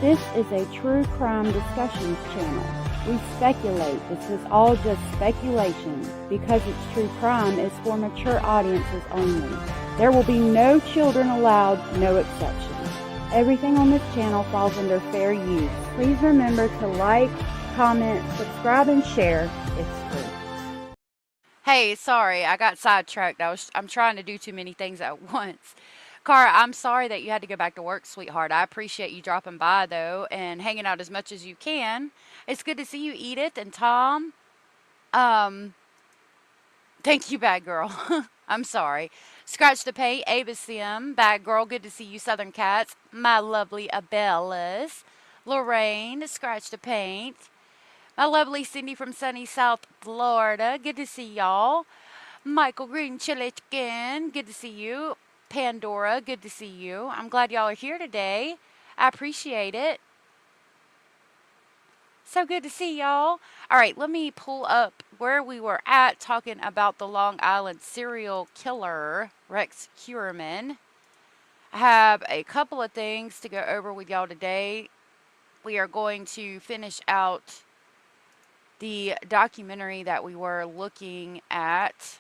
This is a true crime discussions channel. We speculate. This is all just speculation. Because it's true crime, it's for mature audiences only. There will be no children allowed, no exceptions. Everything on this channel falls under fair use. Please remember to like, comment, subscribe, and share. It's free. Hey, sorry, I got sidetracked. I'm trying to do too many things at once. Cara, I'm sorry that you had to go back to work, sweetheart. I appreciate you dropping by, though, and hanging out as much as you can. It's good to see you, Edith and Tom. Thank you, bad girl. I'm sorry. Scratch the Paint, Avis Sim, bad girl, good to see you, Southern Cats. My lovely Abellas. Lorraine, Scratch the Paint. My lovely Cindy from sunny South Florida, good to see y'all. Michael Green Chili Chicken, good to see you. Pandora, good to see you. I'm glad y'all are here today. I appreciate it. So good to see y'all. All right, let me pull up where we were at talking about the Long Island serial killer, Rex Heuermann. I have a couple of things to go over with y'all today. We are going to finish out the documentary that we were looking at.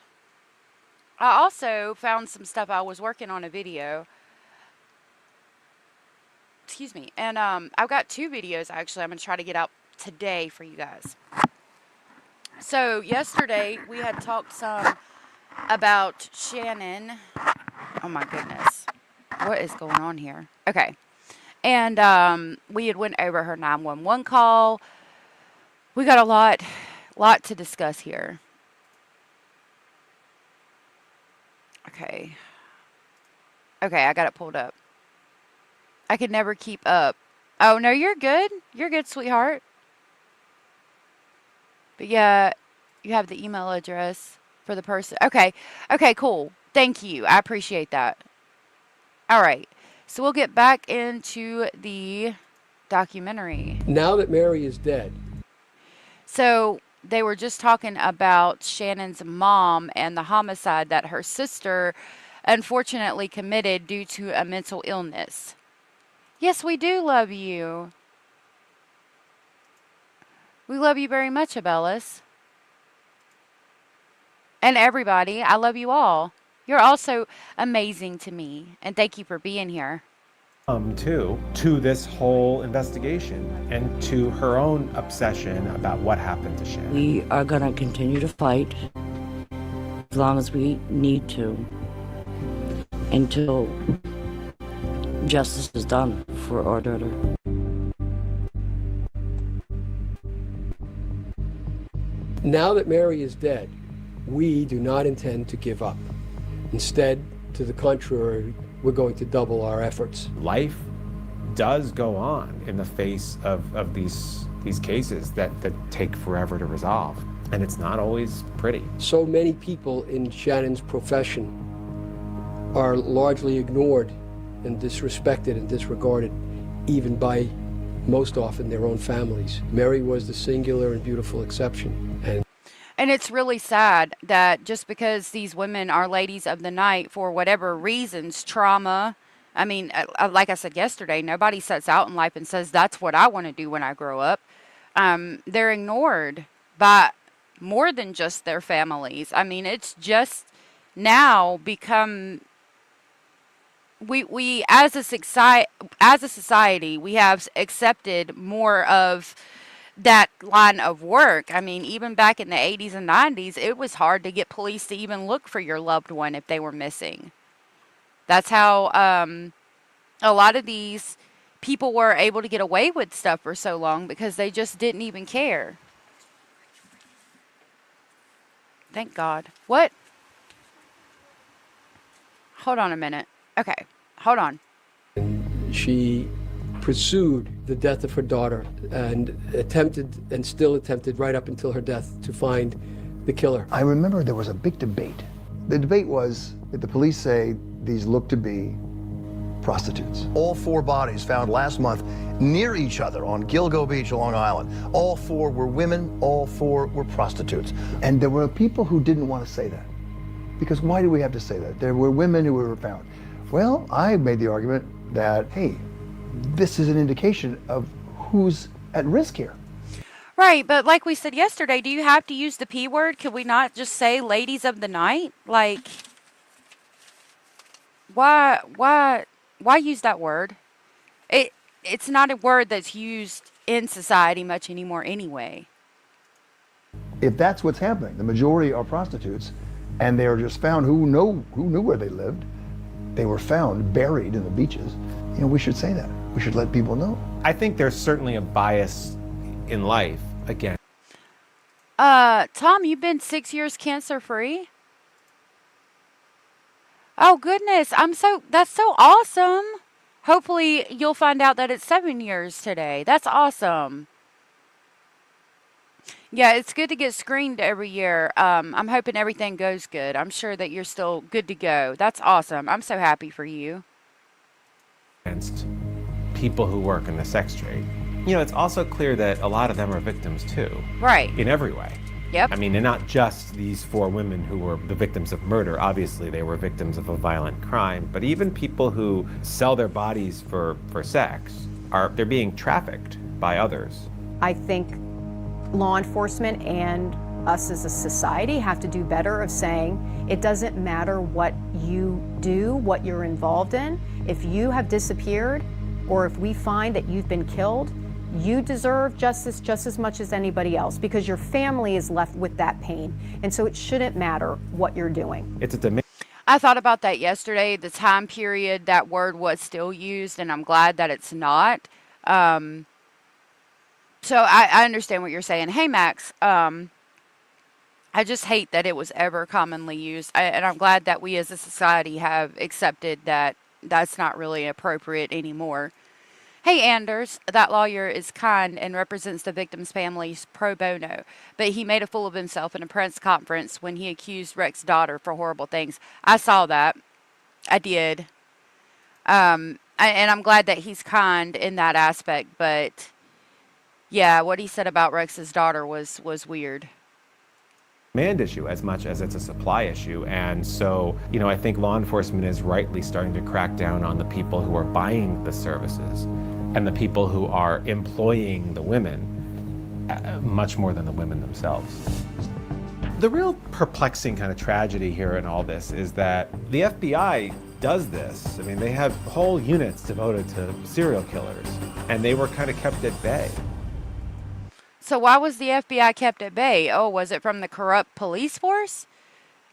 I also found some stuff. I was working on a video. Excuse me. And I've got 2 videos, actually, I'm going to try to get out today for you guys. So, yesterday, we had talked some about Shannon. Oh, my goodness. What is going on here? Okay. And we had went over her 911 call. We got a lot to discuss here. Okay, I got it pulled up. I could never keep up. Oh, no, you're good. You're good, sweetheart. But yeah, you have the email address for the person. Okay, cool. Thank you. I appreciate that. All right, so we'll get back into the documentary. Now that Mary is dead. So they were just talking about Shannon's mom and the homicide that her sister unfortunately committed due to a mental illness. Yes, we do love you. We love you very much, Abellis. And everybody, I love you all. You're also amazing to me, and thank you for being here. To this whole investigation and to her own obsession about what happened to Shannon. We are going to continue to fight as long as we need to until justice is done for our daughter. Now that Mary is dead, we do not intend to give up. Instead, to the contrary, we're going to double our efforts. Life does go on in the face of these cases that take forever to resolve. And it's not always pretty. So many people in Shannon's profession are largely ignored and disrespected and disregarded, even by, most often, their own families. Mary was the singular and beautiful exception. And it's really sad that just because these women are ladies of the night for whatever reasons, trauma, I mean, like I said yesterday, nobody sets out in life and says, that's what I want to do when I grow up. They're ignored by more than just their families. I mean, it's just now become, we as a society, we have accepted more of that line of work. I mean, even back in the 80s and 90s, it was hard to get police to even look for your loved one if they were missing. That's how a lot of these people were able to get away with stuff for so long, because they just didn't even care. Thank God. What? Hold on a minute. Okay, hold on. She pursued the death of her daughter and still attempted right up until her death to find the killer. I remember there was a big debate. The debate was that the police say these look to be prostitutes. All 4 bodies found last month near each other on Gilgo Beach, Long Island. All 4 were women, all 4 were prostitutes. And there were people who didn't want to say that. Because why do we have to say that? There were women who were found. Well, I made the argument that, hey, this is an indication of who's at risk here. Right, but like we said yesterday, do you have to use the P word? Could we not just say ladies of the night? Like, why use that word? It's not a word that's used in society much anymore anyway. If that's what's happening, the majority are prostitutes, and they are just found who knew where they lived. They were found buried in the beaches. You know, we should say that. We should let people know. I think there's certainly a bias in life again. Tom, you've been 6 years cancer free? Oh goodness, that's so awesome. Hopefully you'll find out that it's 7 years today. That's awesome. Yeah, it's good to get screened every year. I'm hoping everything goes good. I'm sure that you're still good to go. That's awesome. I'm so happy for you. Against people who work in the sex trade. You know, it's also clear that a lot of them are victims too. Right. In every way. Yep. I mean, and not just these 4 women who were the victims of murder. Obviously, they were victims of a violent crime. But even people who sell their bodies for sex, they're being trafficked by others. I think law enforcement and us as a society have to do better of saying it doesn't matter what you do, what you're involved in. If you have disappeared or if we find that you've been killed, you deserve justice just as much as anybody else because your family is left with that pain. And so it shouldn't matter what you're doing. It's a demand. I thought about that yesterday, the time period that word was still used, and I'm glad that it's not. So I understand what you're saying. Hey, Max, I just hate that it was ever commonly used. And I'm glad that we as a society have accepted that that's not really appropriate anymore. Hey, Anders, that lawyer is kind and represents the victim's families pro bono, but he made a fool of himself in a press conference when he accused Rex's daughter for horrible things. I saw that. I did. And I'm glad that he's kind in that aspect, but yeah, what he said about Rex's daughter was weird. Demand issue as much as it's a supply issue. And so, you know, I think law enforcement is rightly starting to crack down on the people who are buying the services and the people who are employing the women much more than the women themselves. The real perplexing kind of tragedy here in all this is that the FBI does this. I mean, they have whole units devoted to serial killers, and they were kind of kept at bay. So why was the FBI kept at bay? Oh, was it from the corrupt police force?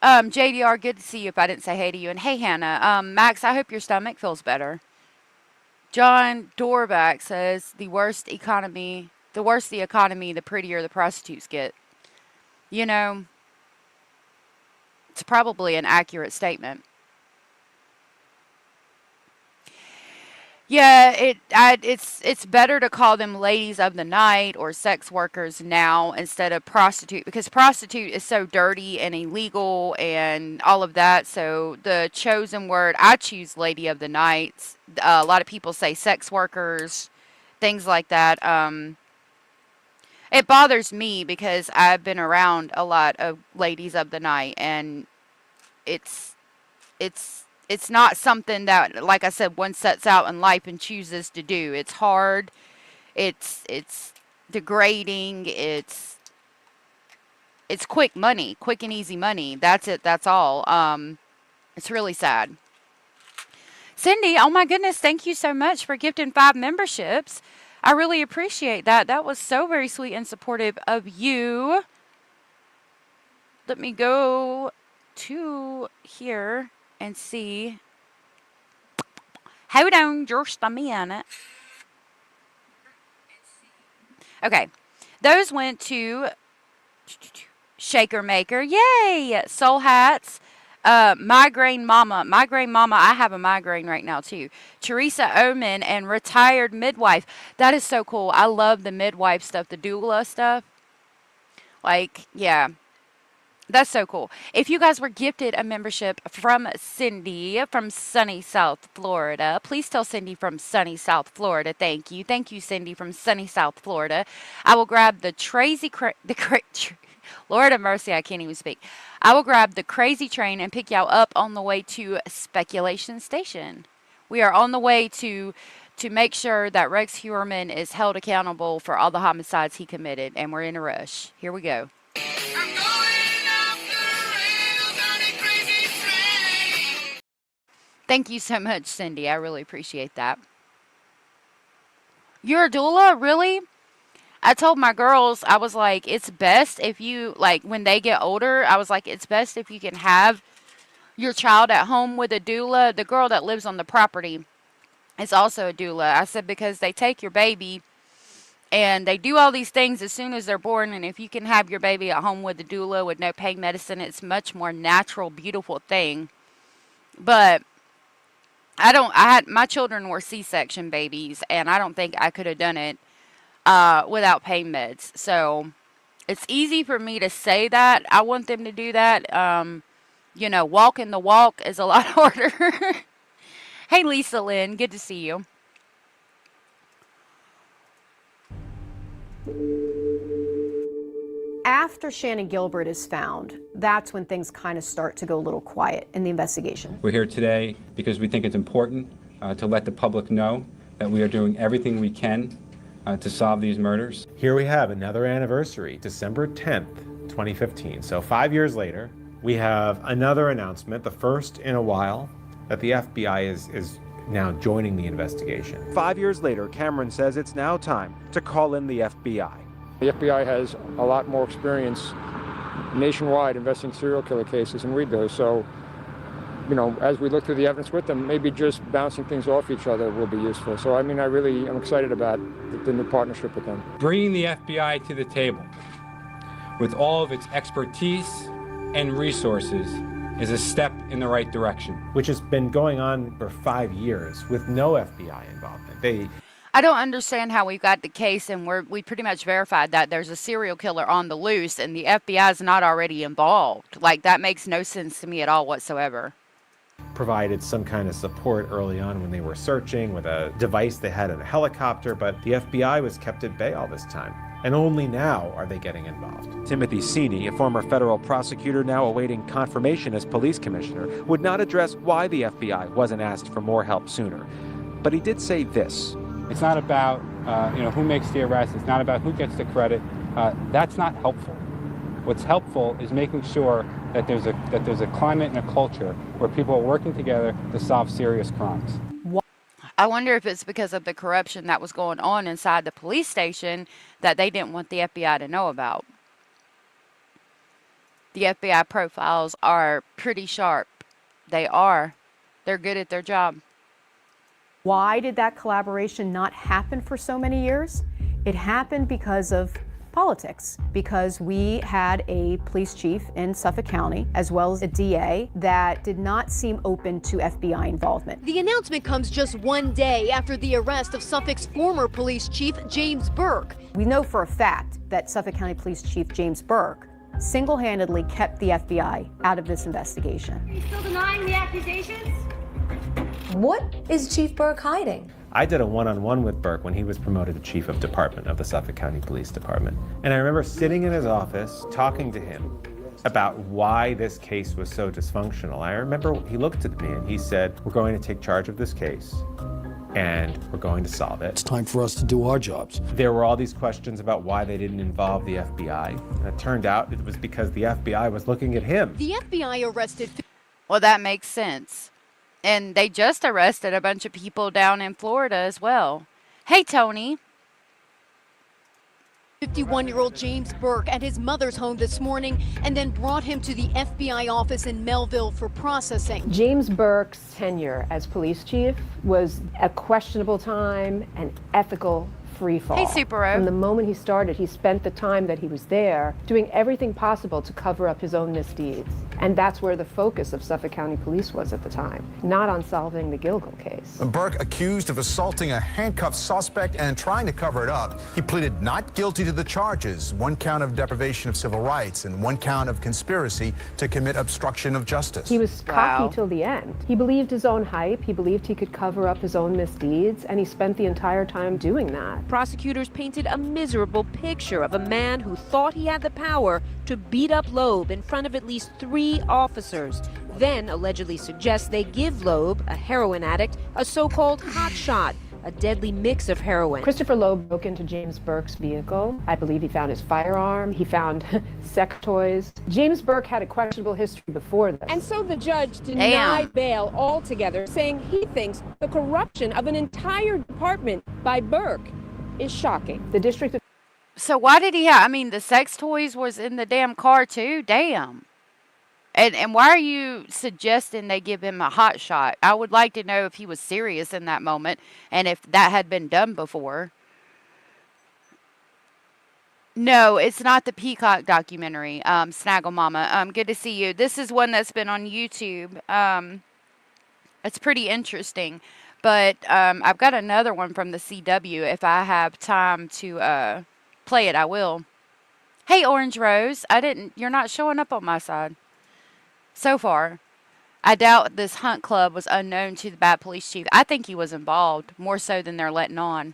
JDR, good to see you if I didn't say hey to you. And hey, Hannah. Max, I hope your stomach feels better. John Dorback says, the worse the economy, the prettier the prostitutes get. You know, it's probably an accurate statement. Yeah, it's better to call them ladies of the night or sex workers now instead of prostitute, because prostitute is so dirty and illegal and all of that. So the chosen word, I choose lady of the night. A lot of people say sex workers, things like that. It bothers me because I've been around a lot of ladies of the night, and it's not something that, like I said, one sets out in life and chooses to do. It's hard. It's degrading. It's quick money, quick and easy money. That's it. That's all. It's really sad. Cindy, oh my goodness, thank you so much for gifting 5 memberships. I really appreciate that. That was so very sweet and supportive of you. Let me go to here and see. Hold on just a minute. Okay. Those went to Shaker Maker. Yay! Soul Hats. Migraine Mama. I have a migraine right now too. Teresa Oman and Retired Midwife. That is so cool. I love the midwife stuff, the doula stuff. Like, yeah. That's so cool. If you guys were gifted a membership from Cindy from sunny South Florida, please tell Cindy from sunny South Florida. Thank you. Thank you, Cindy from sunny South Florida. I will grab the Lord have mercy, I can't even speak. I will grab the crazy train and pick y'all up on the way to Speculation Station. We are on the way to to make sure that Rex Heuermann is held accountable for all the homicides he committed, and we're in a rush. Here we go. Thank you so much, Cindy. I really appreciate that. You're a doula? Really? I told my girls, I was like, it's best if you, like, when they get older, I was like, it's best if you can have your child at home with a doula. The girl that lives on the property is also a doula. I said, because they take your baby and they do all these things as soon as they're born. And if you can have your baby at home with a doula with no pain medicine, it's much more natural, beautiful thing. But my children were C-section babies, and I don't think I could have done it without pain meds. So it's easy for me to say that I want them to do that. Walking the walk is a lot harder. Hey, Lisa Lynn, good to see you. After Shannon Gilbert is found, that's when things kind of start to go a little quiet in the investigation. We're here today because we think it's important to let the public know that we are doing everything we can to solve these murders. Here we have another anniversary, December 10th, 2015. So 5 years later, we have another announcement, the first in a while, that the FBI is now joining the investigation. 5 years later, Cameron says it's now time to call in the FBI. The FBI has a lot more experience nationwide investigating serial killer cases than we do. So, as we look through the evidence with them, maybe just bouncing things off each other will be useful. So, I really am excited about the new partnership with them. Bringing the FBI to the table with all of its expertise and resources is a step in the right direction. Which has been going on for 5 years with no FBI involvement. I don't understand how we got the case and we pretty much verified that there's a serial killer on the loose and the FBI is not already involved. Like, that makes no sense to me at all whatsoever. Provided some kind of support early on when they were searching with a device they had in a helicopter, but the FBI was kept at bay all this time. And only now are they getting involved. Timothy Sini, a former federal prosecutor now awaiting confirmation as police commissioner, would not address why the FBI wasn't asked for more help sooner. But he did say this. It's not about who makes the arrest. It's not about who gets the credit. That's not helpful. What's helpful is making sure that there's a climate and a culture where people are working together to solve serious crimes. I wonder if it's because of the corruption that was going on inside the police station that they didn't want the FBI to know about. The FBI profiles are pretty sharp. They are. They're good at their job. Why did that collaboration not happen for so many years? It happened because of politics, because we had a police chief in Suffolk County, as well as a DA, that did not seem open to FBI involvement. The announcement comes just one day after the arrest of Suffolk's former police chief, James Burke. We know for a fact that Suffolk County Police Chief James Burke single-handedly kept the FBI out of this investigation. Are you still denying the accusations? What is Chief Burke hiding? I did a one-on-one with Burke when he was promoted to chief of department of the Suffolk County Police Department. And I remember sitting in his office talking to him about why this case was so dysfunctional. I remember he looked at me and he said, "We're going to take charge of this case and we're going to solve it. It's time for us to do our jobs." There were all these questions about why they didn't involve the FBI. And it turned out it was because the FBI was looking at him. The FBI arrested... Well, that makes sense. And they just arrested a bunch of people down in Florida as well. Hey, Tony. 51-year-old James Burke at his mother's home this morning and then brought him to the FBI office in Melville for processing. James Burke's tenure as police chief was a questionable time and ethical free fall. Hey, Supero. From the moment he started, he spent the time that he was there doing everything possible to cover up his own misdeeds. And that's where the focus of Suffolk County Police was at the time, not on solving the Gilgo case. Burke accused of assaulting a handcuffed suspect and trying to cover it up. He pleaded not guilty to the charges, 1 count of deprivation of civil rights and 1 count of conspiracy to commit obstruction of justice. He was cocky till the end. He believed his own hype, he believed he could cover up his own misdeeds, and he spent the entire time doing that. Prosecutors painted a miserable picture of a man who thought he had the power to beat up Loeb in front of at least 3 officers, then allegedly suggests they give Loeb, a heroin addict, a so-called hot shot, a deadly mix of heroin. Christopher Loeb broke into James Burke's vehicle. I believe he found his firearm. He found sex toys. James Burke had a questionable history before this. And so the judge denied bail altogether, saying he thinks the corruption of an entire department by Burke is shocking. The district. So why did he have, I mean, the sex toys was in the damn car too? Damn. And why are you suggesting they give him a hot shot? I would like to know if he was serious in that moment and if that had been done before. No, it's not the Peacock documentary, Snaggle Mama. Good to see you. This is one that's been on YouTube. It's pretty interesting. But I've got another one from the CW. If I have time to play it, I will. Hey, Orange Rose. You're not showing up on my side. So far, I doubt this hunt club was unknown to the bad police chief. I think he was involved, more so than they're letting on.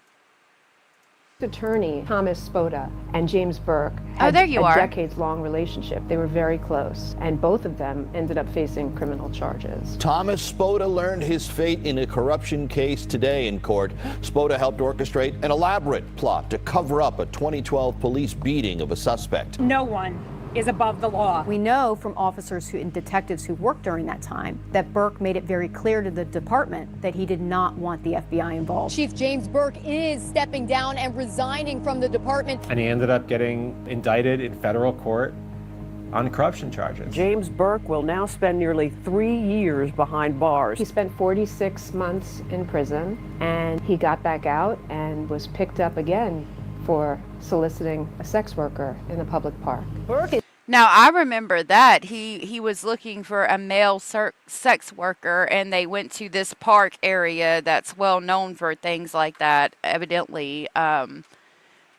Attorney Thomas Spoda and James Burke had there you a are. decades-long relationship. They were very close, and both of them ended up facing criminal charges. Thomas Spoda learned his fate in a corruption case today in court. Spoda helped orchestrate an elaborate plot to cover up a 2012 police beating of a suspect. No one is above the law. We know from officers and detectives who worked during that time that Burke made it very clear to the department that he did not want the FBI involved. Chief James Burke is stepping down and resigning from the department. And he ended up getting indicted in federal court on corruption charges. James Burke will now spend nearly 3 years behind bars. He spent 46 months in prison, and he got back out and was picked up again for soliciting a sex worker in a public park. Now, I remember that. He was looking for a male sex worker, and they went to this park area that's well known for things like that, evidently.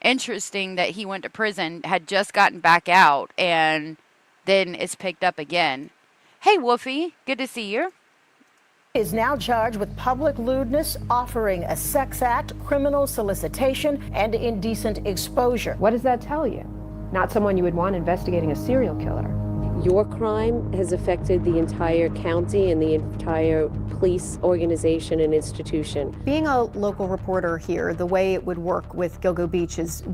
Interesting that he went to prison, had just gotten back out, and then is picked up again. Hey, Woofy. Good to see you. Is now charged with public lewdness, offering a sex act, criminal solicitation, and indecent exposure. What does that tell you? Not someone you would want investigating a serial killer. Your crime has affected the entire county and the entire police organization and institution. Being a local reporter here, the way it would work with Gilgo Beach is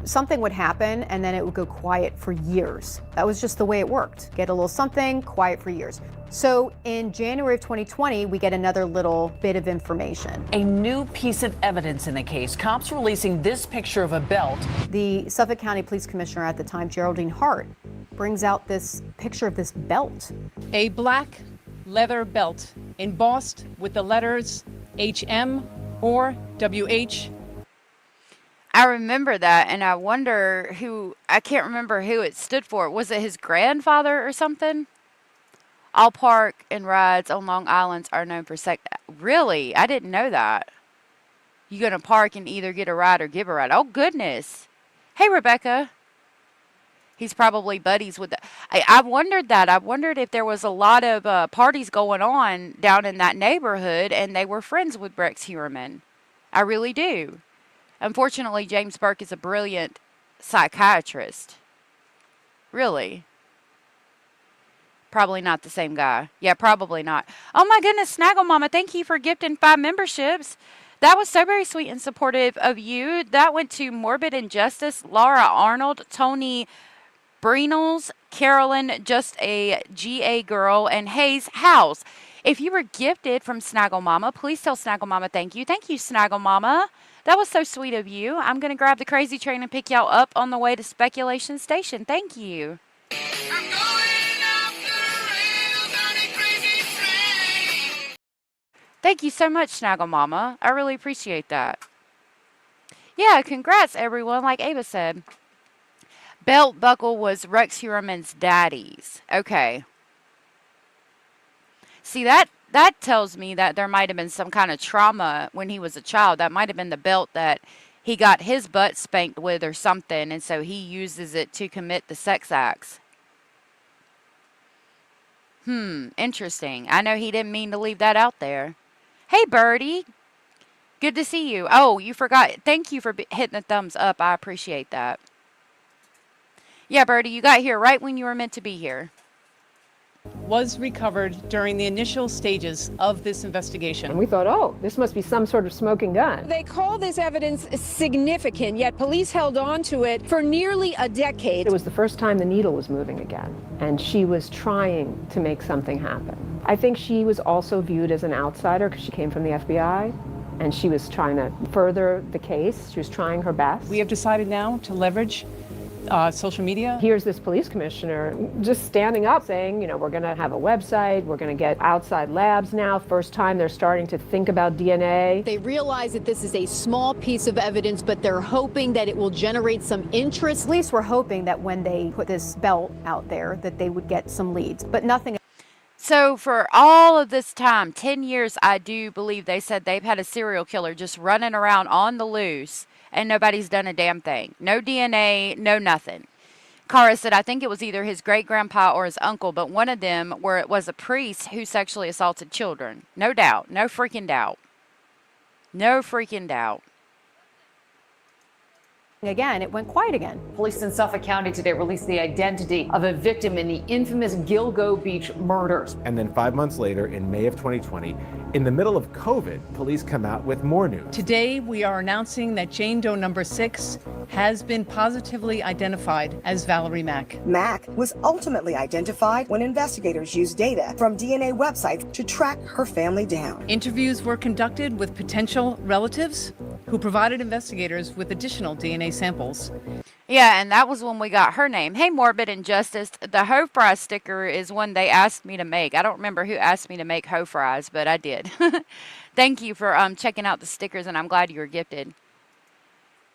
something would happen and then it would go quiet for years. That was just the way it worked. Get a little something, quiet for years. So in January of 2020, we get another little bit of information. A new piece of evidence in the case. Cops releasing this picture of a belt. The Suffolk County Police Commissioner at the time, Geraldine Hart, brings out this picture of this belt. A black leather belt embossed with the letters HM or WH. I remember that, and I wonder I can't remember who it stood for. Was it his grandfather or something? All park and rides on Long Island are known for sex. Really? I didn't know that. You're going to park and either get a ride or give a ride. Oh, goodness. Hey, Rebecca. He's probably buddies with I wondered that. I wondered if there was a lot of parties going on down in that neighborhood and they were friends with Rex Heuermann. I really do. Unfortunately, James Burke is a brilliant psychiatrist. Really. Probably not the same guy. Yeah, probably not. Oh my goodness, Snaggle Mama, thank you for gifting 5 memberships. That was so very sweet and supportive of you. That went to Morbid Injustice, Laura Arnold, Tony Breenels, Carolyn, Just a GA Girl, and Hayes House. If you were gifted from Snaggle Mama, please tell Snaggle Mama thank you. Thank you, Snaggle Mama. That was so sweet of you. I'm going to grab the crazy train and pick y'all up on the way to Speculation Station. Thank you. Thank you so much, Snaggle Mama. I really appreciate that. Yeah, congrats, everyone, like Ava said. Belt buckle was Rex Heuermann's daddy's. Okay. See, that tells me that there might have been some kind of trauma when he was a child. That might have been the belt that he got his butt spanked with or something, and so he uses it to commit the sex acts. Interesting. I know he didn't mean to leave that out there. Hey, Birdie. Good to see you. Oh, you forgot. Thank you for hitting the thumbs up. I appreciate that. Yeah, Birdie, you got here right when you were meant to be here. was recovered during the initial stages of this investigation. And we thought, oh, this must be some sort of smoking gun. They call this evidence significant, yet police held on to it for nearly a decade. It was the first time the needle was moving again, and she was trying to make something happen. I think she was also viewed as an outsider because she came from the FBI, and she was trying to further the case. She was trying her best. We have decided now to leverage social media. Here's this police commissioner just standing up saying, you know, we're going to have a website, we're going to get outside labs now. First time they're starting to think about DNA. They realize that this is a small piece of evidence, but they're hoping that it will generate some interest. Police were hoping that when they put this belt out there that they would get some leads, but nothing. So for all of this time, 10 years, I do believe they said they've had a serial killer just running around on the loose and nobody's done a damn thing. No DNA, no nothing. Cara said, I think it was either his great-grandpa or his uncle, but one of them where it was a priest who sexually assaulted children. No doubt. No freaking doubt. No freaking doubt. Again, it went quiet again. Police in Suffolk County today released the identity of a victim in the infamous Gilgo Beach murders. And then 5 months later, in May of 2020, in the middle of COVID, police come out with more news. Today, we are announcing that Jane Doe number 6 has been positively identified as Valerie Mack. Mack was ultimately identified when investigators used data from DNA websites to track her family down. Interviews were conducted with potential relatives who provided investigators with additional DNA samples. Yeah, and that was when we got her name. Hey, Morbid Injustice. The Ho Fries sticker is one they asked me to make. I don't remember who asked me to make Ho Fries, but I did. Thank you for checking out the stickers, and I'm glad you were gifted.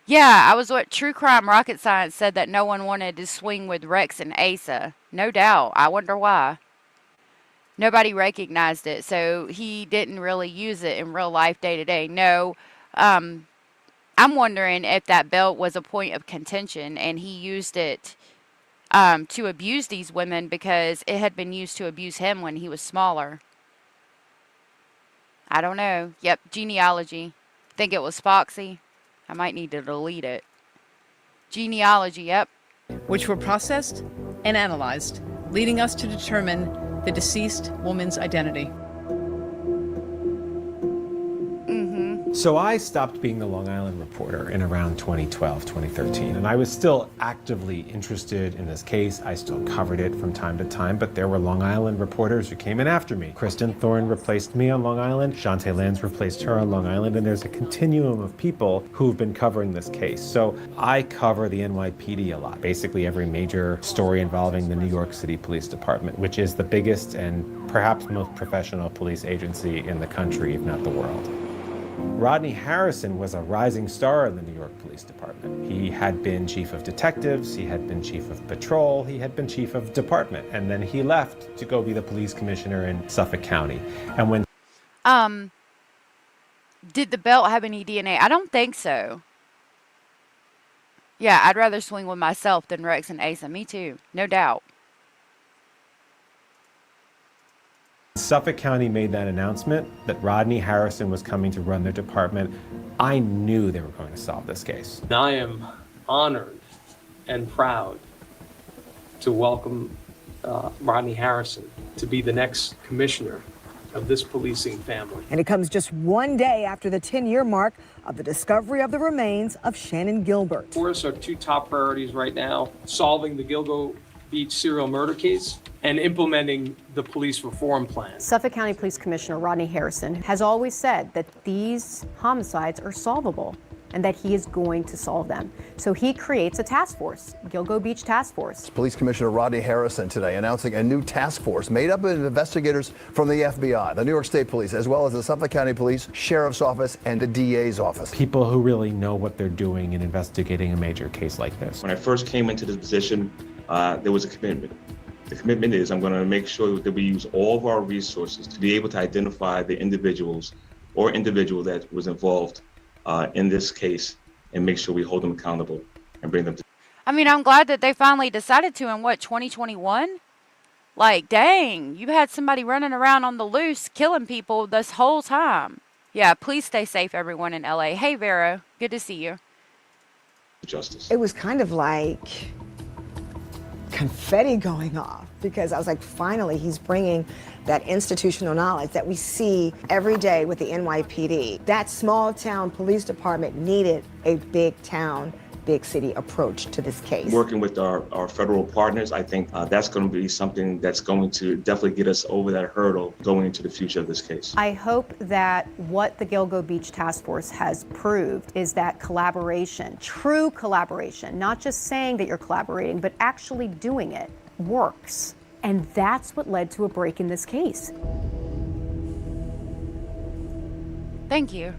Yeah, I was what True Crime Rocket Science said that no one wanted to swing with Rex and Asa. No doubt. I wonder why. Nobody recognized it, so he didn't really use it in real life day to day. No, I'm wondering if that belt was a point of contention and he used it to abuse these women because it had been used to abuse him when he was smaller. I don't know. Yep, genealogy. Think it was Foxy? I might need to delete it. Genealogy, yep. Which were processed and analyzed, leading us to determine the deceased woman's identity. So I stopped being the Long Island reporter in around 2012, 2013, and I was still actively interested in this case. I still covered it from time to time, but there were Long Island reporters who came in after me. Kristen Thorne replaced me on Long Island, Shantae Lands replaced her on Long Island, and there's a continuum of people who've been covering this case. So I cover the NYPD a lot, basically every major story involving the New York City Police Department, which is the biggest and perhaps most professional police agency in the country, if not the world. Rodney Harrison was a rising star in the New York Police Department. He had been chief of detectives, he had been chief of patrol, he had been chief of department, and then he left to go be the police commissioner in Suffolk County. And when did the belt have any DNA? I don't think so. Yeah, I'd rather swing with myself than Rex and Asa. Me too, no doubt. Suffolk County made that announcement that Rodney Harrison was coming to run their department, I knew they were going to solve this case. I am honored and proud to welcome Rodney Harrison to be the next commissioner of this policing family. And it comes just one day after the 10-year mark of the discovery of the remains of Shannon Gilbert. For us, our two top priorities right now, solving the Gilgo Beach serial murder case and implementing the police reform plan. Suffolk County Police Commissioner Rodney Harrison has always said that these homicides are solvable and that he is going to solve them. So he creates a task force, Gilgo Beach Task Force. Police Commissioner Rodney Harrison today announcing a new task force made up of investigators from the FBI, the New York State Police, as well as the Suffolk County Police, Sheriff's Office, and the DA's office. People who really know what they're doing in investigating a major case like this. When I first came into this position, there was a commitment. The commitment is I'm going to make sure that we use all of our resources to be able to identify the individual that was involved in this case and make sure we hold them accountable and bring them to. I mean, I'm glad that they finally decided to in 2021? Like, dang, you had somebody running around on the loose killing people this whole time. Yeah, please stay safe, everyone in LA. Hey, Vera, good to see you. Justice. It was kind of like confetti going off because I was like, finally, he's bringing that institutional knowledge that we see every day with the NYPD. That small town police department needed a big town, big city approach to this case. Working with our federal partners, I think that's going to be something that's going to definitely get us over that hurdle going into the future of this case. I hope that what the Gilgo Beach Task Force has proved is that collaboration, true collaboration, not just saying that you're collaborating, but actually doing it, works. And that's what led to a break in this case. Thank you.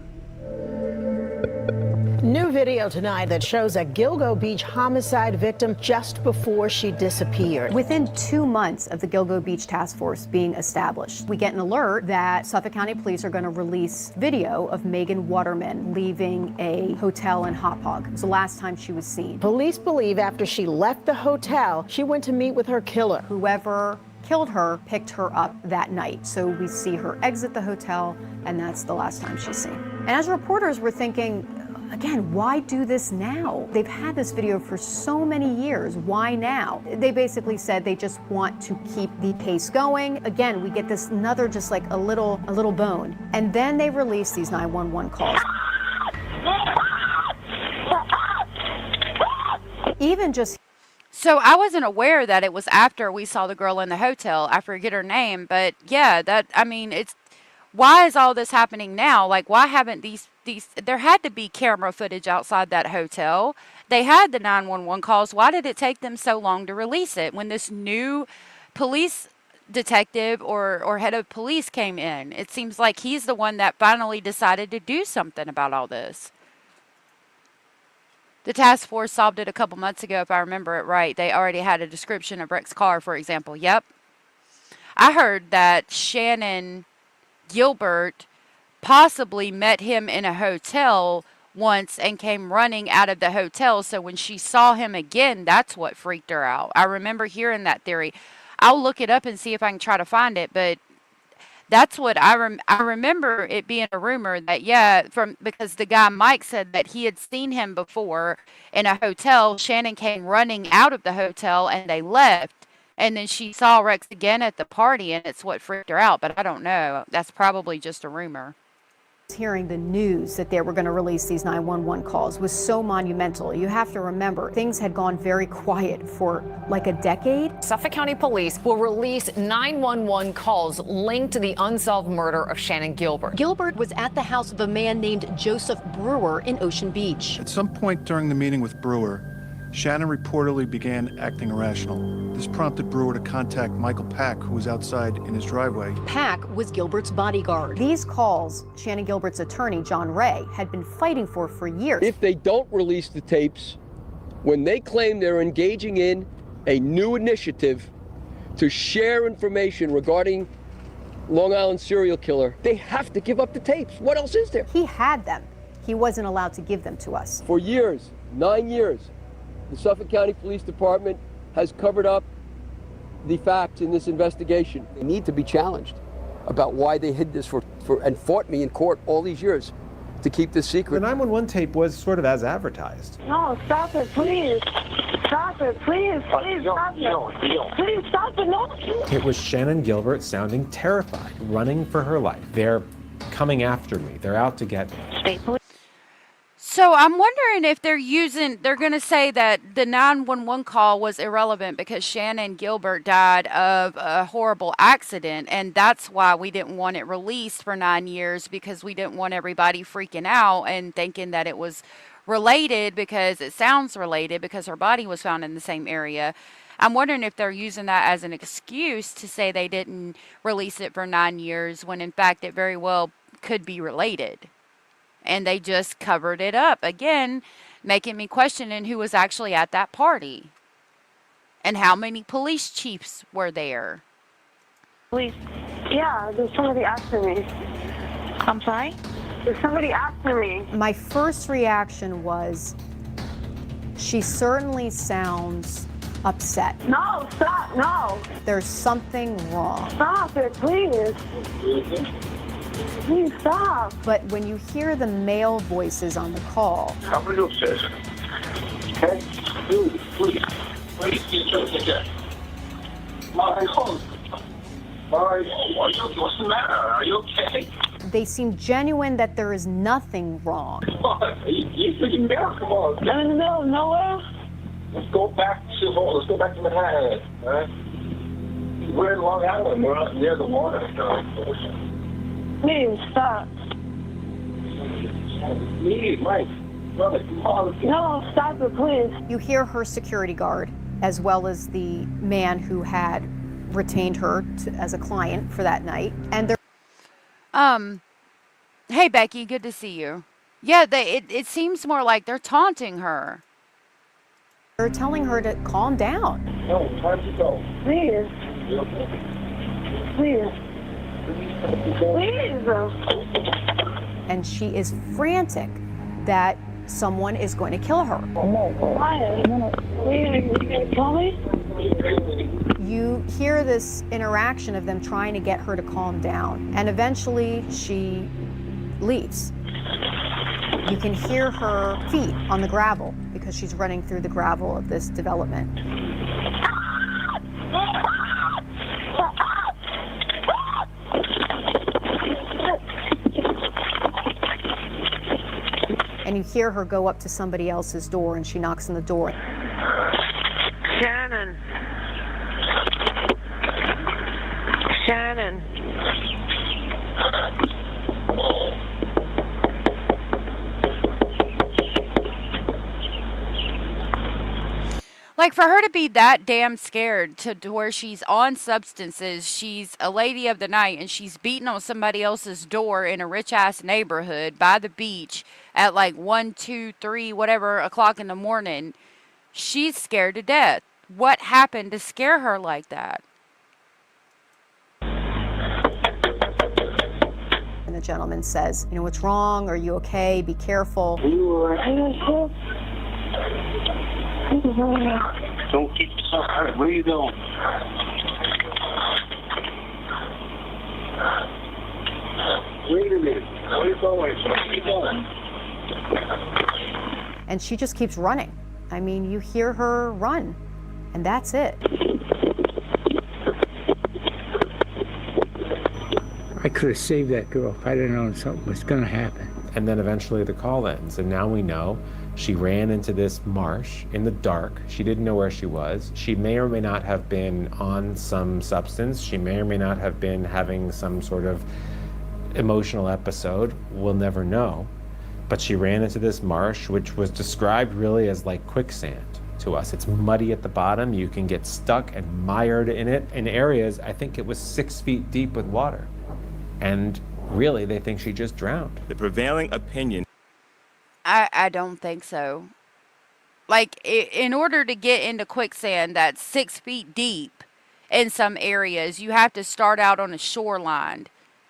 New video tonight that shows a Gilgo Beach homicide victim just before she disappeared. Within 2 months of the Gilgo Beach Task Force being established, we get an alert that Suffolk County Police are going to release video of Megan Waterman leaving a hotel in Hop Hog. It was the last time she was seen. Police believe after she left the hotel, she went to meet with her killer. Whoever killed her picked her up that night. So we see her exit the hotel, and that's the last time she's seen. And as reporters, we're thinking, again, why do this now? They've had this video for so many years. Why now? They basically said they just want to keep the case going. Again, we get this another just like a little bone. And then they release these 911 calls. Even just So I wasn't aware that it was after we saw the girl in the hotel. I forget her name, but yeah, it's why is all this happening now? Like, why haven't these there had to be camera footage outside that hotel. They had the 911 calls. Why did it take them so long to release it when this new police detective or head of police came in? It seems like he's the one that finally decided to do something about all this. The task force solved it a couple months ago, if I remember it right. They already had a description of Rex's car, for example. Yep. I heard that Shannon Gilbert possibly met him in a hotel once and came running out of the hotel. So when she saw him again, that's what freaked her out. I remember hearing that theory. I'll look it up and see if I can try to find it, but that's what I remember it being a rumor that, because the guy Mike said that he had seen him before in a hotel. Shannon came running out of the hotel and they left. And then she saw Rex again at the party, and it's what freaked her out. But I don't know. That's probably just a rumor. Hearing the news that they were going to release these 911 calls was so monumental. You have to remember, things had gone very quiet for like a decade. Suffolk County Police will release 911 calls linked to the unsolved murder of Shannon Gilbert. Gilbert was at the house of a man named Joseph Brewer in Ocean Beach. At some point during the meeting with Brewer, Shannon reportedly began acting irrational. This prompted Brewer to contact Michael Pack, who was outside in his driveway. Pack was Gilbert's bodyguard. These calls, Shannon Gilbert's attorney, John Ray, had been fighting for years. If they don't release the tapes, when they claim they're engaging in a new initiative to share information regarding Long Island serial killer, they have to give up the tapes. What else is there? He had them. He wasn't allowed to give them to us. For years, 9 years, the Suffolk County Police Department has covered up the facts in this investigation. They need to be challenged about why they hid this and fought me in court all these years to keep this secret. The 911 tape was sort of as advertised. No, stop it, please. Stop it, please. Please stop it. Please stop it. No. It was Shannon Gilbert sounding terrified, running for her life. They're coming after me. They're out to get me. State police. So I'm wondering if they're going to say that the 911 call was irrelevant because Shannon Gilbert died of a horrible accident, and that's why we didn't want it released for 9 years, because we didn't want everybody freaking out and thinking that it was related, because it sounds related because her body was found in the same area. I'm wondering if they're using that as an excuse to say they didn't release it for 9 years when in fact it very well could be related. And they just covered it up. Again, making me questioning who was actually at that party. And how many police chiefs were there. Police. Yeah, there's somebody after me. I'm sorry? There's somebody after me. My first reaction was, she certainly sounds upset. No, stop, no. There's something wrong. Stop it, please. Please stop. But when you hear the male voices on the call, Cover your face. Okay? Please. Please get your ticket. Mario, what's the matter? Are you okay? They seem genuine that there is nothing wrong. You freaking miracle. Come on. No, in the middle of nowhere. Let's go back to Manhattan. All right? We're in Long Island. We're out near the water. Please stop. Please, Mike. Brother, come on. No, stop it, please. You hear her security guard, as well as the man who had retained her as a client for that night. And they're hey Becky, good to see you. Yeah, it seems more like they're taunting her. They're telling her to calm down. No, time to go. Please. Please. Please. And she is frantic that someone is going to kill her. Why? Are you gonna kill me? You hear this interaction of them trying to get her to calm down, and eventually she leaves. You can hear her feet on the gravel because she's running through the gravel of this development. And you hear her go up to somebody else's door, and she knocks on the door. Shannon. Shannon. Like, for her to be that damn scared to where she's on substances, she's a lady of the night, and she's beating on somebody else's door in a rich-ass neighborhood by the beach at like 1, 2, 3, whatever o'clock in the morning, she's scared to death. What happened to scare her like that? And the gentleman says, you know, what's wrong? Are you okay? Be careful. Don't keep yourself hurt. Where are you going? Wait a minute. Where are you going? Where are you going? And she just keeps running. I mean, you hear her run, and that's it. I could have saved that girl if I didn't know something was going to happen. And then eventually the call ends, and now we know she ran into this marsh in the dark. She didn't know where she was. She may or may not have been on some substance. She may or may not have been having some sort of emotional episode. We'll never know. But she ran into this marsh, which was described really as like quicksand to us. It's muddy at the bottom. You can get stuck and mired in it. In areas, I think it was 6 feet deep with water. And really, they think she just drowned. The prevailing opinion. I don't think so. Like, in order to get into quicksand that's 6 feet deep in some areas, you have to start out on a shoreline.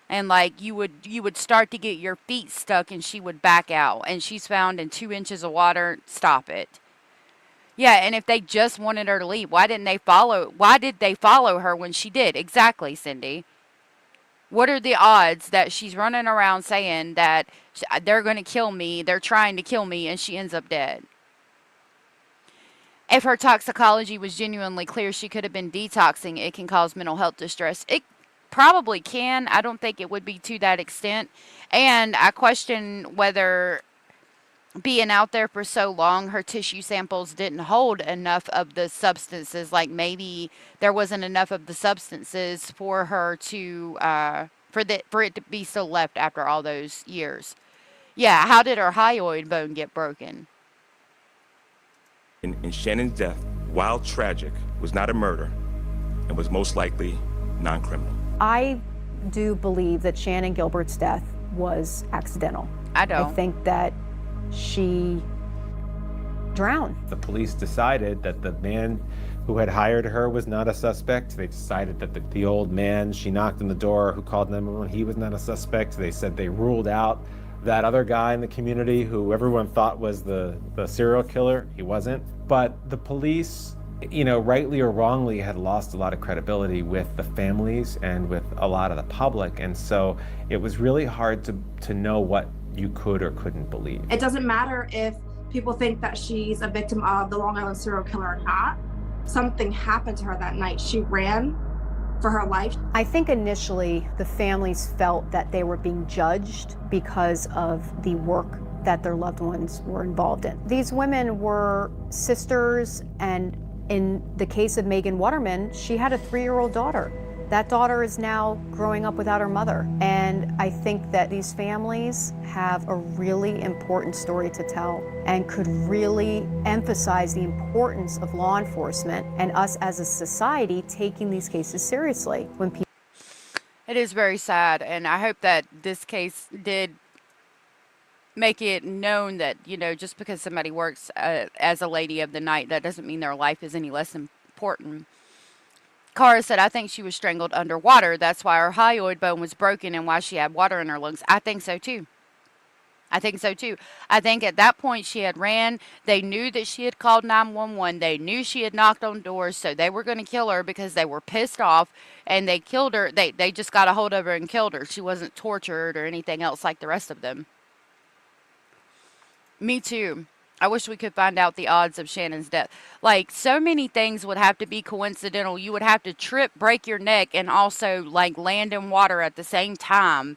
And like, you would start to get your feet stuck, and she would back out. And she's found in 2 inches of water. Stop it. Yeah, and if they just wanted her to leave, why did they follow her when she did? Exactly, Cindy. What are the odds that she's running around saying that they're going to kill me, they're trying to kill me, and she ends up dead? If her toxicology was genuinely clear, she could have been detoxing. It can cause mental health distress. It probably can. I don't think it would be to that extent. And I question whether being out there for so long, her tissue samples didn't hold enough of the substances. Like, maybe there wasn't enough of the substances for her to for it to be still left after all those years. Yeah, how did her hyoid bone get broken? In Shannon's death, while tragic, was not a murder and was most likely non-criminal. I do believe that Shannon Gilbert's death was accidental. I don't. I think that she drowned. The police decided that the man who had hired her was not a suspect. They decided that the old man she knocked on the door who called 911, he was not a suspect. They said they ruled out that other guy in the community who everyone thought was the serial killer. He wasn't. But the police, you know, rightly or wrongly, had lost a lot of credibility with the families and with a lot of the public. And so it was really hard to know what you could or couldn't believe. It doesn't matter if people think that she's a victim of the Long Island serial killer or not. something happened to her that night. She ran for her life. I think initially the families felt that they were being judged because of the work that their loved ones were involved in. These women were sisters, and in the case of Megan Waterman, she had a 3-year-old daughter. That daughter is now growing up without her mother. And I think that these families have a really important story to tell and could really emphasize the importance of law enforcement and us as a society taking these cases seriously. When people It is very sad, and I hope that this case did make it known that, you know, just because somebody works as a lady of the night, that doesn't mean their life is any less important. Cara said, I think she was strangled underwater. That's why her hyoid bone was broken and why she had water in her lungs. I think so too. I think so too. I think at that point she had ran. They knew that she had called 911. They knew she had knocked on doors, so they were going to kill her because they were pissed off, and they killed her. They just got a hold of her and killed her. She wasn't tortured or anything else like the rest of them. Me too. I wish we could find out the odds of Shannon's death. Like, so many things would have to be coincidental. You would have to trip, break your neck, and also, like, land in water at the same time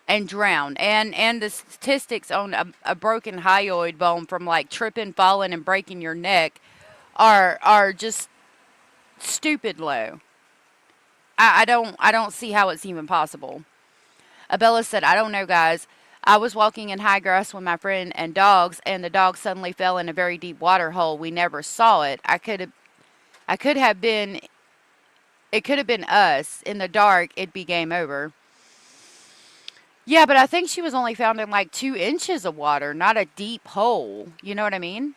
and drown. And the statistics on a broken hyoid bone from, like, tripping, falling, and breaking your neck are just stupid low. I don't see how it's even possible. Abella said, I don't know, guys. I was walking in high grass with my friend and dogs, and the dog suddenly fell in a very deep water hole. We never saw it. It could have been us. In the dark, it'd be game over. Yeah, but I think she was only found in like 2 inches of water, not a deep hole. You know what I mean?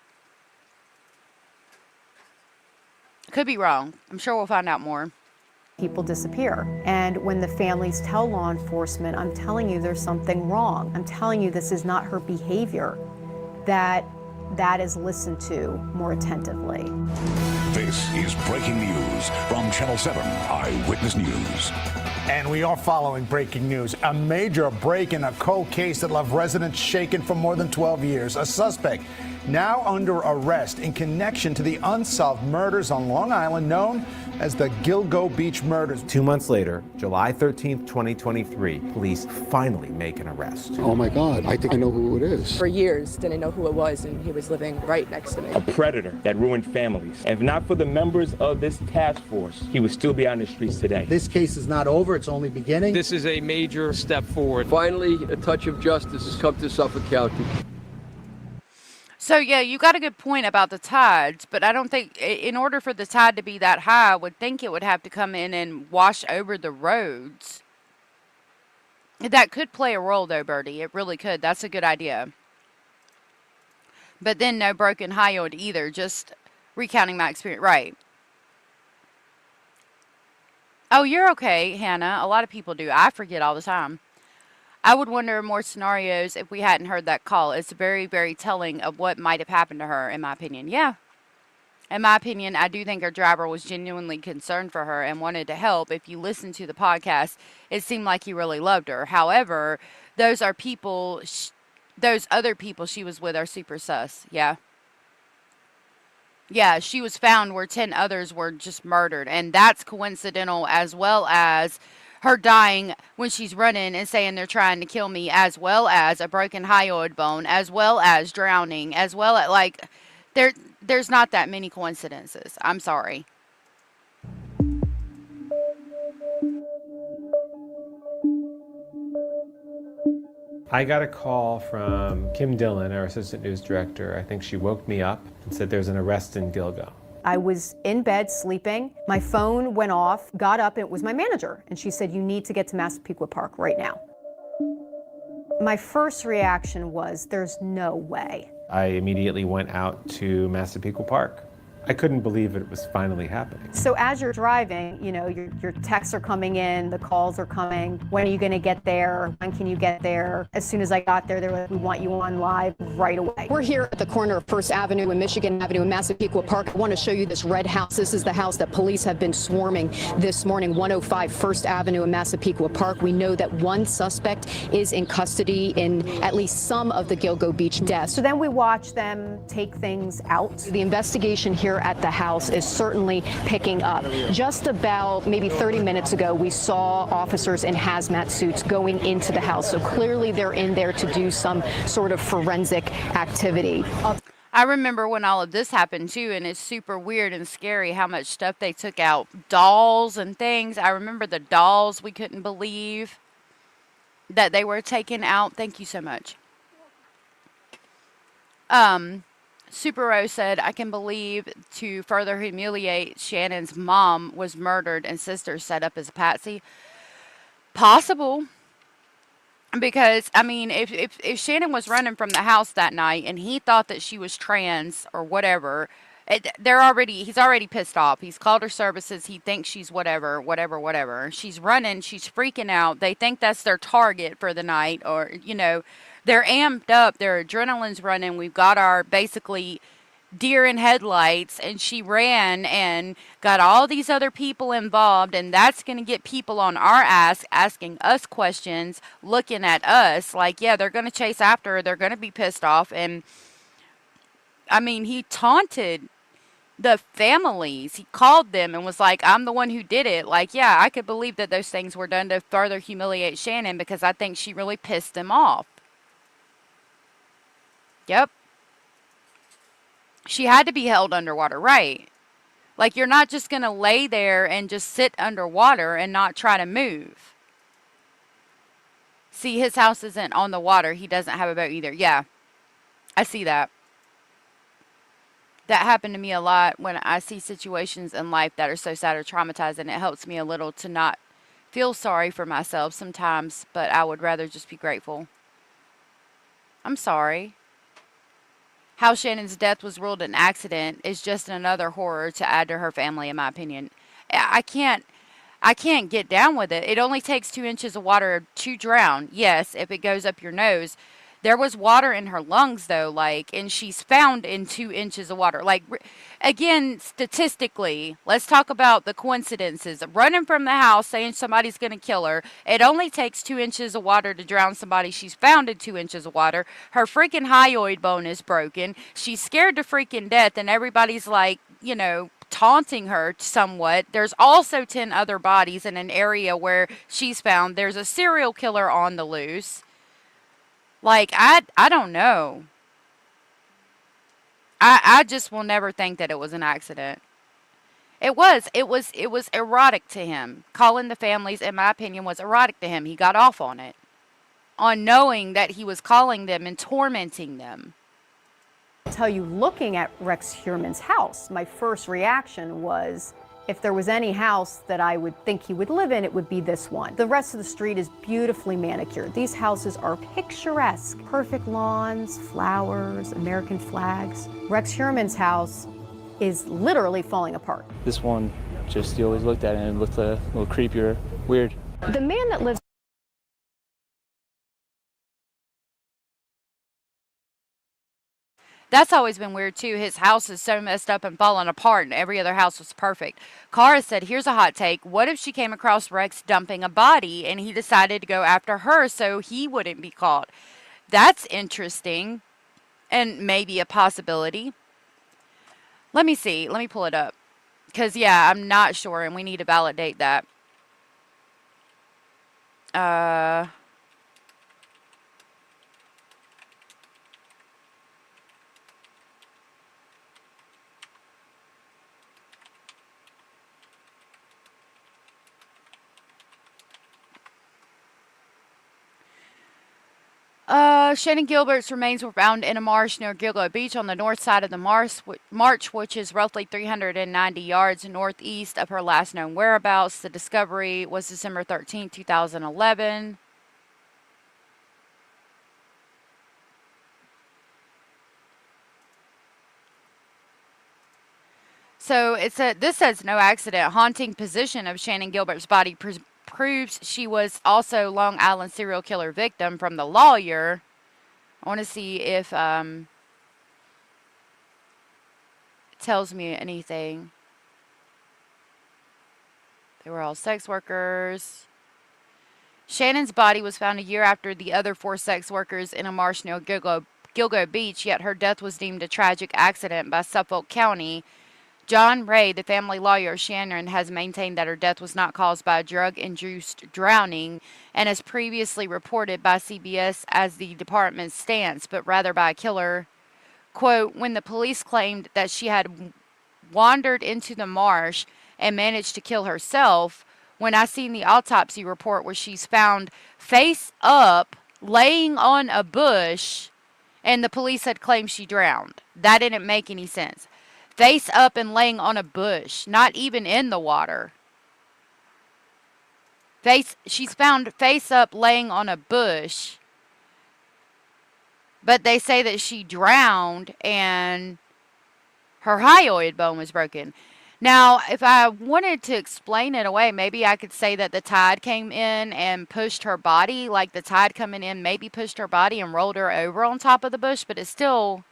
Could be wrong. I'm sure we'll find out more. people disappear. And when the families tell law enforcement, I'm telling you there's something wrong, I'm telling you this is not her behavior, that is listened to more attentively. This is breaking news from Channel 7 Eyewitness News. And we are following breaking news. A major break in a cold case that left residents shaken for more than 12 years. A suspect now under arrest in connection to the unsolved murders on Long Island known as the Gilgo Beach murders. 2 months later, July 13th, 2023, police finally make an arrest. Oh my God, I think I know who it is. For years, didn't know who it was, and he was living right next to me. A predator that ruined families. If not for the members of this task force, he would still be on the streets today. This case is not over, it's only beginning. This is a major step forward. Finally, a touch of justice has come to Suffolk County. So, yeah, you got a good point about the tides, but I don't think, in order for the tide to be that high, I would think it would have to come in and wash over the roads. That could play a role, though, Birdie. It really could. That's a good idea. But then no broken hyoid either, just recounting my experience. Right. Oh, you're okay, Hannah. A lot of people do. I forget all the time. I would wonder more scenarios if we hadn't heard that call. It's very, very telling of what might have happened to her, in my opinion. Yeah. In my opinion, I do think her driver was genuinely concerned for her and wanted to help. If you listen to the podcast, it seemed like he really loved her. However, those are people, those other people she was with are super sus. Yeah. Yeah, she was found where 10 others were just murdered. And that's coincidental, as well as her dying when she's running and saying they're trying to kill me, as well as a broken hyoid bone, as well as drowning, as well as, like, there's not that many coincidences. I'm sorry. I got a call from Kim Dillon, our assistant news director. I think she woke me up and said there's an arrest in Gilgo. I was in bed sleeping. My phone went off, got up, and it was my manager. And she said, you need to get to Massapequa Park right now. My first reaction was, there's no way. I immediately went out to Massapequa Park. I couldn't believe it was finally happening. So as you're driving, you know, your texts are coming in, the calls are coming. When are you going to get there? When can you get there? As soon as I got there, they were like, we want you on live right away. We're here at the corner of First Avenue and Michigan Avenue in Massapequa Park. I want to show you this red house. This is the house that police have been swarming this morning, 105 First Avenue in Massapequa Park. We know that one suspect is in custody in at least some of the Gilgo Beach deaths. So then we watch them take things out. The investigation here here at the house is certainly picking up. Just about maybe 30 minutes ago, we saw officers in hazmat suits going into the house. So clearly they're in there to do some sort of forensic activity. I remember when all of this happened too, and it's super weird and scary how much stuff they took out. Dolls and things. I remember the dolls we couldn't believe that they were taken out. Thank you so much. Super Rose said, I can believe to further humiliate Shannon's mom was murdered and sister set up as a patsy. Possible. Because, I mean, if Shannon was running from the house that night and he thought that she was trans or whatever, he's already pissed off. He's called her services. He thinks she's whatever. She's running. She's freaking out. They think that's their target for the night, or, you know, they're amped up. Their adrenaline's running. We've got our basically deer in headlights, and she ran and got all these other people involved, and that's going to get people on our ass asking us questions, looking at us like, yeah, they're going to chase after her. They're going to be pissed off. And I mean, he taunted the families. He called them and was like, I'm the one who did it. Like, yeah, I could believe that those things were done to further humiliate Shannon, because I think she really pissed them off. Yep. She had to be held underwater, right? Like, you're not just going to lay there and just sit underwater and not try to move. See, his house isn't on the water. He doesn't have a boat either. Yeah, I see that. That happened to me a lot when I see situations in life that are so sad or traumatizing. It helps me a little to not feel sorry for myself sometimes, but I would rather just be grateful. I'm sorry. How Shannon's death was ruled an accident is just another horror to add to her family, in my opinion. I can't get down with it. It only takes 2 inches of water to drown. Yes, if it goes up your nose. There was water in her lungs, though, like, and she's found in 2 inches of water. Like, again, statistically, let's talk about the coincidences. Running from the house, saying somebody's going to kill her. It only takes 2 inches of water to drown somebody. She's found in 2 inches of water. Her freaking hyoid bone is broken. She's scared to freaking death, and everybody's like, you know, taunting her somewhat. There's also 10 other bodies in an area where she's found. There's a serial killer on the loose. Like, I don't know. I just will never think that it was an accident. It was erotic to him. Calling the families, in my opinion, was erotic to him. He got off on it. On knowing that he was calling them and tormenting them. I'll tell you, looking at Rex Heuermann's house, my first reaction was, if there was any house that I would think he would live in, it would be this one. The rest of the street is beautifully manicured. These houses are picturesque. Perfect lawns, flowers, American flags. Rex Heuermann's house is literally falling apart. This one, just you always looked at it and it looked a little creepier, weird. The man that lives That's always been weird, too. His house is so messed up and falling apart, and every other house was perfect. Cara said, here's a hot take. What if she came across Rex dumping a body, and he decided to go after her so he wouldn't be caught? That's interesting, and maybe a possibility. Let me see. Let me pull it up. Because, yeah, I'm not sure, and we need to validate that. Shannon Gilbert's remains were found in a marsh near Gilgo Beach on the north side of the marsh, which is roughly 390 yards northeast of her last known whereabouts. The discovery was December 13, 2011. So this says no accident. Haunting position of Shannon Gilbert's body proves she was also Long Island serial killer victim from the lawyer. I want to see if it tells me anything. They were all sex workers. Shannon's body was found a year after the other 4 sex workers in a marsh near Gilgo Beach, yet her death was deemed a tragic accident by Suffolk County. John Ray, the family lawyer of Shannon, has maintained that her death was not caused by a drug-induced drowning and as previously reported by CBS as the department's stance, but rather by a killer. Quote, when the police claimed that she had wandered into the marsh and managed to kill herself, when I seen the autopsy report where she's found face up, laying on a bush, and the police had claimed she drowned. That didn't make any sense. Face up and laying on a bush, not even in the water. She's found face up laying on a bush, but they say that she drowned and her hyoid bone was broken. Now, if I wanted to explain it away, maybe I could say that the tide came in and pushed her body, like the tide coming in maybe pushed her body and rolled her over on top of the bush, but it's still,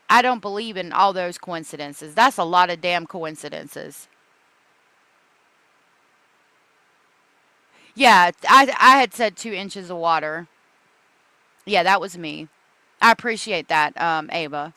I don't believe in all those coincidences. That's a lot of damn coincidences. Yeah, I had said 2 inches of water. Yeah, that was me. I appreciate that, Ava.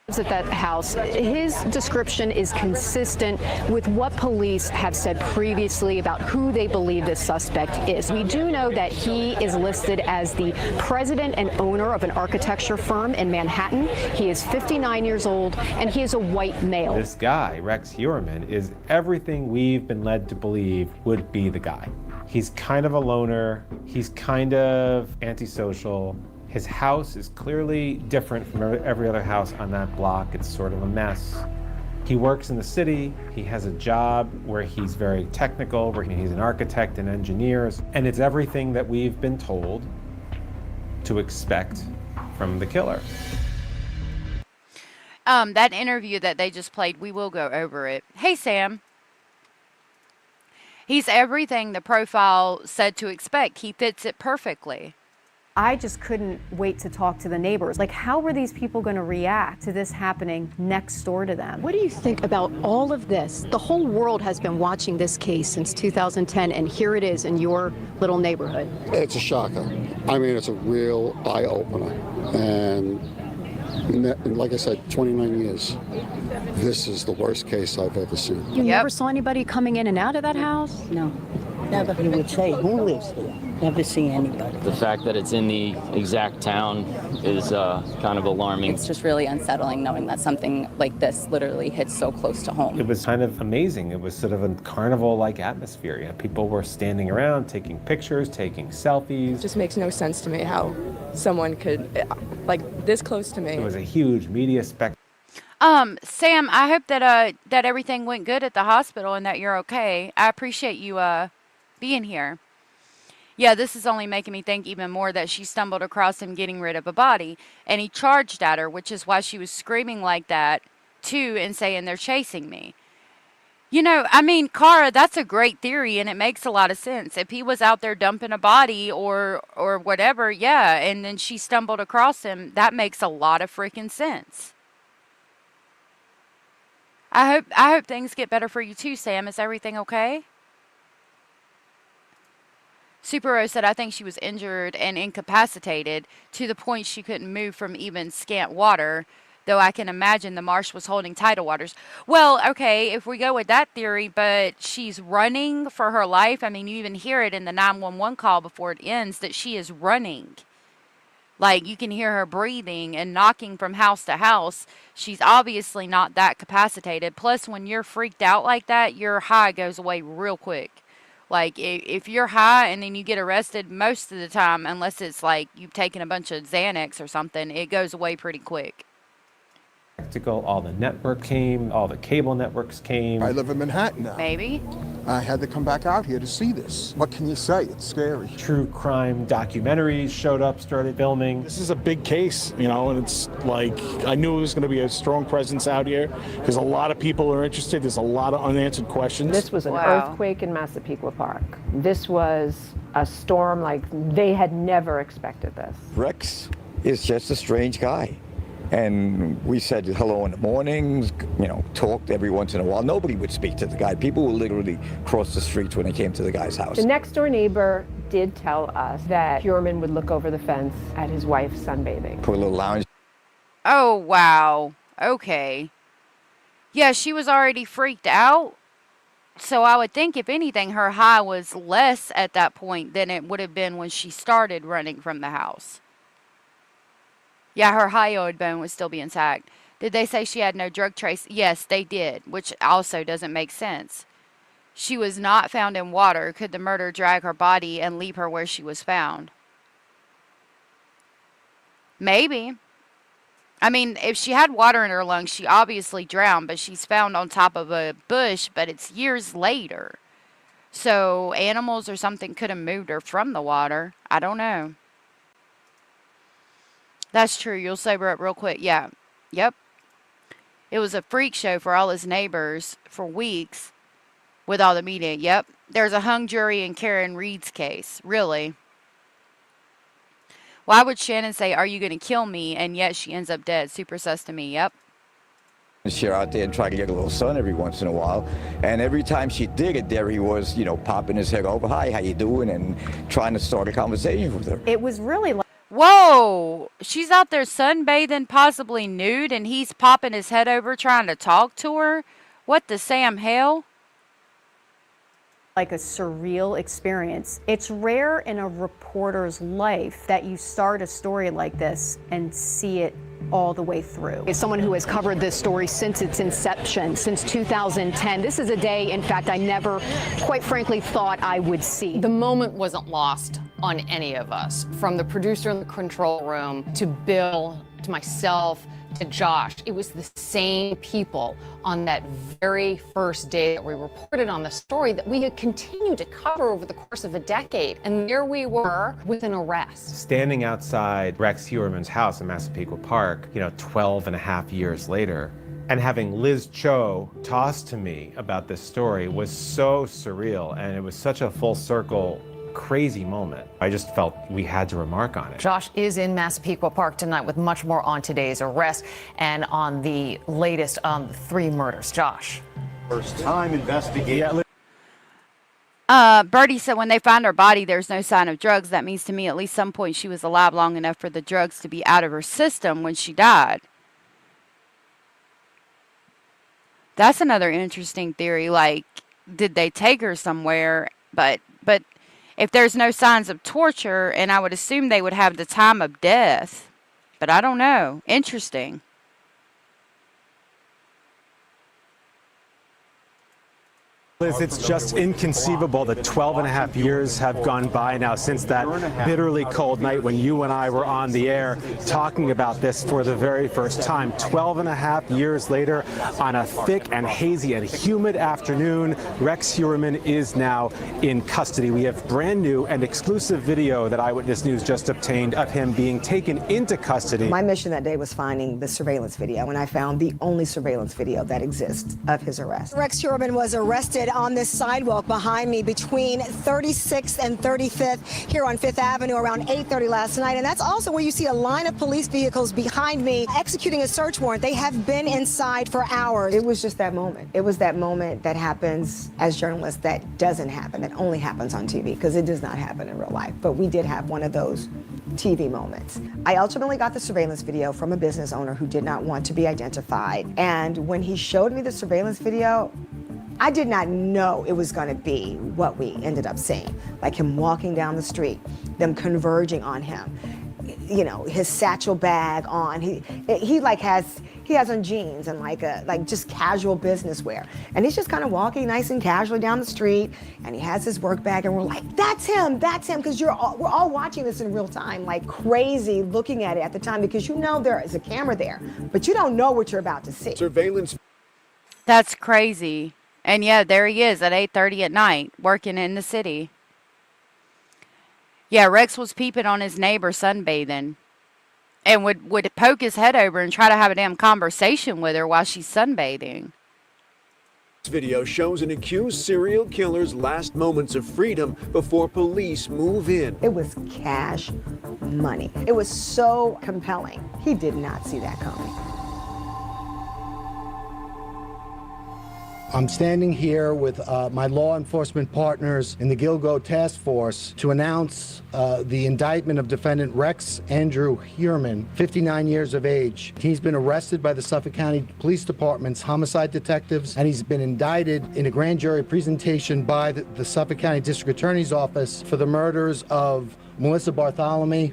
At that house, his description is consistent with what police have said previously about who they believe this suspect is. We do know that he is listed as the president and owner of an architecture firm in Manhattan. He is 59 years old, and he is a white male. This guy, Rex Heuermann, is everything we've been led to believe would be the guy. He's kind of a loner. He's kind of antisocial. His house is clearly different from every other house on that block. It's sort of a mess. He works in the city. He has a job where he's very technical, where he's an architect and engineers, and it's everything that we've been told to expect from the killer. That interview that they just played, we will go over it. Hey, Sam. He's everything the profile said to expect. He fits it perfectly. I just couldn't wait to talk to the neighbors. Like, how were these people going to react to this happening next door to them? What do you think about all of this? The whole world has been watching this case since 2010, and here it is in your little neighborhood. It's a shocker. I mean, it's a real eye-opener. And like I said, 29 years. This is the worst case I've ever seen. You never saw anybody coming in and out of that house? No. Never. You would say, who lives here? Never see anybody. The fact that it's in the exact town is kind of alarming. It's just really unsettling knowing that something like this literally hits so close to home. It was kind of amazing. It was sort of a carnival-like atmosphere. You know, people were standing around, taking pictures, taking selfies. It just makes no sense to me how someone could, like, this close to me. It was a huge media spectacle. Sam, I hope that that everything went good at the hospital and that you're okay. I appreciate you being here. Yeah, this is only making me think even more that she stumbled across him getting rid of a body, and he charged at her, which is why she was screaming like that, too, and saying, they're chasing me. You know, I mean, Cara, that's a great theory, and it makes a lot of sense. If he was out there dumping a body or whatever, yeah, and then she stumbled across him, that makes a lot of freaking sense. I hope things get better for you, too, Sam. Is everything okay? Supero said, I think she was injured and incapacitated to the point she couldn't move from even scant water, though I can imagine the marsh was holding tidal waters. Well, okay, if we go with that theory, but she's running for her life. I mean, you even hear it in the 911 call before it ends that she is running. Like, you can hear her breathing and knocking from house to house. She's obviously not that capacitated. Plus, when you're freaked out like that, your high goes away real quick. Like, if you're high and then you get arrested, most of the time, unless it's like you've taken a bunch of Xanax or something, it goes away pretty quick. All the network came, all the cable networks came. I live in Manhattan now. Maybe. I had to come back out here to see this. What can you say? It's scary. True crime documentaries showed up, started filming. This is a big case, you know, and it's like, I knew it was going to be a strong presence out here because a lot of people are interested. There's a lot of unanswered questions. This was an earthquake in Massapequa Park. This was a storm like they had never expected this. Rex is just a strange guy. And we said hello in the mornings, you know, talked every once in a while. Nobody would speak to the guy. People would literally cross the streets when they came to the guy's house. The next door neighbor did tell us that Heuermann would look over the fence at his wife sunbathing. Put a little lounge Oh, wow. Okay. Yeah, she was already freaked out. So I would think, if anything, her high was less at that point than it would have been when she started running from the house. Yeah, her hyoid bone would still be intact. Did they say she had no drug trace? Yes, they did, which also doesn't make sense. She was not found in water. Could the murderer drag her body and leave her where she was found? Maybe. I mean, if she had water in her lungs, she obviously drowned, but she's found on top of a bush, but it's years later. So animals or something could have moved her from the water. I don't know. That's true. You'll sober up real quick. Yeah. Yep. It was a freak show for all his neighbors for weeks with all the media. Yep. There's a hung jury in Karen Reed's case. Really? Why would Shannon say, "Are you going to kill me?" and yet she ends up dead? Super sus to me. Yep. She'd out there and try to get a little sun every once in a while. And every time she did it, there he was, popping his head over. "Hi, how you doing?" and trying to start a conversation with her. It was really like, whoa, she's out there sunbathing, possibly nude, and he's popping his head over trying to talk to her? What the Sam hell? like a surreal experience. It's rare in a reporter's life that you start a story like this and see it all the way through. As someone who has covered this story since its inception, since 2010, this is a day, in fact, I never, quite frankly, thought I would see. The moment wasn't lost on any of us, from the producer in the control room to Bill, to myself, to Josh. It was the same people on that very first day that we reported on the story that we had continued to cover over the course of a decade. And there we were with an arrest. Standing outside Rex Heuermann's house in Massapequa Park, 12 and a half years later, and having Liz Cho toss to me about this story was so surreal, and it was such a full circle crazy moment. I just felt we had to remark on it. Josh is in Massapequa Park tonight with much more on today's arrest and on the latest 3 murders. Josh. First time investigating. Birdie said when they found her body, there's no sign of drugs. That means to me at least some point she was alive long enough for the drugs to be out of her system when she died. That's another interesting theory. Like, did they take her somewhere? But if there's no signs of torture, and I would assume they would have the time of death. But I don't know. Interesting. Liz, it's just inconceivable that 12 and a half years have gone by now since that bitterly cold night when you and I were on the air talking about this for the very first time. 12 and a half years later, on a thick and hazy and humid afternoon, Rex Heuermann is now in custody. We have brand new and exclusive video that Eyewitness News just obtained of him being taken into custody. My mission that day was finding the surveillance video, and I found the only surveillance video that exists of his arrest. Rex Heuermann was arrested on this sidewalk behind me between 36th and 35th here on 5th Avenue around 8:30 last night. And that's also where you see a line of police vehicles behind me executing a search warrant. They have been inside for hours. It was just that moment. It was that moment that happens as journalists that doesn't happen, that only happens on TV, because it does not happen in real life. But we did have one of those TV moments. I ultimately got the surveillance video from a business owner who did not want to be identified. And when he showed me the surveillance video, I did not know it was going to be what we ended up seeing, like him walking down the street, them converging on him, his satchel bag on. He has on jeans and like just casual business wear, and he's just kind of walking nice and casually down the street, and he has his work bag, and we're like, that's him, because we're all watching this in real time, like crazy, looking at it at the time, because there is a camera there, but you don't know what you're about to see. Surveillance. That's crazy. And yeah, there he is at 8:30 at night, working in the city. Yeah, Rex was peeping on his neighbor sunbathing. And would poke his head over and try to have a damn conversation with her while she's sunbathing. This video shows an accused serial killer's last moments of freedom before police move in. It was cash money. It was so compelling. He did not see that coming. I'm standing here with my law enforcement partners in the Gilgo Task Force to announce the indictment of defendant Rex Andrew Heuermann, 59 years of age. He's been arrested by the Suffolk County Police Department's homicide detectives, and he's been indicted in a grand jury presentation by the Suffolk County District Attorney's Office for the murders of Melissa Bartholomew,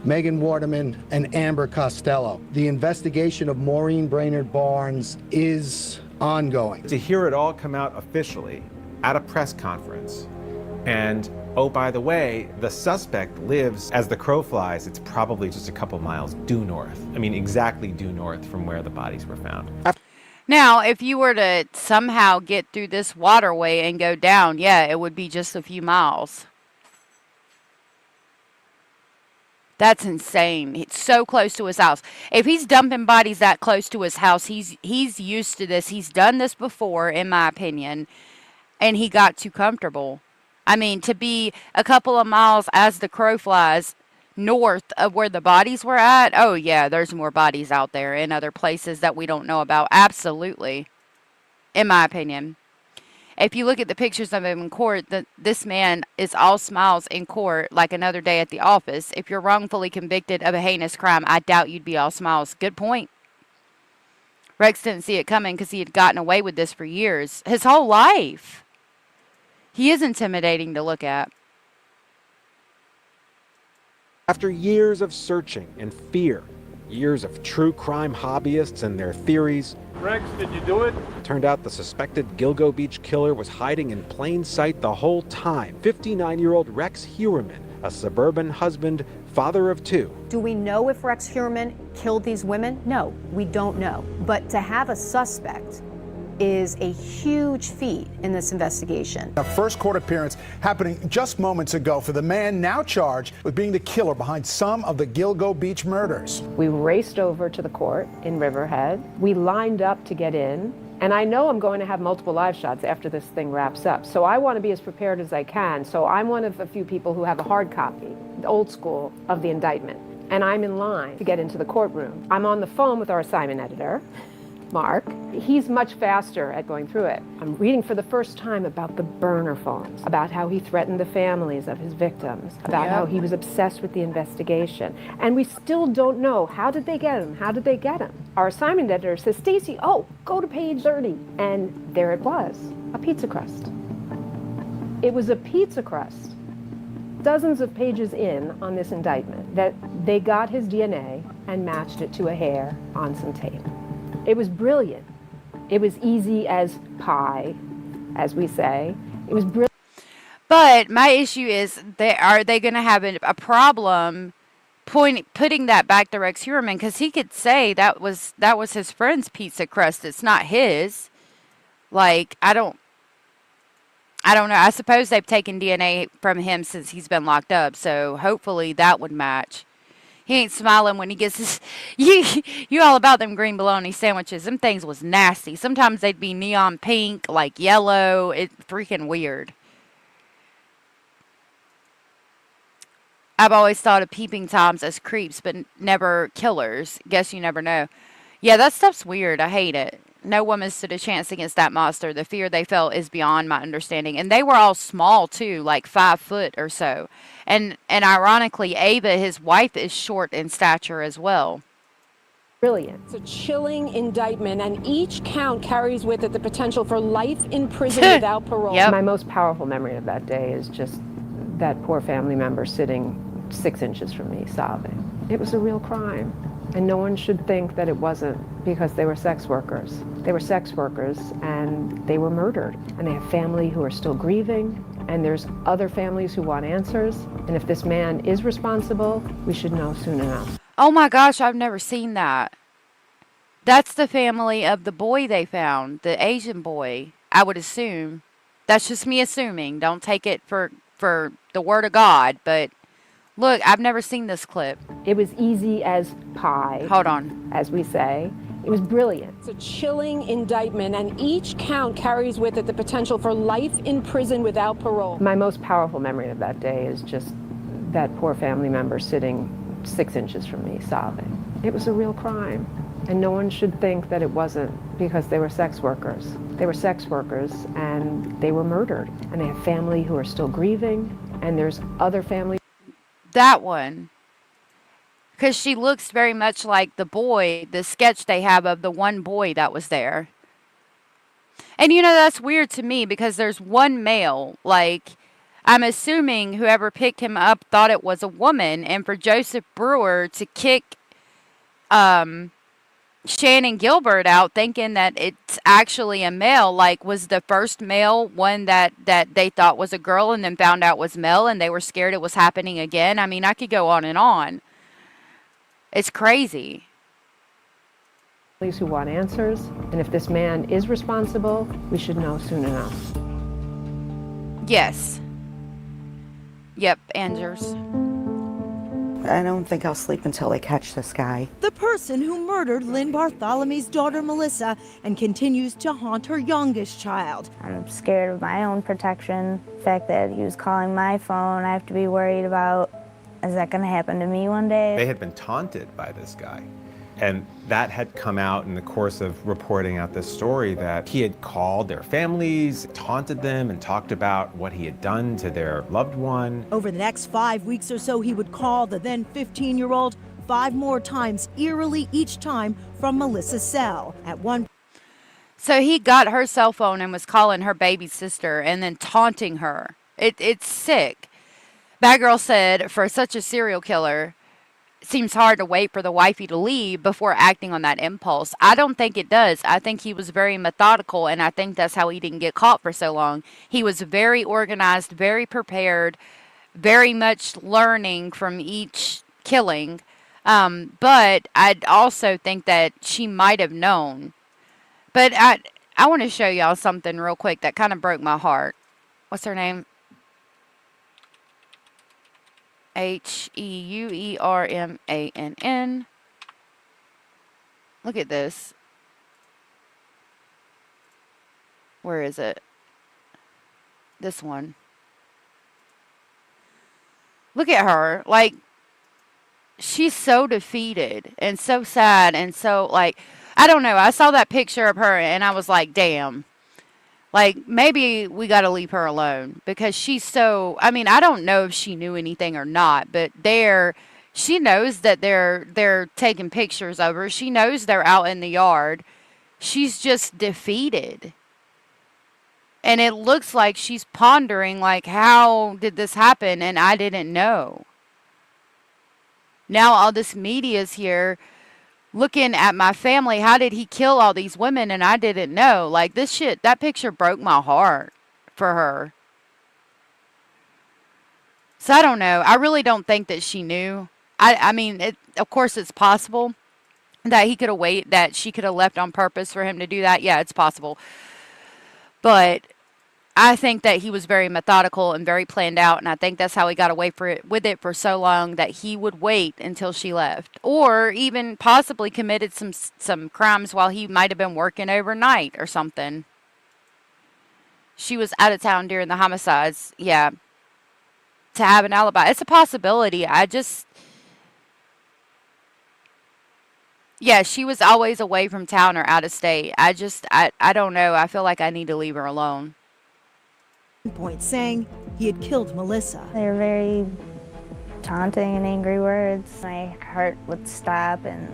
Megan Waterman, and Amber Costello. The investigation of Maureen Brainerd Barnes is ongoing. To hear it all come out officially at a press conference, and oh, by the way, the suspect lives, as the crow flies, it's probably just a couple miles due north. I mean, exactly due north from where the bodies were found. Now, if you were to somehow get through this waterway and go down, yeah, it would be just a few miles. That's insane. It's so close to his house. If he's dumping bodies that close to his house, he's used to this. He's done this before, in my opinion, and he got too comfortable. I mean, to be a couple of miles as the crow flies north of where the bodies were at, oh yeah, there's more bodies out there in other places that we don't know about. Absolutely, in my opinion. If you look at the pictures of him in court, this man is all smiles in court like another day at the office. If you're wrongfully convicted of a heinous crime, I doubt you'd be all smiles. Good point. Rex didn't see it coming because he had gotten away with this for years. His whole life. He is intimidating to look at. After years of searching and fear, years of true crime hobbyists and their theories, Rex, did you do it? Turned out the suspected Gilgo Beach killer was hiding in plain sight the whole time. 59-year-old Rex Heuermann, a suburban husband, father of two. Do we know if Rex Heuermann killed these women? No, we don't know. But to have a suspect is a huge feat in this investigation. A first court appearance happening just moments ago for the man now charged with being the killer behind some of the Gilgo Beach murders. We raced over to the court in Riverhead. We lined up to get in. And I know I'm going to have multiple live shots after this thing wraps up. So I want to be as prepared as I can. So I'm one of a few people who have a hard copy, the old school, of the indictment. And I'm in line to get into the courtroom. I'm on the phone with our assignment editor, Mark. He's much faster at going through it. I'm reading for the first time about the burner phones, about how he threatened the families of his victims, about how he was obsessed with the investigation. And we still don't know, how did they get him? How did they get him? Our assignment editor says, Stacy, go to page 30. And there it was, a pizza crust. It was a pizza crust. Dozens of pages in on this indictment that they got his DNA and matched it to a hair on some tape. It was brilliant. It was easy as pie, as we say. It was brilliant. But my issue is, are they going to have a problem putting that back to Rex Heuermann? Because he could say that was his friend's pizza crust. It's not his. Like, I don't know. I suppose they've taken DNA from him since he's been locked up. So hopefully that would match. He ain't smiling when he gets his... You all about them green bologna sandwiches. Them things was nasty. Sometimes they'd be neon pink, like yellow. It's freaking weird. I've always thought of peeping Toms as creeps, but never killers. Guess you never know. Yeah, that stuff's weird. I hate it. No woman stood a chance against that monster. The fear they felt is beyond my understanding. And they were all small, too, like 5 foot or so. And ironically, Ava, his wife, is short in stature as well. Brilliant. It's a chilling indictment, and each count carries with it the potential for life in prison without parole. My most powerful memory of that day is just that poor family member sitting 6 inches from me, sobbing. It was a real crime. And no one should think that it wasn't because they were sex workers. They were sex workers and they were murdered. And they have family who are still grieving. And there's other families who want answers. And if this man is responsible, we should know soon enough. Oh my gosh, I've never seen that. That's the family of the boy they found, the Asian boy, I would assume. That's just me assuming. Don't take it for the word of God, but... Look, I've never seen this clip. It was easy as pie. Hold on. As we say. It was brilliant. It's a chilling indictment, and each count carries with it the potential for life in prison without parole. My most powerful memory of that day is just that poor family member sitting 6 inches from me, sobbing. It was a real crime. And no one should think that it wasn't because they were sex workers. They were sex workers, and they were murdered. And they have family who are still grieving, and there's other families. That one. Because she looks very much like the boy, the sketch they have of the one boy that was there. And you know, that's weird to me because there's one male. Like, I'm assuming whoever picked him up thought it was a woman. And for Joseph Brewer to kick Shannon Gilbert out thinking that it's actually a male, like, was the first male one that they thought was a girl and then found out was male and they were scared it was happening again. I mean, I could go on and on. It's crazy. Police who want answers, and if this man is responsible, we should know soon enough. Yes. Yep, Anders. I don't think I'll sleep until they catch this guy. The person who murdered Lynn Bartholomew's daughter Melissa and continues to haunt her youngest child. I'm scared of my own protection. The fact that he was calling my phone, I have to be worried about, is that going to happen to me one day? They had been taunted by this guy. And that had come out in the course of reporting out this story that he had called their families, taunted them, and talked about what he had done to their loved one. Over the next 5 weeks or so, he would call the then 15-year-old 5 more times, eerily each time from Melissa's cell. At one So he got her cell phone and was calling her baby sister and then taunting her. It's sick. That girl said, for such a serial killer, it seems hard to wait for the wifey to leave before acting on that impulse. I don't think it does. I think he was very methodical, and I think that's how he didn't get caught for so long. He was very organized, very prepared, very much learning from each killing. But I also think that she might have known. But I want to show y'all something real quick that kind of broke my heart. What's her name? Heuermann. Look at this. Where is it? This one. Look at her. Like, she's so defeated and so sad and so, like, I don't know. I saw that picture of her and I was like, damn. Like, maybe we got to leave her alone because she's so, I mean, I don't know if she knew anything or not, but she knows that they're taking pictures of her. She knows they're out in the yard. She's just defeated. And it looks like she's pondering, like, how did this happen? And I didn't know. Now all this media's here looking at my family. How did he kill all these women and I didn't know? Like, this shit, that picture broke my heart for her. So I don't know. I really don't think that she knew. I mean, of course it's possible that he could have waited, that she could have left on purpose for him to do that. Yeah, it's possible. But I think that he was very methodical and very planned out, and I think that's how he got away with it for so long, that he would wait until she left, or even possibly committed some crimes while he might have been working overnight or something. She was out of town during the homicides. Yeah, to have an alibi, it's a possibility. Yeah, she was always away from town or out of state. I don't know. I feel like I need to leave her alone. Point saying he had killed Melissa. They were very taunting and angry words. My heart would stop and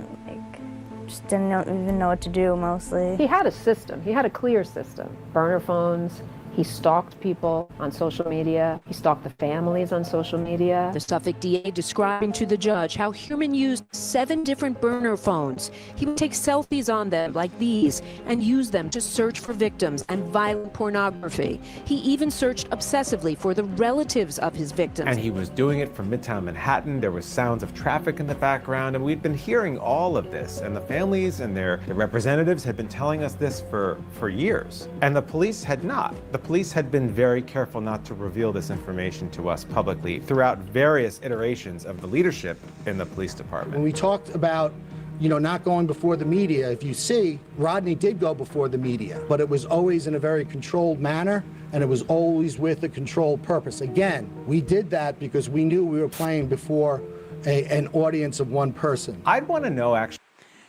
just didn't even know what to do mostly. He had a system. He had a clear system. Burner phones. He stalked people on social media. He stalked the families on social media. The Suffolk DA describing to the judge how Heuermann used 7 different burner phones. He would take selfies on them like these and use them to search for victims and violent pornography. He even searched obsessively for the relatives of his victims. And he was doing it from Midtown Manhattan. There was sounds of traffic in the background, and we'd been hearing all of this. And the families and their representatives had been telling us this for years. And the police had not. The police had been very careful not to reveal this information to us publicly throughout various iterations of the leadership in the police department. When we talked about, not going before the media, if you see, Rodney did go before the media, but it was always in a very controlled manner, and it was always with a controlled purpose. Again, we did that because we knew we were playing before an audience of one person. I'd want to know, actually.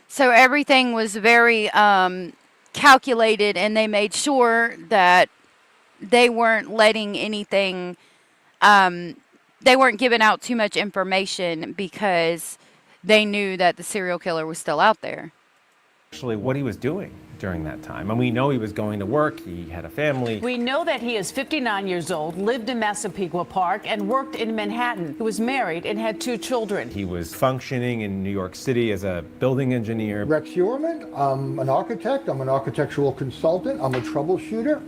So everything was very calculated, and they made sure that they weren't letting anything, they weren't giving out too much information because they knew that the serial killer was still out there. Actually, what he was doing during that time. And we know he was going to work, he had a family. We know that he is 59 years old, lived in Massapequa Park, and worked in Manhattan. He was married and had 2 children. He was functioning in New York City as a building engineer. Rex Heuermann, I'm an architect, I'm an architectural consultant, I'm a troubleshooter.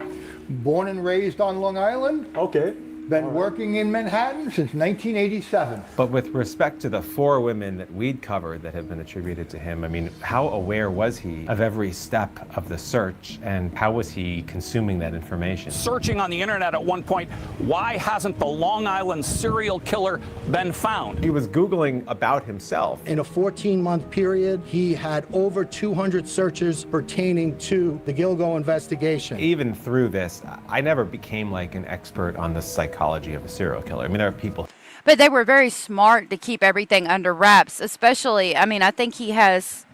Born and raised on Long Island. Okay. Been working in Manhattan since 1987. But with respect to the 4 women that we'd covered that have been attributed to him, I mean, how aware was he of every step of the search, and how was he consuming that information? Searching on the internet at one point, why hasn't the Long Island serial killer been found? He was Googling about himself. In a 14-month period, he had over 200 searches pertaining to the Gilgo investigation. Even through this, I never became like an expert on the psychology of a serial killer. I mean, there are people. But they were very smart to keep everything under wraps, especially, I mean, I think he has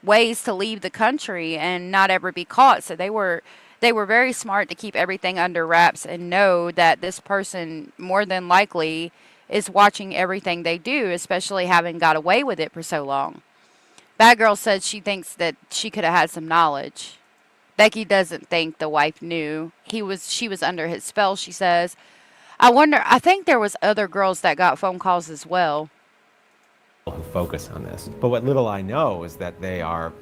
ways to leave the country and not ever be caught. So they were very smart to keep everything under wraps and know that this person more than likely is watching everything they do, especially having got away with it for so long. Bad Girl said she thinks that she could have had some knowledge. Becky doesn't think the wife knew. She was under his spell, she says. I think there was other girls that got phone calls as well. Who focus on this. But what little I know is that they are,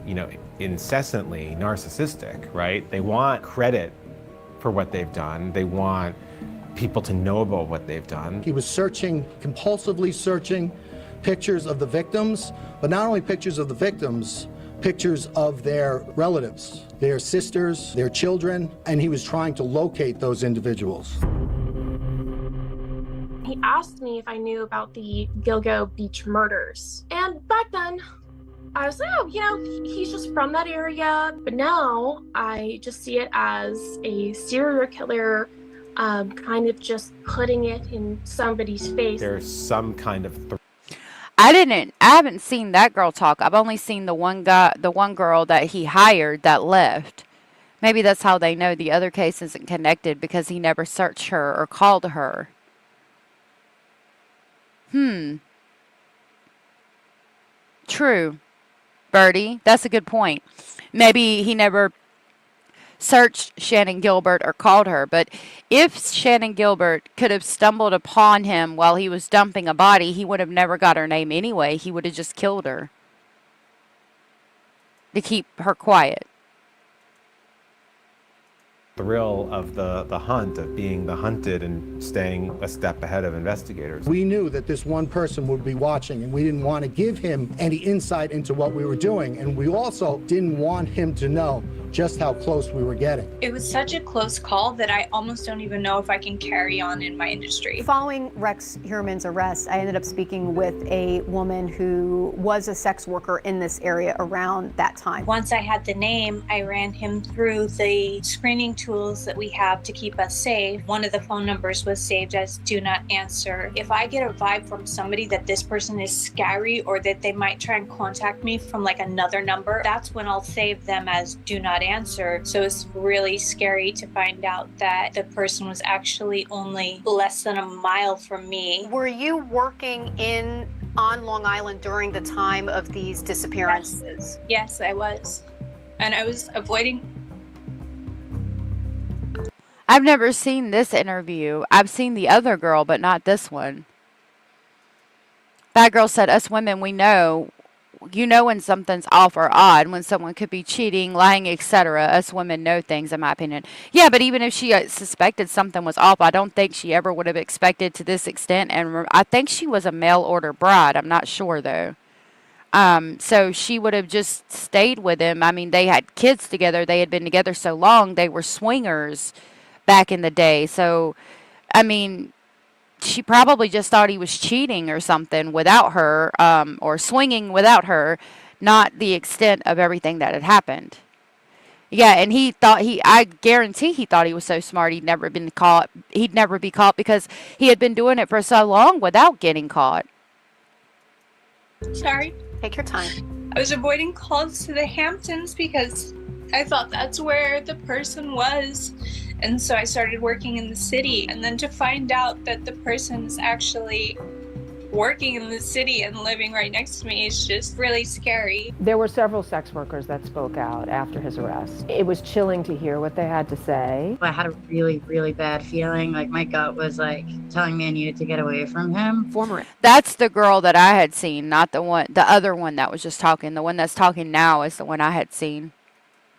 incessantly narcissistic, right? They want credit for what they've done. They want people to know about what they've done. He was compulsively searching pictures of the victims, but not only pictures of the victims, pictures of their relatives, their sisters, their children, and he was trying to locate those individuals. He asked me if I knew about the Gilgo Beach murders. And back then, I was like, oh, he's just from that area. But now I just see it as a serial killer kind of just putting it in somebody's face. There's some kind of I haven't seen that girl talk. I've only seen the one girl that he hired that left. Maybe that's how they know the other case isn't connected, because he never searched her or called her. True, Birdie. That's a good point. Maybe he never searched Shannon Gilbert or called her, but if Shannon Gilbert could have stumbled upon him while he was dumping a body, he would have never got her name anyway. He would have just killed her to keep her quiet. Thrill of the hunt, of being the hunted and staying a step ahead of investigators. We knew that this one person would be watching, and we didn't want to give him any insight into what we were doing, and we also didn't want him to know just how close we were getting. It was such a close call that I almost don't even know if I can carry on in my industry. Following Rex Heuermann's arrest, I ended up speaking with a woman who was a sex worker in this area around that time. Once I had the name, I ran him through the screening tools that we have to keep us safe. One of the phone numbers was saved as do not answer. If I get a vibe from somebody that this person is scary, or that they might try and contact me from like another number, that's when I'll save them as do not answer. So it's really scary to find out that the person was actually only less than a mile from me. Were you working on Long Island during the time of these disappearances? Yes, I was. And I was avoiding. I've never seen this interview. I've seen the other girl, but not this one. Bad Girl said, us women, we know. You know when something's off or odd, when someone could be cheating, lying, etc. Us women know things, in my opinion. Yeah, but even if she suspected something was off, I don't think she ever would have expected to this extent. And I think she was a mail order bride. I'm not sure, though. So she would have just stayed with him. I mean, they had kids together. They had been together so long. They were swingers back in the day. So, I mean, she probably just thought he was cheating or something without her, or swinging without her, not the extent of everything that had happened. Yeah, and I guarantee he thought he was so smart he'd never be caught because he had been doing it for so long without getting caught. Sorry. Take your time. I was avoiding calls to the Hamptons because I thought that's where the person was. And so I started working in the city. And then to find out that the person's actually working in the city and living right next to me is just really scary. There were several sex workers that spoke out after his arrest. It was chilling to hear what they had to say. I had a really, really bad feeling. Like my gut was like telling me I needed to get away from him. That's the girl that I had seen, not the other one that was just talking. The one that's talking now is the one I had seen.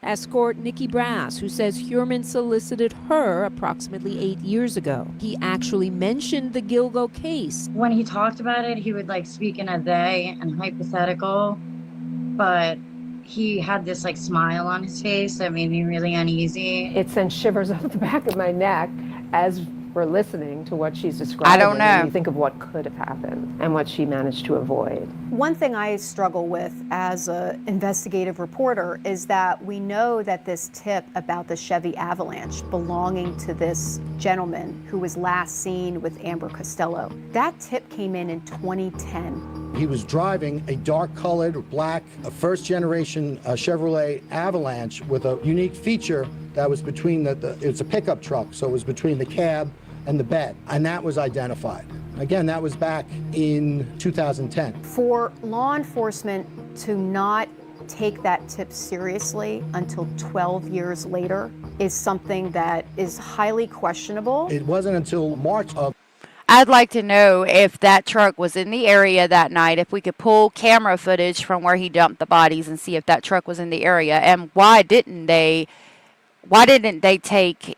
Escort Nikki Brass, who says Heuermann solicited her approximately 8 years ago. He actually mentioned the Gilgo case. When he talked about it, he would like speak in a they and hypothetical, but he had this like smile on his face that made me really uneasy. It sent shivers up the back of my neck as we're listening to what she's describing. I don't know. And you think of what could have happened and what she managed to avoid. One thing I struggle with as an investigative reporter is that we know that this tip about the Chevy Avalanche belonging to this gentleman who was last seen with Amber Costello, that tip came in 2010. He was driving a dark-colored, black, first-generation Chevrolet Avalanche with a unique feature that was between it's a pickup truck, so it was between the cab and the bed, and that was identified. Again, that was back in 2010. For law enforcement to not take that tip seriously until 12 years later is something that is highly questionable. It wasn't until March of I'd like to know if that truck was in the area that night, if we could pull camera footage from where he dumped the bodies and see if that truck was in the area, and why didn't they take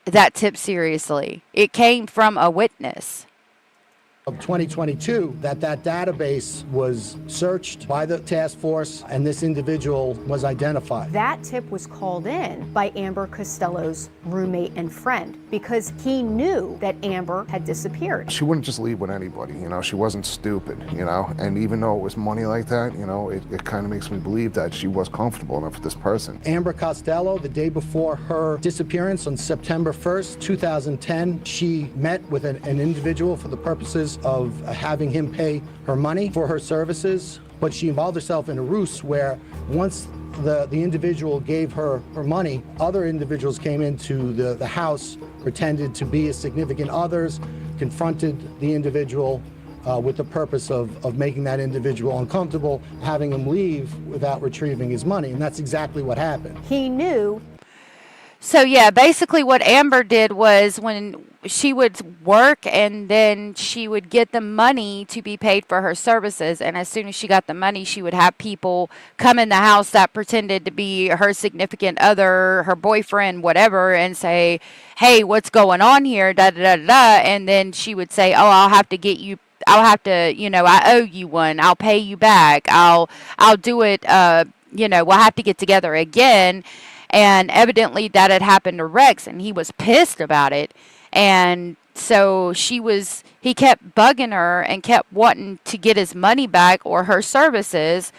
that tip seriously? It came from a witness. Of 2022, that database was searched by the task force and this individual was identified. That tip was called in by Amber Costello's roommate and friend because he knew that Amber had disappeared. She wouldn't just leave with anybody, you know, she wasn't stupid, you know, and even though it was money like that, you know, it kind of makes me believe that she was comfortable enough with this person. Amber Costello, the day before her disappearance on September 1st, 2010, she met with an individual for the purposes of having him pay her money for her services, but she involved herself in a ruse where once the individual gave her money, other individuals came into the house, pretended to be his significant others, confronted the individual with the purpose of making that individual uncomfortable, having him leave without retrieving his money, and that's exactly what happened. He knew. So yeah, basically what Amber did was when she would work and then she would get the money to be paid for her services, and as soon as she got the money, she would have people come in the house that pretended to be her significant other, her boyfriend, whatever, and say, hey, what's going on here, da da da da, and then she would say, oh, I'll have to, you know, I owe you one, I'll pay you back, I'll do it, you know, we'll have to get together again. And evidently that had happened to Rex, and he was pissed about it. And so he kept bugging her and kept wanting to get his money back or her services.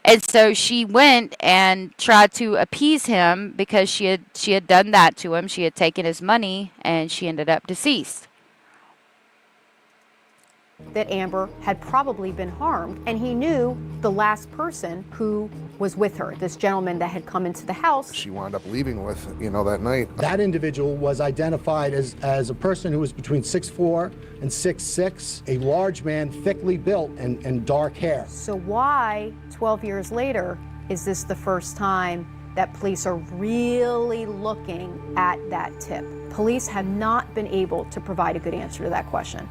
And so she went and tried to appease him because she had done that to him. She had taken his money, and she ended up deceased. That Amber had probably been harmed, and he knew the last person who was with her, this gentleman that had come into the house. She wound up leaving with, you know, that night. That individual was identified as a person who was between 6'4" and 6'6", a large man, thickly built and dark hair. So why, 12 years later, is this the first time that police are really looking at that tip? Police have not been able to provide a good answer to that question.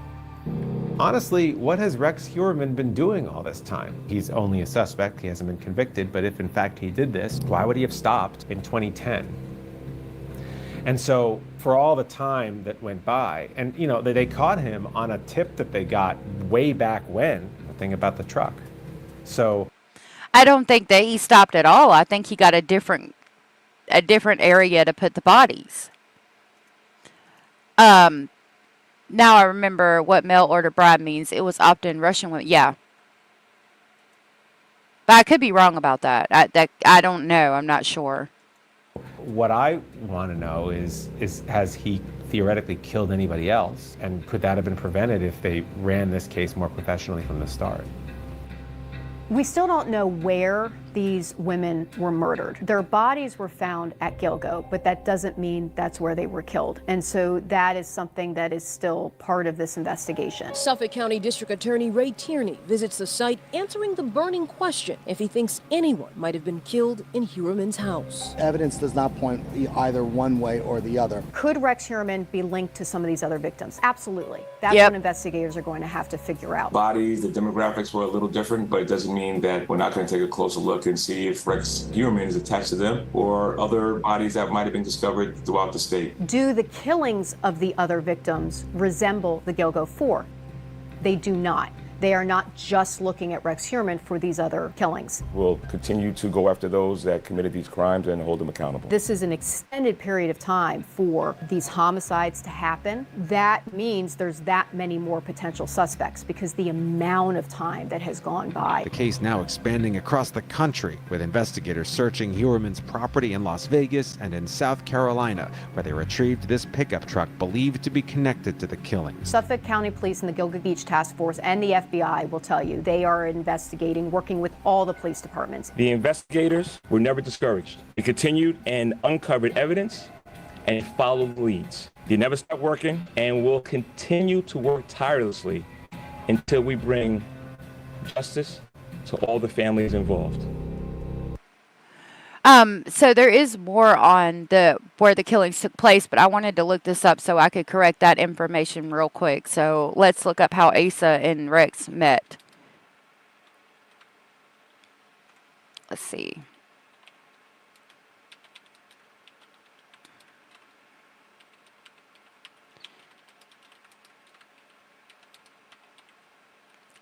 Honestly, what has Rex Heuermann been doing all this time? He's only a suspect, he hasn't been convicted, but if in fact he did this, why would he have stopped in 2010? And so for all the time that went by, and you know, they caught him on a tip that they got way back when, the thing about the truck. So I don't think that he stopped at all. I think he got a different area to put the bodies. Now I remember what mail order bribe means. It was opt-in Russian women. Yeah. But I could be wrong about that. I don't know. I'm not sure. What I want to know is has he theoretically killed anybody else? And could that have been prevented if they ran this case more professionally from the start? We still don't know where these women were murdered. Their bodies were found at Gilgo, but that doesn't mean that's where they were killed. And so that is something that is still part of this investigation. Suffolk County District Attorney Ray Tierney visits the site, answering the burning question if he thinks anyone might have been killed in Heuermann's house. Evidence does not point either one way or the other. Could Rex Heuermann be linked to some of these other victims? Absolutely. That's Yep. what investigators are going to have to figure out. Bodies, the demographics were a little different, but it doesn't mean that we're not going to take a closer look and see if Rex Heuermann is attached to them or other bodies that might have been discovered throughout the state. Do the killings of the other victims resemble the Gilgo Four? They do not. They are not just looking at Rex Heuermann for these other killings. We'll continue to go after those that committed these crimes and hold them accountable. This is an extended period of time for these homicides to happen. That means there's that many more potential suspects because the amount of time that has gone by. The case now expanding across the country, with investigators searching Heuermann's property in Las Vegas and in South Carolina, where they retrieved this pickup truck believed to be connected to the killing. Suffolk County Police and the Gilgo Beach Task Force and the FBI will tell you they are investigating, working with all the police departments. The investigators were never discouraged. They continued and uncovered evidence and followed leads. They never stopped working and will continue to work tirelessly until we bring justice to all the families involved. So there is more on where the killings took place, but I wanted to look this up so I could correct that information real quick. So let's look up how Asa and Rex met. Let's see.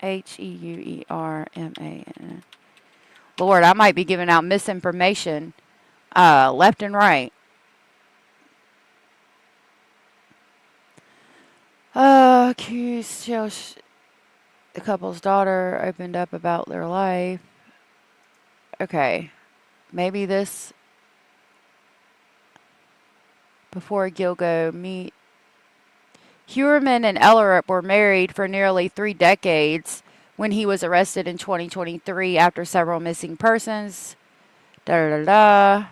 Heuermann. Lord, I might be giving out misinformation left and right. Accused the couple's daughter opened up about their life. Okay, maybe this before Gilgo meet. Heuermann and Ellerup were married for nearly 3 decades when he was arrested in 2023 after several missing persons. The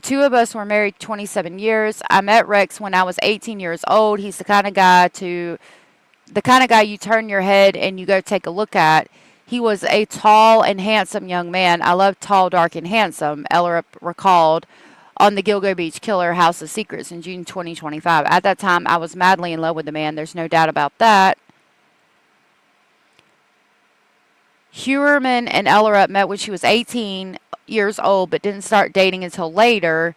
two of us were married 27 years. I met Rex when I was 18 years old. He's the kind of guy you turn your head and you go take a look at. He was a tall and handsome young man. I love tall, dark, and handsome, Ellerup recalled on the Gilgo Beach Killer House of Secrets in June 2025. At that time, I was madly in love with the man. There's no doubt about that. Heuermann and Ellerup met when she was 18 years old, but didn't start dating until later.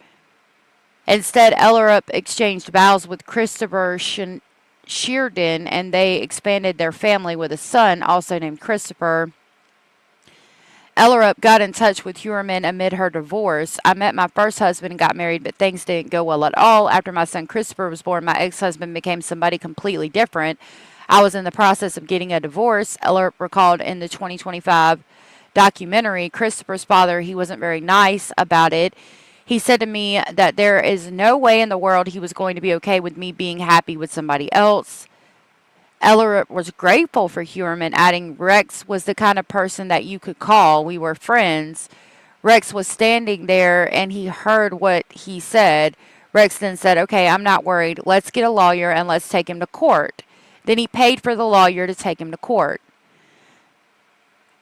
Instead, Ellerup exchanged vows with Christopher Sheardon, and they expanded their family with a son, also named Christopher. Ellerup got in touch with Heuermann amid her divorce. I met my first husband and got married, but things didn't go well at all. After my son Christopher was born, my ex-husband became somebody completely different. I was in the process of getting a divorce, Ellerup recalled in the 2025 documentary. Christopher's father, he wasn't very nice about it. He said to me that there is no way in the world he was going to be okay with me being happy with somebody else. Ellerup was grateful for Heuermann, adding, Rex was the kind of person that you could call. We were friends. Rex was standing there and he heard what he said. Rex then said, okay, I'm not worried. Let's get a lawyer and let's take him to court. Then he paid for the lawyer to take him to court.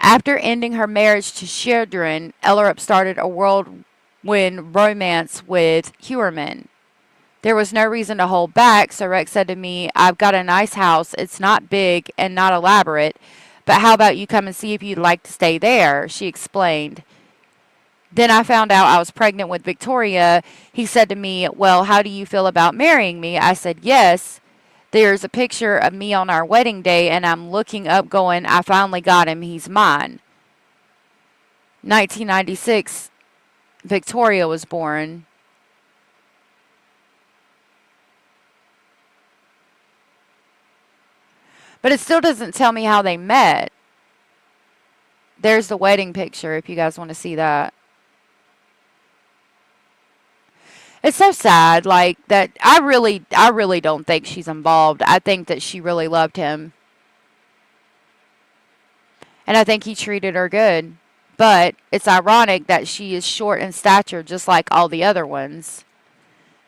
After ending her marriage to Sheardon, Ellerup started a whirlwind romance with Heuermann. There was no reason to hold back, so Rex said to me, I've got a nice house. It's not big and not elaborate, but how about you come and see if you'd like to stay there, she explained. Then I found out I was pregnant with Victoria. He said to me, well, how do you feel about marrying me? I said, yes. There's a picture of me on our wedding day, and I'm looking up going, I finally got him. He's mine. 1996, Victoria was born. But it still doesn't tell me how they met. There's the wedding picture if you guys want to see that. It's so sad, like, that I really don't think she's involved. I think that she really loved him. And I think he treated her good. But it's ironic that she is short in stature, just like all the other ones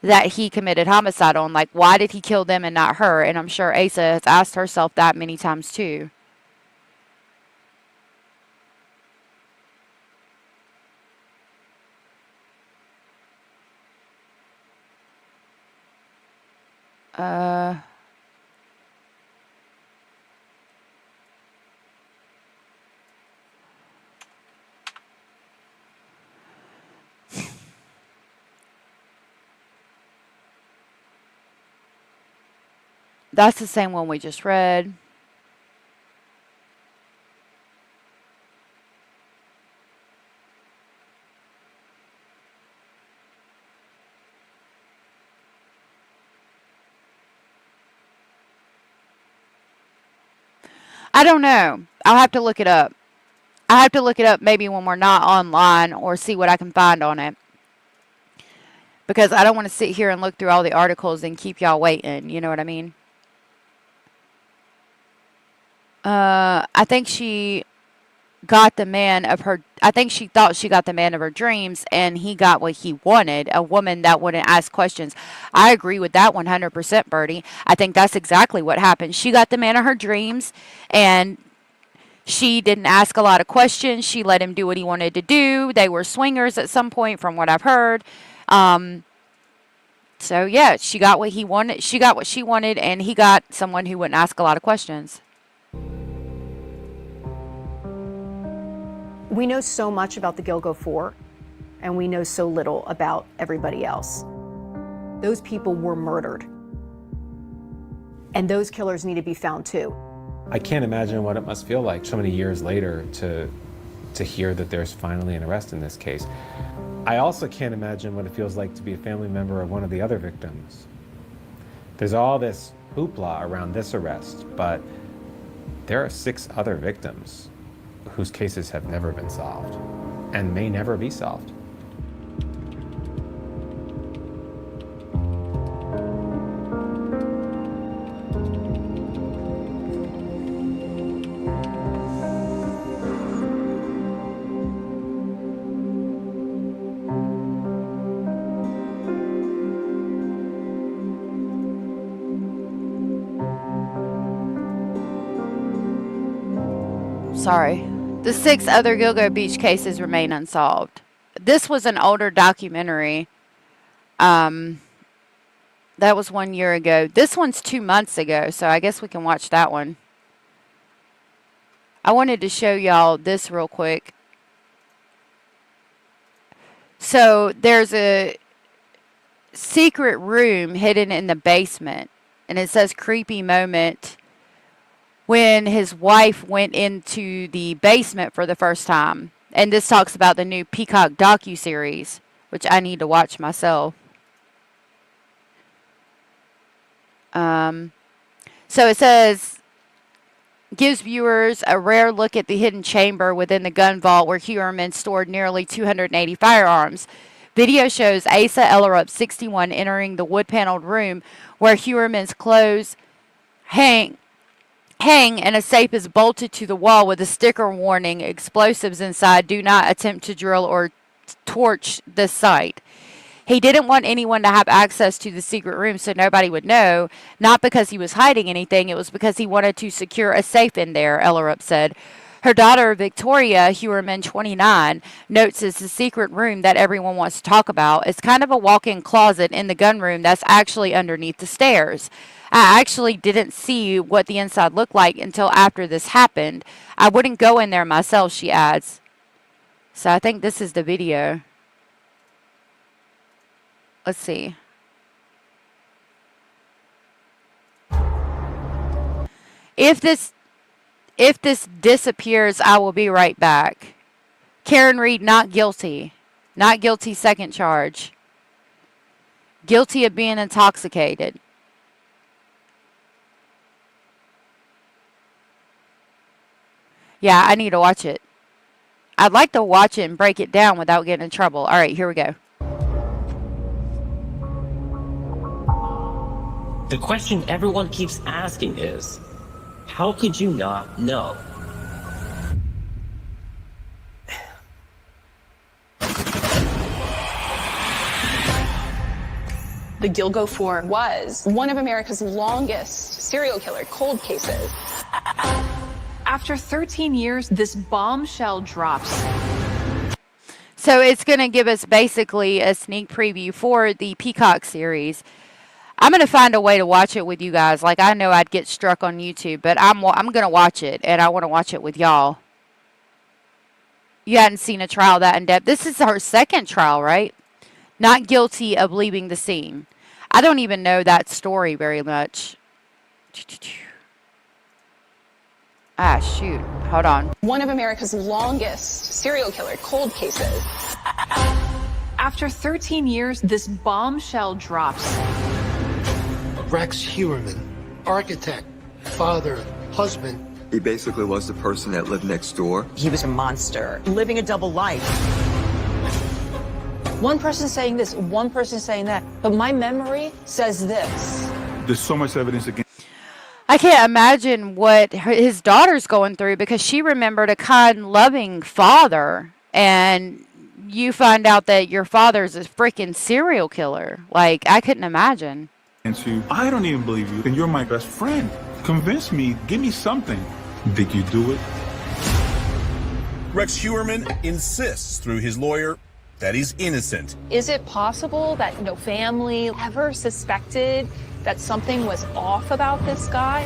that he committed homicide on. Like, why did he kill them and not her? And I'm sure Asa has asked herself that many times too. That's the same one we just read. I don't know. I'll have to look it up. I have to look it up maybe when we're not online or see what I can find on it. Because I don't want to sit here and look through all the articles and keep y'all waiting. You know what I mean? I think she got the man of her, I think she thought she got the man of her dreams, and he got what he wanted, a woman that wouldn't ask questions. I agree with that 100%, Birdie. I think that's exactly what happened. She got the man of her dreams, and she didn't ask a lot of questions. She let him do what he wanted to do. They were swingers at some point, from what I've heard. So yeah, she got what he wanted. She got what she wanted, and he got someone who wouldn't ask a lot of questions. We know so much about the Gilgo Four, and we know so little about everybody else. Those people were murdered, and those killers need to be found too. I can't imagine what it must feel like so many years later to hear that there's finally an arrest in this case. I also can't imagine what it feels like to be a family member of one of the other victims. There's all this hoopla around this arrest, but there are 6 other victims whose cases have never been solved and may never be solved. Sorry. The 6 other Gilgo Beach cases remain unsolved. This was an older documentary. That was 1 year ago. This one's 2 months ago, so I guess we can watch that one. I wanted to show y'all this real quick. So there's a secret room hidden in the basement, and it says creepy moment when his wife went into the basement for the first time. And this talks about the new Peacock docuseries, which I need to watch myself. So it says, gives viewers a rare look at the hidden chamber within the gun vault where Heuermann stored nearly 280 firearms. Video shows Asa Ellerup, 61, entering the wood-paneled room where Heuermann's clothes hang and a safe is bolted to the wall with a sticker warning, explosives inside, do not attempt to drill or torch this site. He didn't want anyone to have access to the secret room so nobody would know, not because he was hiding anything, it was because he wanted to secure a safe in there, Ellerup said. Her daughter, Victoria Heuermann, 29, notes it's the secret room that everyone wants to talk about. It's kind of a walk-in closet in the gun room that's actually underneath the stairs. I actually didn't see what the inside looked like until after this happened. I wouldn't go in there myself, she adds. So I think this is the video. Let's see. If this disappears, I will be right back. Karen Reed, not guilty. Not guilty, second charge. Guilty of being intoxicated. Yeah, I need to watch it. I'd like to watch it and break it down without getting in trouble. All right, here we go. The question everyone keeps asking is, how could you not know? The Gilgo 4 was one of America's longest serial killer cold cases. After 13 years, this bombshell drops. So it's going to give us basically a sneak preview for the Peacock series. I'm going to find a way to watch it with you guys. Like, I know I'd get struck on YouTube, but I'm going to watch it, and I want to watch it with y'all. You hadn't seen a trial that in depth. This is her second trial, right? Not guilty of leaving the scene. I don't even know that story very much. Ah, shoot. Hold on. One of America's longest serial killer cold cases. After 13 years, this bombshell drops. Rex Heuermann, architect, father, husband. He basically was the person that lived next door. He was a monster, living a double life. One person saying this, one person saying that, but my memory says this. There's so much evidence against. I can't imagine what his daughter's going through, because she remembered a kind, loving father, and you find out that your father's a freaking serial killer. Like, I couldn't imagine. I don't even believe you, and you're my best friend. Convince me, give me something. Did you do it? Rex Heuermann insists through his lawyer that he's innocent. Is it possible that no family ever suspected that something was off about this guy?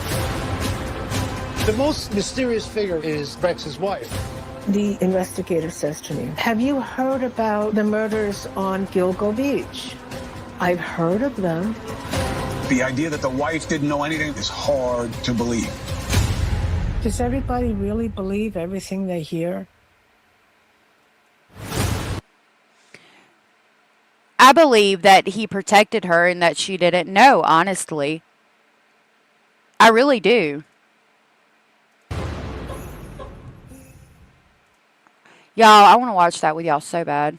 The most mysterious figure is Rex's wife. The investigator says to me, "Have you heard about the murders on Gilgo Beach?" "I've heard of them." The idea that the wife didn't know anything is hard to believe. Does everybody really believe everything they hear? I believe that he protected her and that she didn't know, honestly. I really do. Y'all, I want to watch that with y'all so bad.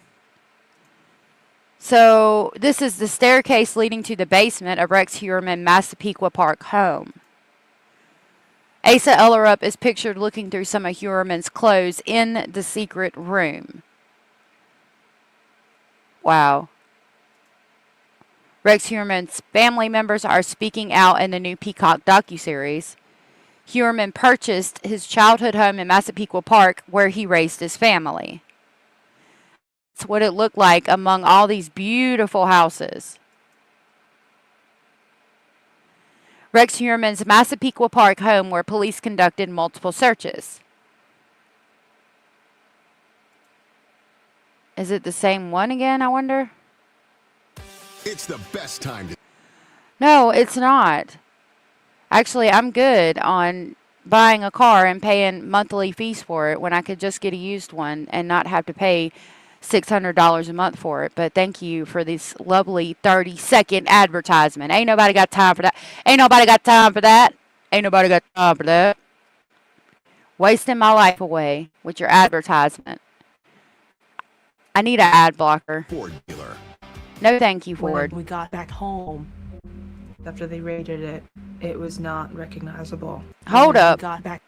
So, this is the staircase leading to the basement of Rex Heuermann Massapequa Park home. Asa Ellerup is pictured looking through some of Heuermann's clothes in the secret room. Wow. Rex Heuermann's family members are speaking out in the new Peacock docuseries. Heuermann purchased his childhood home in Massapequa Park, where he raised his family. That's what it looked like among all these beautiful houses. Rex Heuermann's Massapequa Park home, where police conducted multiple searches. Is it the same one again, I wonder? It's the best time to... No, it's not. Actually, I'm good on buying a car and paying monthly fees for it when I could just get a used one and not have to pay $600 a month for it. But thank you for this lovely 30-second advertisement. Ain't nobody got time for that. Ain't nobody got time for that. Ain't nobody got time for that. Wasting my life away with your advertisement. I need an ad blocker. Ford dealer. No thank you, Ford. When we got back home, after they raided it, it was not recognizable. Hold up. Got back.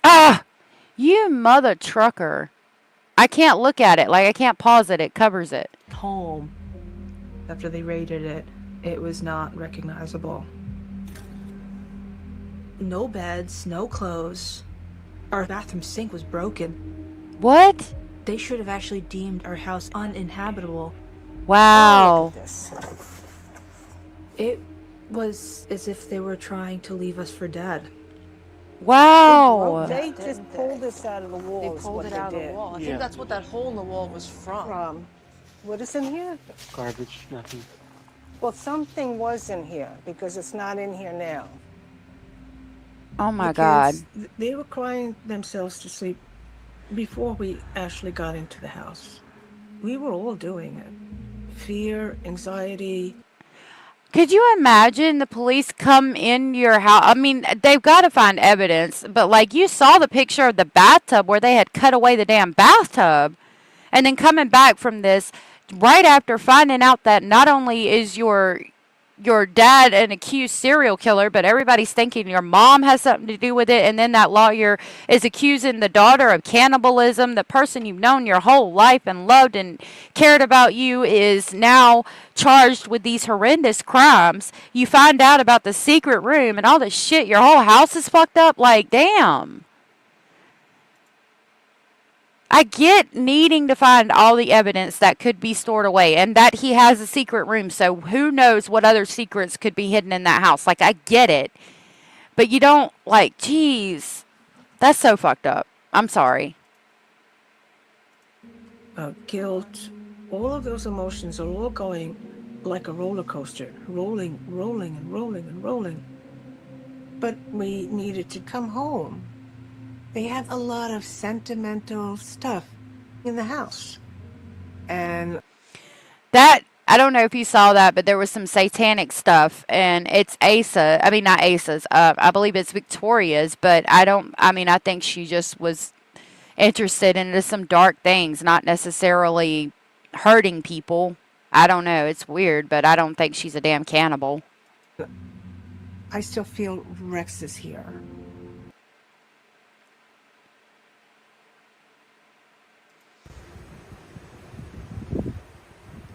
Ah! You mother trucker. I can't look at it. Like, I can't pause it. It covers it. Home, after they raided it, it was not recognizable. No beds, no clothes. Our bathroom sink was broken. What? They should have actually deemed our house uninhabitable. Wow. It was as if they were trying to leave us for dead. Wow. They just pulled this out of the wall. They pulled it out of the wall. I think that's what that hole in the wall was from. What is in here? Garbage, nothing. Well, something was in here because it's not in here now. Oh my God. They were crying themselves to sleep before we actually got into the house. We were all doing it. Fear, anxiety. Could you imagine the police come in your house? I mean, they've got to find evidence, but like, you saw the picture of the bathtub where they had cut away the damn bathtub, and then coming back from this right after finding out that not only is your your dad an accused serial killer, but everybody's thinking your mom has something to do with it, and then that lawyer is accusing the daughter of cannibalism. The person you've known your whole life and loved and cared about you is now charged with these horrendous crimes. You find out about the secret room and all this shit. Your whole house is fucked up. Like, damn. I get needing to find all the evidence that could be stored away and that he has a secret room. So who knows what other secrets could be hidden in that house. Like, I get it. But you don't, like, geez. That's so fucked up. I'm sorry. Guilt, all of those emotions are all going like a roller coaster, rolling, rolling, and rolling, and rolling. But we needed to come home. They had a lot of sentimental stuff in the house. And that, I don't know if you saw that, but there was some satanic stuff, and it's Asa. I mean, not Asa's. I believe it's Victoria's, but I think she just was interested in some dark things, not necessarily hurting people. I don't know. It's weird, but I don't think she's a damn cannibal. I still feel Rex is here.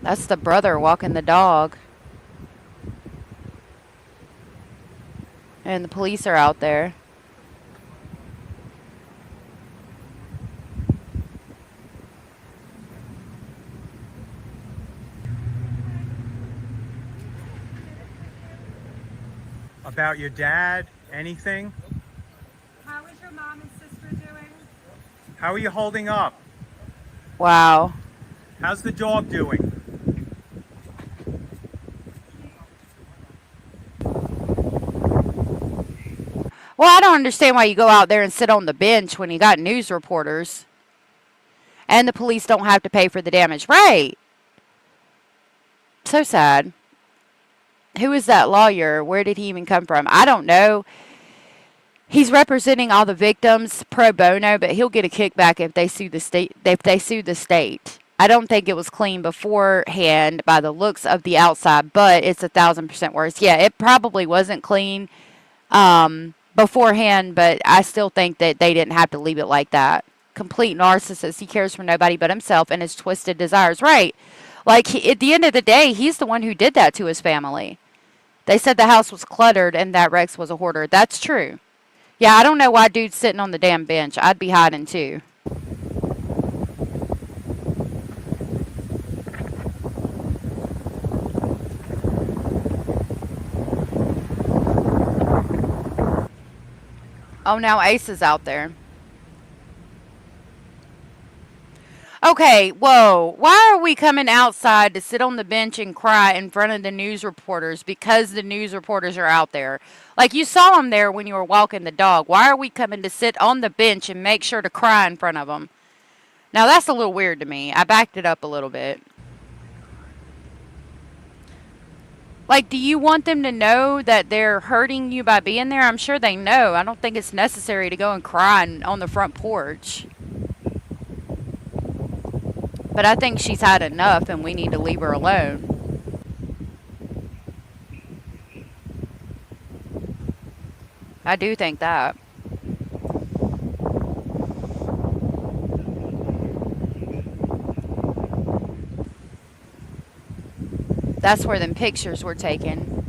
That's the brother walking the dog. And the police are out there. About your dad? Anything? How is your mom and sister doing? How are you holding up? Wow. How's the dog doing? Well, I don't understand why you go out there and sit on the bench when you got news reporters. And the police don't have to pay for the damage. Right. So sad. Who is that lawyer? Where did he even come from? I don't know. He's representing all the victims pro bono, but he'll get a kickback if they sue the state. I don't think it was clean beforehand by the looks of the outside, but it's 1,000% worse. Yeah, it probably wasn't clean beforehand, but I still think that they didn't have to leave it like that. Complete narcissist. He cares for nobody but himself and his twisted desires. Right. Like, at the end of the day, he's the one who did that to his family. They said the house was cluttered and that Rex was a hoarder. That's true. Yeah, I don't know why dude's sitting on the damn bench. I'd be hiding too. Oh, now Ace is out there. Okay, whoa. Why are we coming outside to sit on the bench and cry in front of the news reporters because the news reporters are out there? Like, you saw them there when you were walking the dog. Why are we coming to sit on the bench and make sure to cry in front of them? Now, that's a little weird to me. I backed it up a little bit. Like, do you want them to know that they're hurting you by being there? I'm sure they know. I don't think it's necessary to go and cry on the front porch. But I think she's had enough and we need to leave her alone. I do think that. That's where them pictures were taken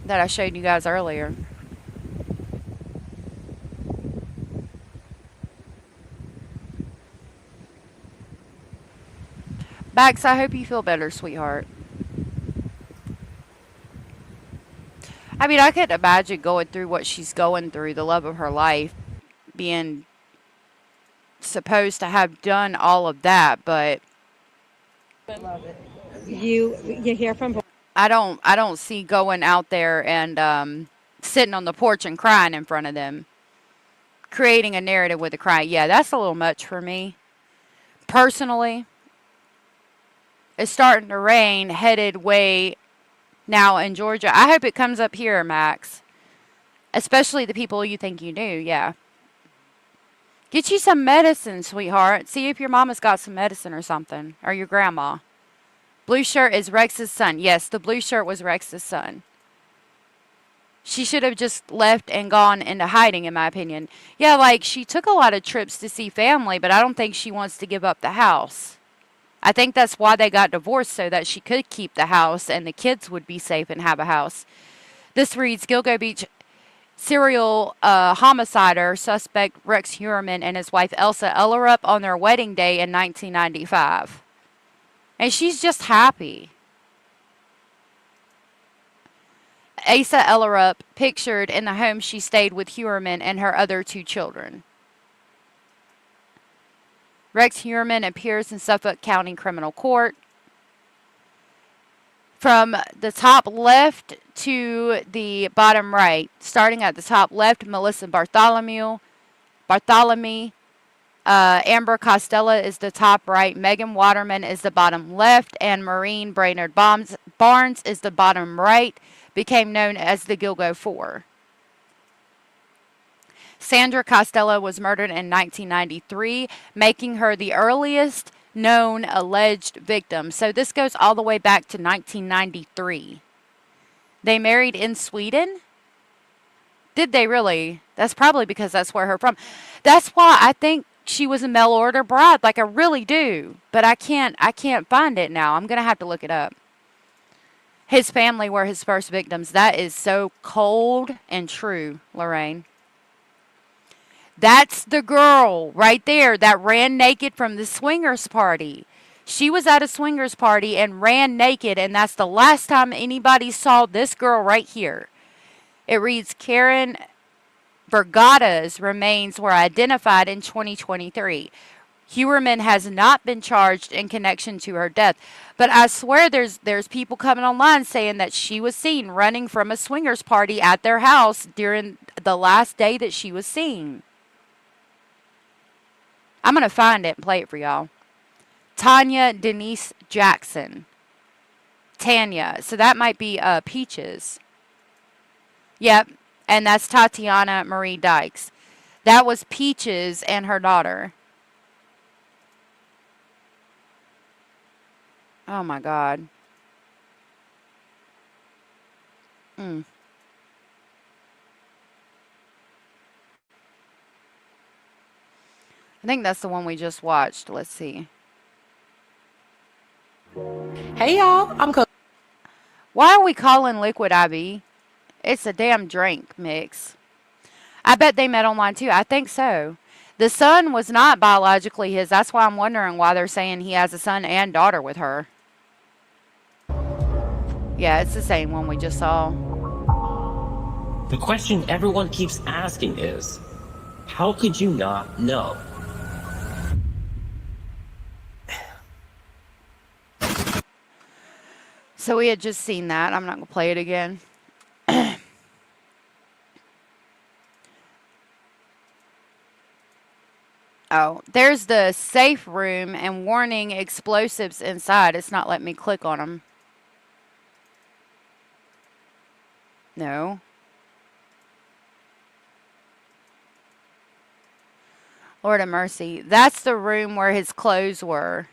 that I showed you guys earlier. Bax, I hope you feel better, sweetheart. I mean, I couldn't imagine going through what she's going through, the love of her life, being supposed to have done all of that, but You hear from I don't see going out there and sitting on the porch and crying in front of them, creating a narrative with a cry. Yeah, that's a little much for me personally. It's starting to rain, headed way now in Georgia. I hope it comes up here, Max. Especially the people you think you knew, yeah. Get you some medicine, sweetheart. See if your mama's got some medicine or something. Or your grandma. Blue shirt is Rex's son. Yes, the blue shirt was Rex's son. She should have just left and gone into hiding, in my opinion. Yeah, like, she took a lot of trips to see family, but I don't think she wants to give up the house. I think that's why they got divorced, so that she could keep the house and the kids would be safe and have a house. This reads, Gilgo Beach serial homicider suspect Rex Heuermann and his wife Elsa Ellerup on their wedding day in 1995. And she's just happy. Asa Ellerup pictured in the home she stayed with Heuermann and her other 2 children. Rex Heuermann appears in Suffolk County Criminal Court. From the top left to the bottom right, starting at the top left, Melissa Bartholomew, Amber Costello is the top right, Megan Waterman is the bottom left, and Maureen Brainerd Barnes is the bottom right, became known as the Gilgo Four. Sandra Costello was murdered in 1993, making her the earliest known alleged victim. So this goes all the way back to 1993. They married in Sweden? Did they really? That's probably because that's where her from. That's why I think she was a mail order bride. Like, I really do. But I can't find it now. I'm going to have to look it up. His family were his first victims. That is so cold and true, Lorraine. That's the girl right there that ran naked from the swingers party. She was at a swingers party and ran naked, and that's the last time anybody saw this girl right here. It reads, Karen Vergata's remains were identified in 2023. Heuermann has not been charged in connection to her death. But I swear there's people coming online saying that she was seen running from a swingers party at their house during the last day that she was seen. I'm going to find it and play it for y'all. Tanya Denise Jackson. Tanya. So that might be Peaches. Yep. And that's Tatiana Marie Dykes. That was Peaches and her daughter. Oh my God. I think that's the one we just watched. Let's see. Hey y'all, Why are we calling liquid IV? It's a damn drink mix. I bet they met online too. I think so. The son was not biologically his. That's why I'm wondering why they're saying he has a son and daughter with her. Yeah, it's the same one we just saw. The question everyone keeps asking is, how could you not know? So we had just seen that. I'm not going to play it again. Oh, there's the safe room and warning explosives inside. It's not letting me click on them. No. Lord of mercy. That's the room where his clothes were.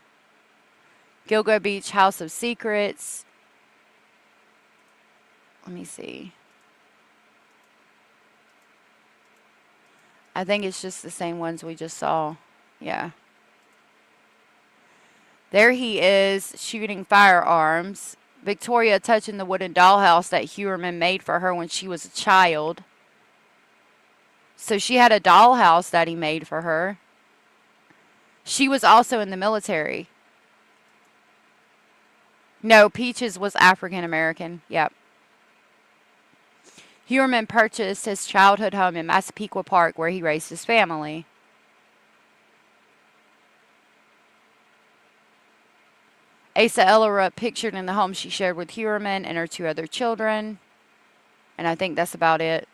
Gilgo Beach House of Secrets. Let me see. I think it's just the same ones we just saw. Yeah. There he is shooting firearms. Victoria touching the wooden dollhouse that Heuermann made for her when she was a child. So she had a dollhouse that he made for her. She was also in the military. No, Peaches was African American. Yep. Heuermann purchased his childhood home in Massapequa Park where he raised his family. Asa Ellerup pictured in the home she shared with Heuermann and her 2 other children. And I think that's about it.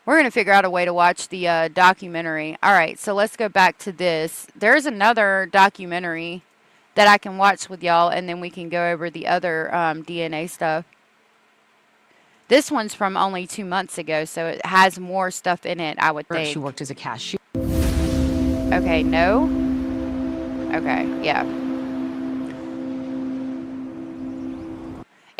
We're going to figure out a way to watch the documentary. All right, so let's go back to this. There's another documentary that I can watch with y'all, and then we can go over the other DNA stuff. This one's from only 2 months ago, so it has more stuff in it, I would think. She worked as a cashier. Okay, no. Okay, yeah.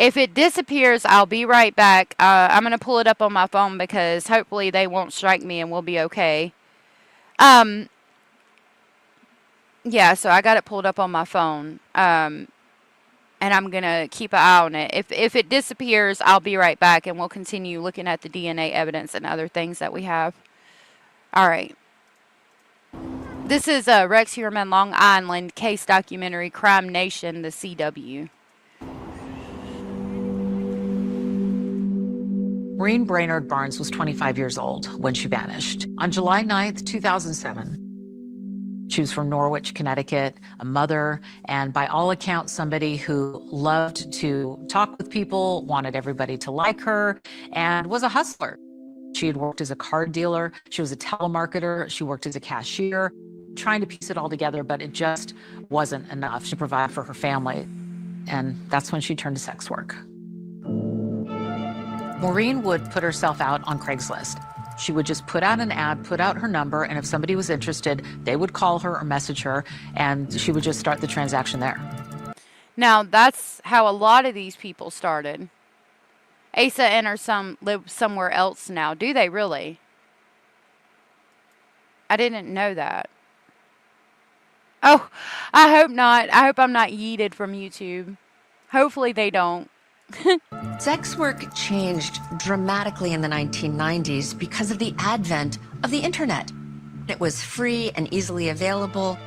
If it disappears, I'll be right back. I'm going to pull it up on my phone because hopefully they won't strike me and we'll be okay. Yeah, so I got it pulled up on my phone. And I'm going to keep an eye on it. If it disappears, I'll be right back and we'll continue looking at the DNA evidence and other things that we have. All right. This is Rex Heuermann, Long Island case documentary, Crime Nation, the CW. Maureen Brainerd Barnes was 25 years old when she vanished. On July 9th, 2007, she was from Norwich, Connecticut, a mother, and by all accounts, somebody who loved to talk with people, wanted everybody to like her, and was a hustler. She had worked as a card dealer, she was a telemarketer, she worked as a cashier, trying to piece it all together, but it just wasn't enough to provide for her family. And that's when she turned to sex work. Maureen would put herself out on Craigslist. She would just put out an ad, put out her number, and if somebody was interested, they would call her or message her, and she would just start the transaction there. Now, that's how a lot of these people started. Asa and her son live somewhere else now. Do they really? I didn't know that. Oh, I hope not. I hope I'm not yeeted from YouTube. Hopefully they don't. Sex work changed dramatically in the 1990s because of the advent of the internet. It was free and easily available.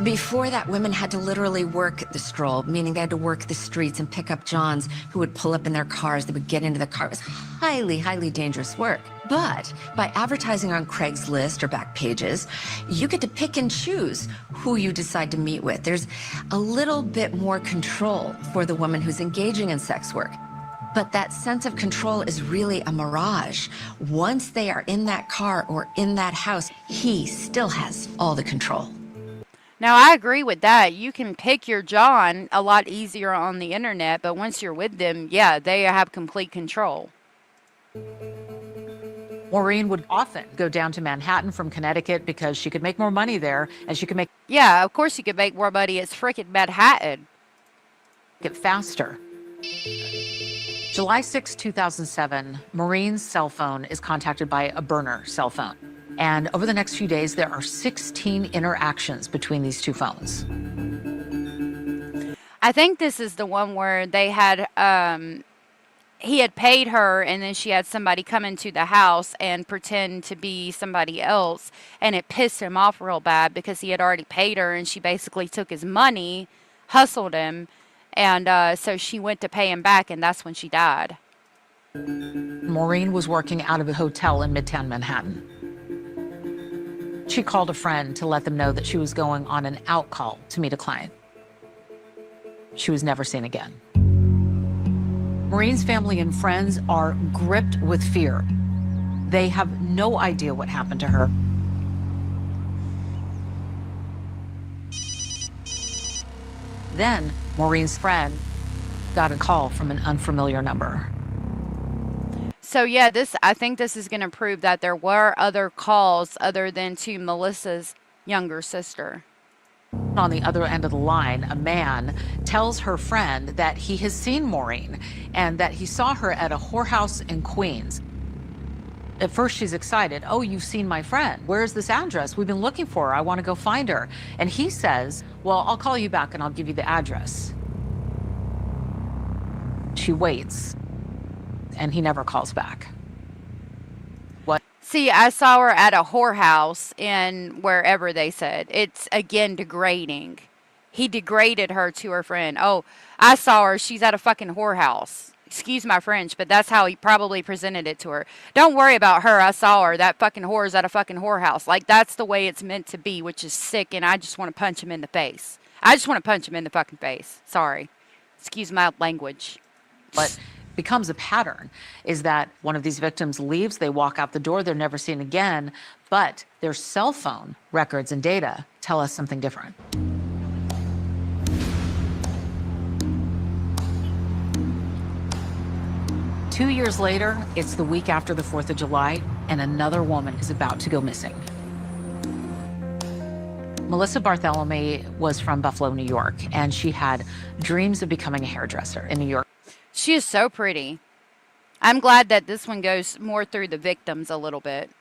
Before that, women had to literally work the stroll, meaning they had to work the streets and pick up Johns who would pull up in their cars. They would get into the car. It was highly, highly dangerous work. But by advertising on Craigslist or back pages, you get to pick and choose who you decide to meet with. There's a little bit more control for the woman who's engaging in sex work. But that sense of control is really a mirage. Once they are in that car or in that house, he still has all the control. Now, I agree with that. You can pick your John a lot easier on the internet, but once you're with them, yeah, they have complete control. Maureen would often go down to Manhattan from Connecticut because she could make more money there, and she could make... Yeah, of course you could make more money. It's freaking Manhattan. ...it faster. July 6, 2007, Maureen's cell phone is contacted by a burner cell phone. And over the next few days, there are 16 interactions between these two phones. I think this is the one where they had, he had paid her and then she had somebody come into the house and pretend to be somebody else. And it pissed him off real bad because he had already paid her and she basically took his money, hustled him. And so she went to pay him back and that's when she died. Maureen was working out of a hotel in Midtown Manhattan. She called a friend to let them know that she was going on an out call to meet a client. She was never seen again. Maureen's family and friends are gripped with fear. They have no idea what happened to her. Then, Maureen's friend got a call from an unfamiliar number. So yeah, I think this is going to prove that there were other calls other than to Melissa's younger sister. On the other end of the line, a man tells her friend that he has seen Maureen and that he saw her at a whorehouse in Queens. At first she's excited. Oh, you've seen my friend. Where's this address? We've been looking for her. I want to go find her. And he says, well, I'll call you back and I'll give you the address. She waits. And he never calls back. What? See, I saw her at a whorehouse in wherever they said. It's, again, degrading. He degraded her to her friend. Oh, I saw her. She's at a fucking whorehouse. Excuse my French, but that's how he probably presented it to her. Don't worry about her. I saw her. That fucking whore's at a fucking whorehouse. Like, that's the way it's meant to be, which is sick, and I just want to punch him in the face. I just want to punch him in the fucking face. Sorry. Excuse my language. But becomes a pattern is that one of these victims leaves, they walk out the door, they're never seen again, but their cell phone records and data tell us something different. Two years later, it's the week after the 4th of July, and another woman is about to go missing. Melissa Bartholomew was from Buffalo, New York, and she had dreams of becoming a hairdresser in New York. She is so pretty. I'm glad that this one goes more through the victims a little bit.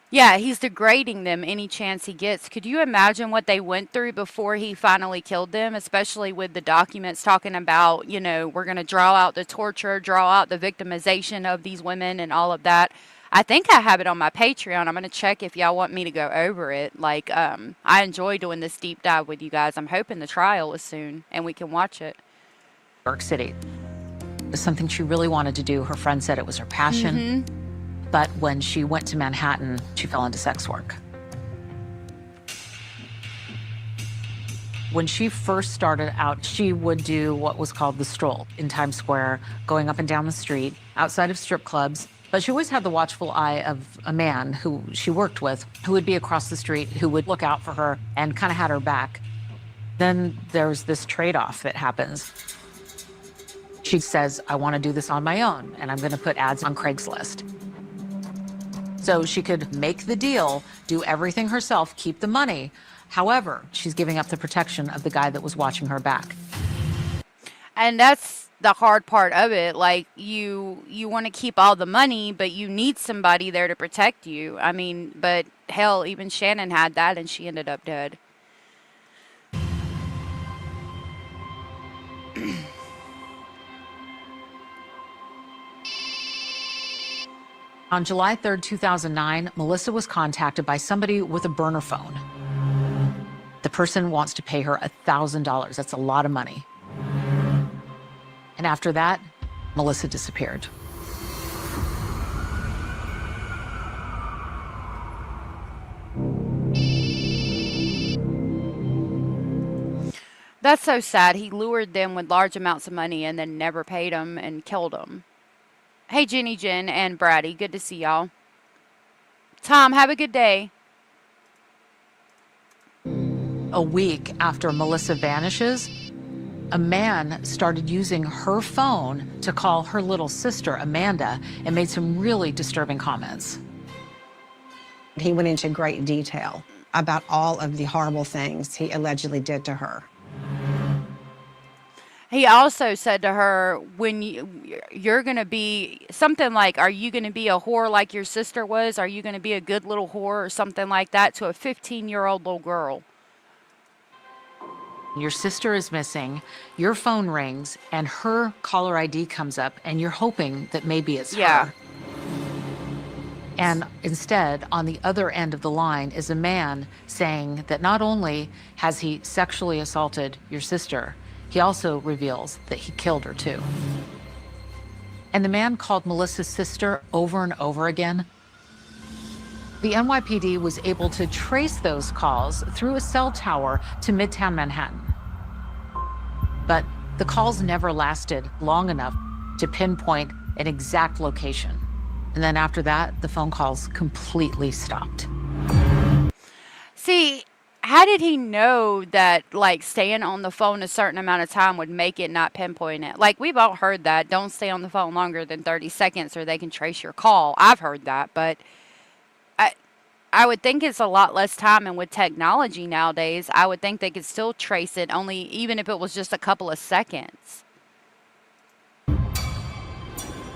Yeah, he's degrading them any chance he gets. Could you imagine what they went through before he finally killed them, especially with the documents talking about, you know, we're going to draw out the torture, draw out the victimization of these women and all of that. I think I have it on my Patreon. I'm going to check if y'all want me to go over it. Like, I enjoy doing this deep dive with you guys. I'm hoping the trial is soon and we can watch it. New York City. It was something she really wanted to do. Her friend said it was her passion. But when she went to Manhattan, she fell into sex work. When she first started out, she would do what was called the stroll in Times Square, going up and down the street, outside of strip clubs. But she always had the watchful eye of a man who she worked with, who would be across the street, who would look out for her and kind of had her back. Then there's this trade-off that happens. She says, I want to do this on my own, and I'm going to put ads on Craigslist. So she could make the deal, do everything herself, keep the money. However, she's giving up the protection of the guy that was watching her back. And that's the hard part of it. Like, you want to keep all the money, but you need somebody there to protect you. I mean, but hell, even Shannon had that and she ended up dead. On July 3rd, 2009, Melissa was contacted by somebody with a burner phone. The person wants to pay her $1,000. That's a lot of money. And after that, Melissa disappeared. That's so sad. He lured them with large amounts of money and then never paid them and killed them. Hey, Jenny, Jen, and Brady. Good to see y'all. Tom, have a good day. A week after Melissa vanishes, a man started using her phone to call her little sister, Amanda, and made some really disturbing comments. He went into great detail about all of the horrible things he allegedly did to her. He also said to her, when you're going to be something like, are you going to be a whore like your sister was? Are you going to be a good little whore or something like that to a 15-year-old little girl? Your sister is missing, your phone rings, and her caller ID comes up, and you're hoping that maybe it's her. And instead, on the other end of the line is a man saying that not only has he sexually assaulted your sister, he also reveals that he killed her too. And the man called Melissa's sister over and over again. The NYPD was able to trace those calls through a cell tower to Midtown Manhattan. But the calls never lasted long enough to pinpoint an exact location. And then after that, the phone calls completely stopped. See, how did he know that, like, staying on the phone a certain amount of time would make it not pinpoint it? Like, we've all heard that. Don't stay on the phone longer than 30 seconds or they can trace your call. I've heard that, but I would think it's a lot less time, and with technology nowadays, I would think they could still trace it, only even if it was just a couple of seconds.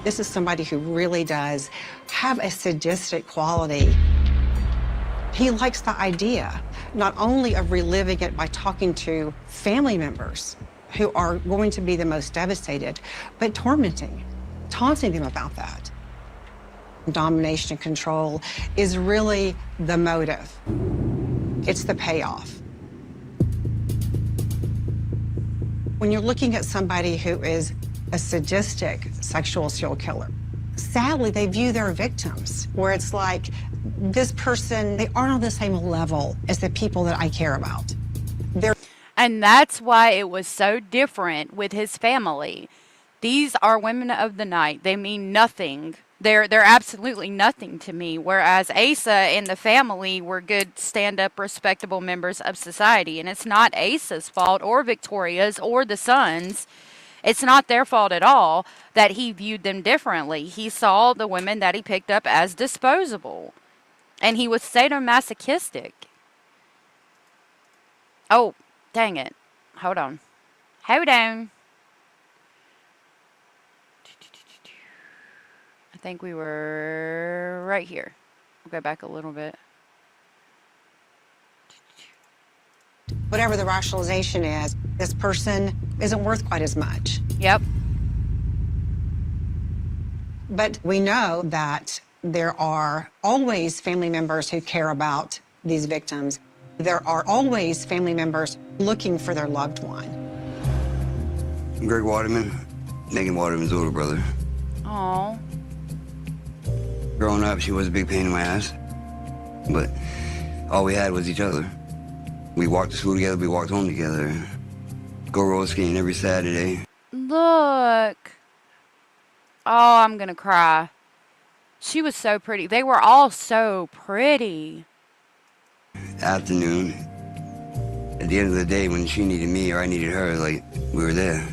This is somebody who really does have a sadistic quality. He likes the idea, not only of reliving it by talking to family members who are going to be the most devastated, but tormenting, taunting them about that. Domination and control is really the motive. It's the payoff. When you're looking at somebody who is a sadistic sexual serial killer, sadly, they view their victims where it's like, this person, they aren't on the same level as the people that I care about. And that's why it was so different with his family. These are women of the night. They mean nothing. They're absolutely nothing to me. Whereas Asa and the family were good, stand-up, respectable members of society. And it's not Asa's fault or Victoria's or the son's. It's not their fault at all that he viewed them differently. He saw the women that he picked up as disposable. And he was sadomasochistic. Oh, dang it. Hold on. Hold on. think we were right here. We'll go back a little bit. Whatever the rationalization is, this person isn't worth quite as much. Yep. But we know that there are always family members who care about these victims. There are always family members looking for their loved one. Greg Waterman, Megan Waterman's older brother. Aw. Growing up, she was a big pain in my ass, but all we had was each other. We walked to school together, we walked home together. Go roller skating every Saturday. Look. Oh, I'm gonna cry. She was so pretty. They were all so pretty. Afternoon, at the end of the day, when she needed me or I needed her, like, we were there.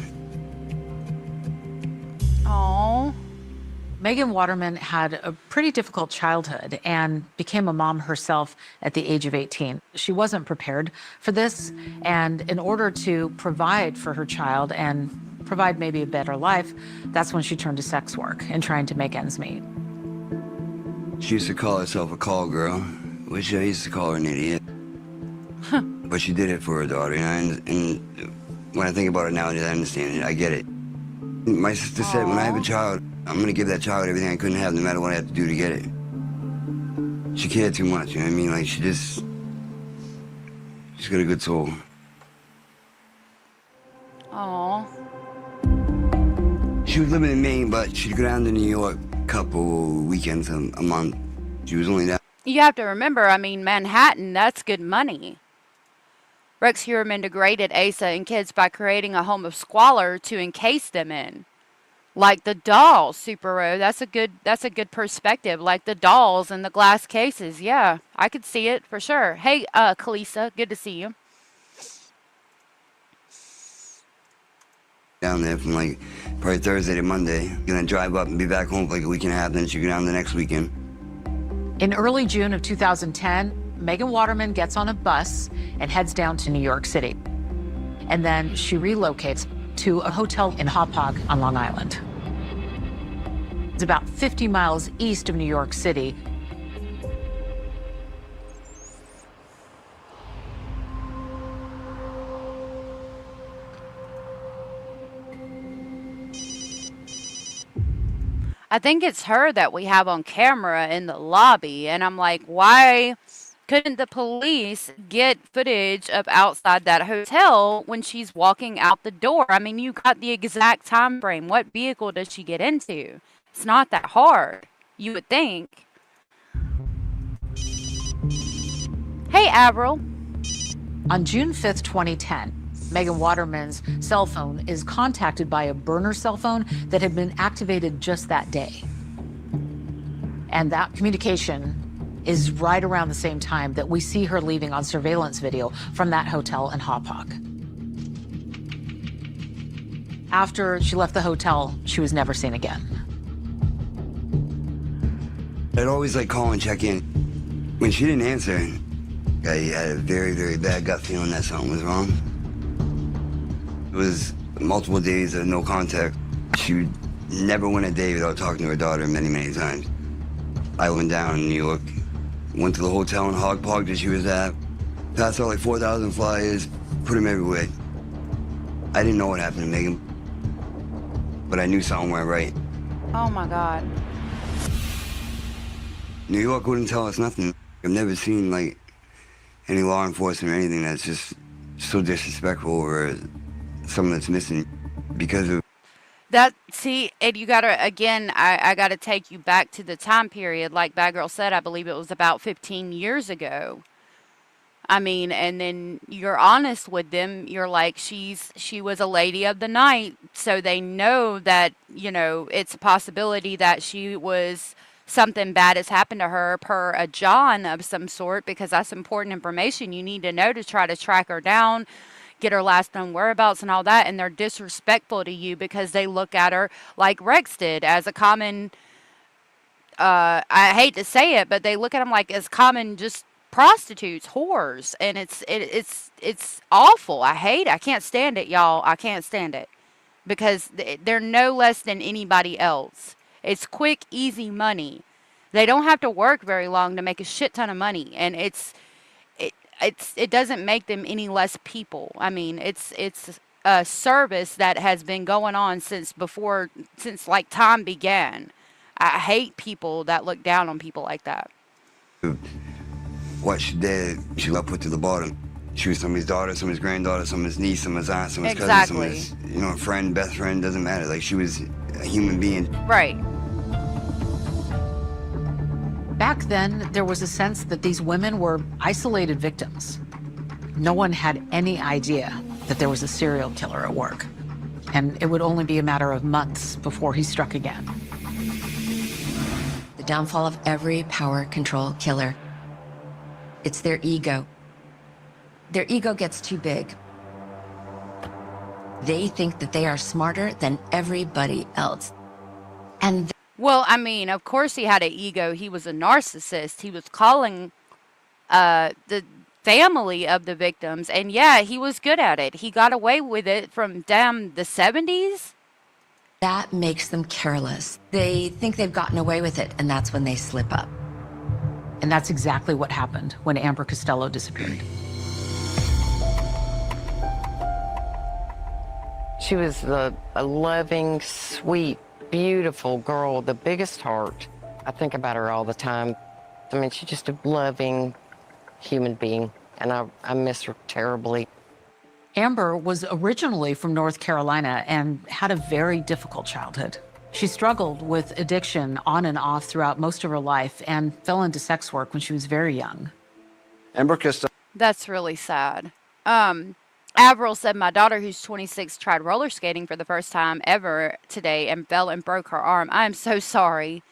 Oh. Megan Waterman had a pretty difficult childhood and became a mom herself at the age of 18. She wasn't prepared for this, and in order to provide for her child and provide maybe a better life, that's when she turned to sex work and trying to make ends meet. She used to call herself a call girl, which I used to call her an idiot. But she did it for her daughter, and when I think about it nowadays, I understand it. I get it. My sister said, when I have a child, I'm going to give that child everything I couldn't have, no matter what I have to do to get it. She cared too much, you know what I mean? Like, she's got a good soul. Aw. She was living in Maine, but she'd go down to New York a couple weekends a month. She was only down. You have to remember, I mean, Manhattan, that's good money. Rex Heuermann degraded Asa and kids by creating a home of squalor to encase them in. Like the dolls, Super-O. That's a good perspective. Like the dolls in the glass cases. Yeah, I could see it for sure. Hey, Kalisa, good to see you. Down there from like probably Thursday to Monday. Gonna drive up and be back home for like a week and a half, then she'd go down the next weekend. In early June of 2010, Megan Waterman gets on a bus and heads down to New York City. And then she relocates to a hotel in Hauppauge on Long Island. It's about 50 miles east of New York City. I think it's her that we have on camera in the lobby. And I'm like, why couldn't the police get footage of outside that hotel when she's walking out the door? I mean, you got the exact time frame. What vehicle does she get into? It's not that hard, you would think. Hey, Avril. On June 5th, 2010, Megan Waterman's cell phone is contacted by a burner cell phone that had been activated just that day. And that communication is right around the same time that we see her leaving on surveillance video from that hotel in Hauppauge. After she left the hotel, she was never seen again. I'd always like call and check in. When she didn't answer, I had a very, very bad gut feeling that something was wrong. It was multiple days of no contact. She never went a day without talking to her daughter many, many times. I went down in New York, went to the hotel in Hauppauge that she was at, passed out like 4,000 flyers, put them everywhere. I didn't know what happened to Megan, but I knew something went right. Oh my God. New York wouldn't tell us nothing. I've never seen like any law enforcement or anything that's just so disrespectful or someone that's missing because of that. See, and you gotta, again, I gotta take you back to the time period. Like Bad Girl said, I believe it was about 15 years ago. I mean, and then you're honest with them. You're like, she was a lady of the night, so they know that, you know, it's a possibility that she was, something bad has happened to her per a John of some sort, because that's important information you need to know to try to track her down, get her last known whereabouts and all that. And they're disrespectful to you because they look at her like Rex did as a common, I hate to say it, but they look at them like as common just prostitutes, whores. And it's awful. I can't stand it, y'all. I can't stand it because they're no less than anybody else. It's quick, easy money. They don't have to work very long to make a shit ton of money, and it doesn't make them any less people. I mean, it's a service that has been going on since like time began. I hate people that look down on people like that. What she did, she got put to the bottom. She was somebody's daughter, somebody's granddaughter, somebody's niece, somebody's aunt, somebody's cousin, somebody's, friend, best friend, doesn't matter. Like, she was a human being. Right. Back then, there was a sense that these women were isolated victims. No one had any idea that there was a serial killer at work. And it would only be a matter of months before he struck again. The downfall of every power control killer. It's their ego. Their ego gets too big. They think that they are smarter than everybody else. And well, I mean, of course he had an ego. He was a narcissist. He was calling the family of the victims. And yeah, he was good at it. He got away with it from the 70s. that makes them careless. They think they've gotten away with it, and that's when they slip up. And that's exactly what happened when Amber Costello disappeared. She was a loving, sweet, beautiful girl, the biggest heart. I think about her all the time. I mean, she's just a loving human being, and I miss her terribly. Amber was originally from North Carolina and had a very difficult childhood. She struggled with addiction on and off throughout most of her life and fell into sex work when she was very young. Amber Costello. That's really sad. Avril said, my daughter, who's 26, tried roller skating for the first time ever today and fell and broke her arm. I am so sorry.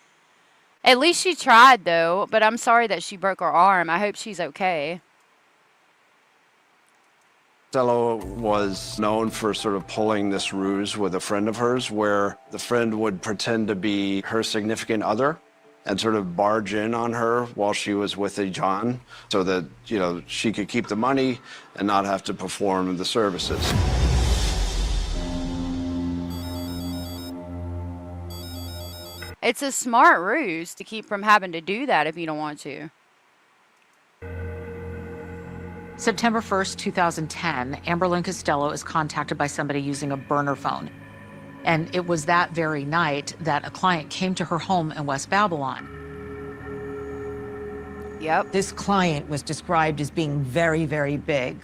At least she tried, though, but I'm sorry that she broke her arm. I hope she's okay. Costello was known for sort of pulling this ruse with a friend of hers where the friend would pretend to be her significant other and sort of barge in on her while she was with a John so that, you know, she could keep the money and not have to perform the services. It's a smart ruse to keep from having to do that if you don't want to. September 1st, 2010, Amber Costello is contacted by somebody using a burner phone. And it was that very night that a client came to her home in West Babylon. Yep. This client was described as being very, very big.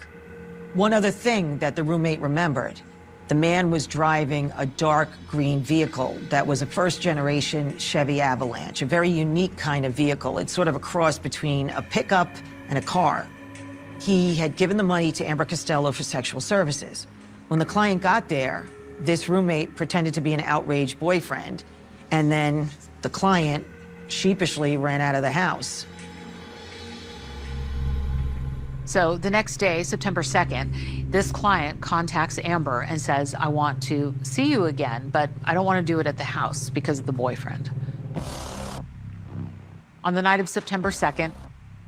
One other thing that the roommate remembered, the man was driving a dark green vehicle that was a first-generation Chevy Avalanche, a very unique kind of vehicle. It's sort of a cross between a pickup and a car. He had given the money to Amber Costello for sexual services. When the client got there, this roommate pretended to be an outraged boyfriend, and then the client sheepishly ran out of the house. So the next day, September 2nd, this client contacts Amber and says, I want to see you again, but I don't want to do it at the house because of the boyfriend. On the night of September 2nd,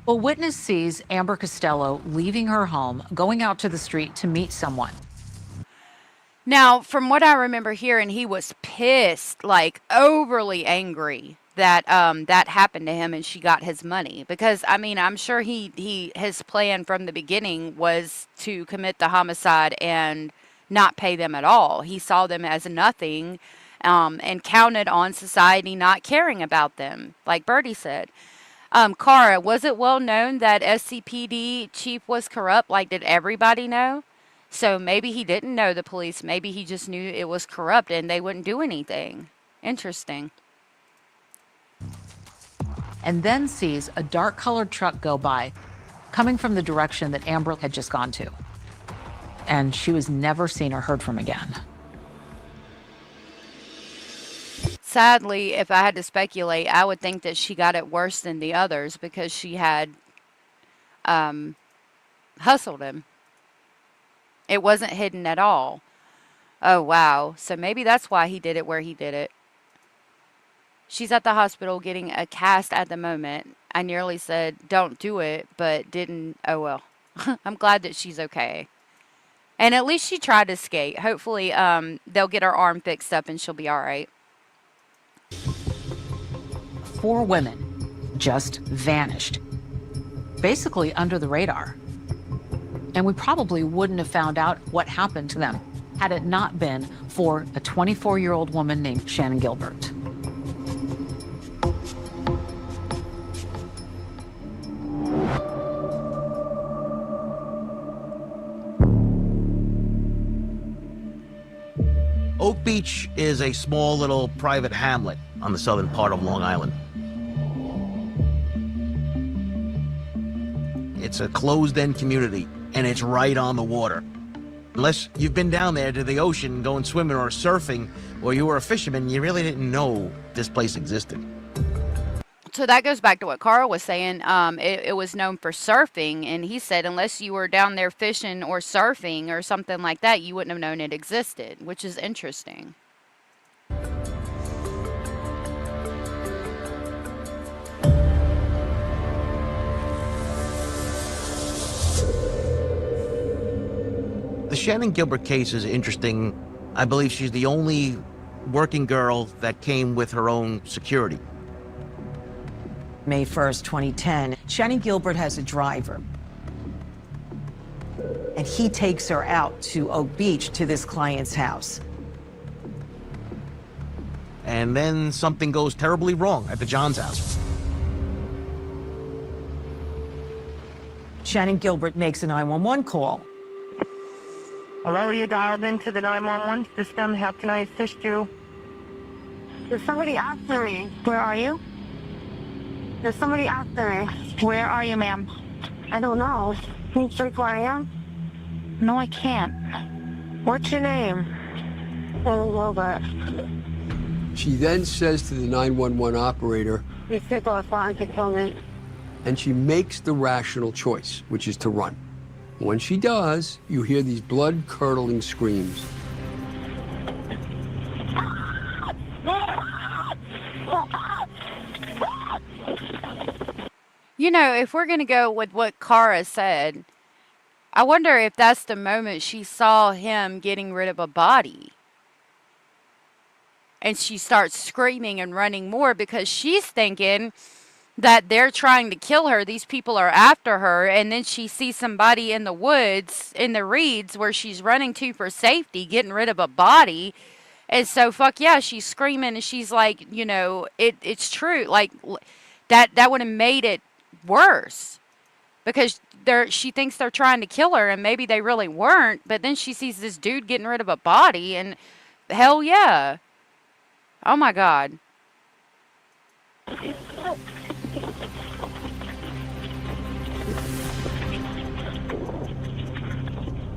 a witness sees Amber Costello leaving her home, going out to the street to meet someone. Now, from what I remember hearing, he was pissed, like overly angry that that happened to him and she got his money. Because, I mean, I'm sure his plan from the beginning was to commit the homicide and not pay them at all. He saw them as nothing and counted on society not caring about them, like Bertie said. Cara, was it well known that SCPD chief was corrupt? Like, did everybody know? So maybe he didn't know the police. Maybe he just knew it was corrupt and they wouldn't do anything. Interesting. And then sees a dark-colored truck go by, coming from the direction that Amber had just gone to. And she was never seen or heard from again. Sadly, if I had to speculate, I would think that she got it worse than the others because she had hustled him. It wasn't hidden at all. Oh, wow. So maybe that's why he did it where he did it. She's at the hospital getting a cast at the moment. I nearly said, don't do it, but didn't. Oh, well. I'm glad that she's okay. And at least she tried to skate. Hopefully, they'll get her arm fixed up and she'll be all right. 4 women just vanished, basically under the radar. And we probably wouldn't have found out what happened to them had it not been for a 24-year-old woman named Shannon Gilbert. Oak Beach is a small little private hamlet on the southern part of Long Island. It's a closed-end community, and it's right on the water. Unless you've been down there to the ocean going swimming or surfing, or you were a fisherman, you really didn't know this place existed. So that goes back to what Carl was saying. It was known for surfing, and he said unless you were down there fishing or surfing or something like that, you wouldn't have known it existed, which is interesting. The Shannon Gilbert case is interesting. I believe she's the only working girl that came with her own security. May 1st, 2010, Shannon Gilbert has a driver. And he takes her out to Oak Beach to this client's house. And then something goes terribly wrong at the John's house. Shannon Gilbert makes a 911 call. Hello, you dialed into the 911 system. How can I assist you? There's somebody after me. Where are you? There's somebody after me. Where are you, ma'am? I don't know. Can you check where I am? No, I can't. What's your name? Gilbert. She then says to the 911 operator, You take off on to kill me. and she makes the rational choice, which is to run. When she does, you hear these blood-curdling screams. You know, if we're going to go with what Cara said, I wonder if that's the moment she saw him getting rid of a body. And she starts screaming and running more because she's thinking that they're trying to kill her. These people are after her. And then she sees somebody in the woods, in the reeds, where she's running to for safety, getting rid of a body. And so, fuck yeah, she's screaming and she's like, you know, it's true. Like, that would have made it worse. Because she thinks they're trying to kill her and maybe they really weren't. But then she sees this dude getting rid of a body and hell yeah. Oh my God.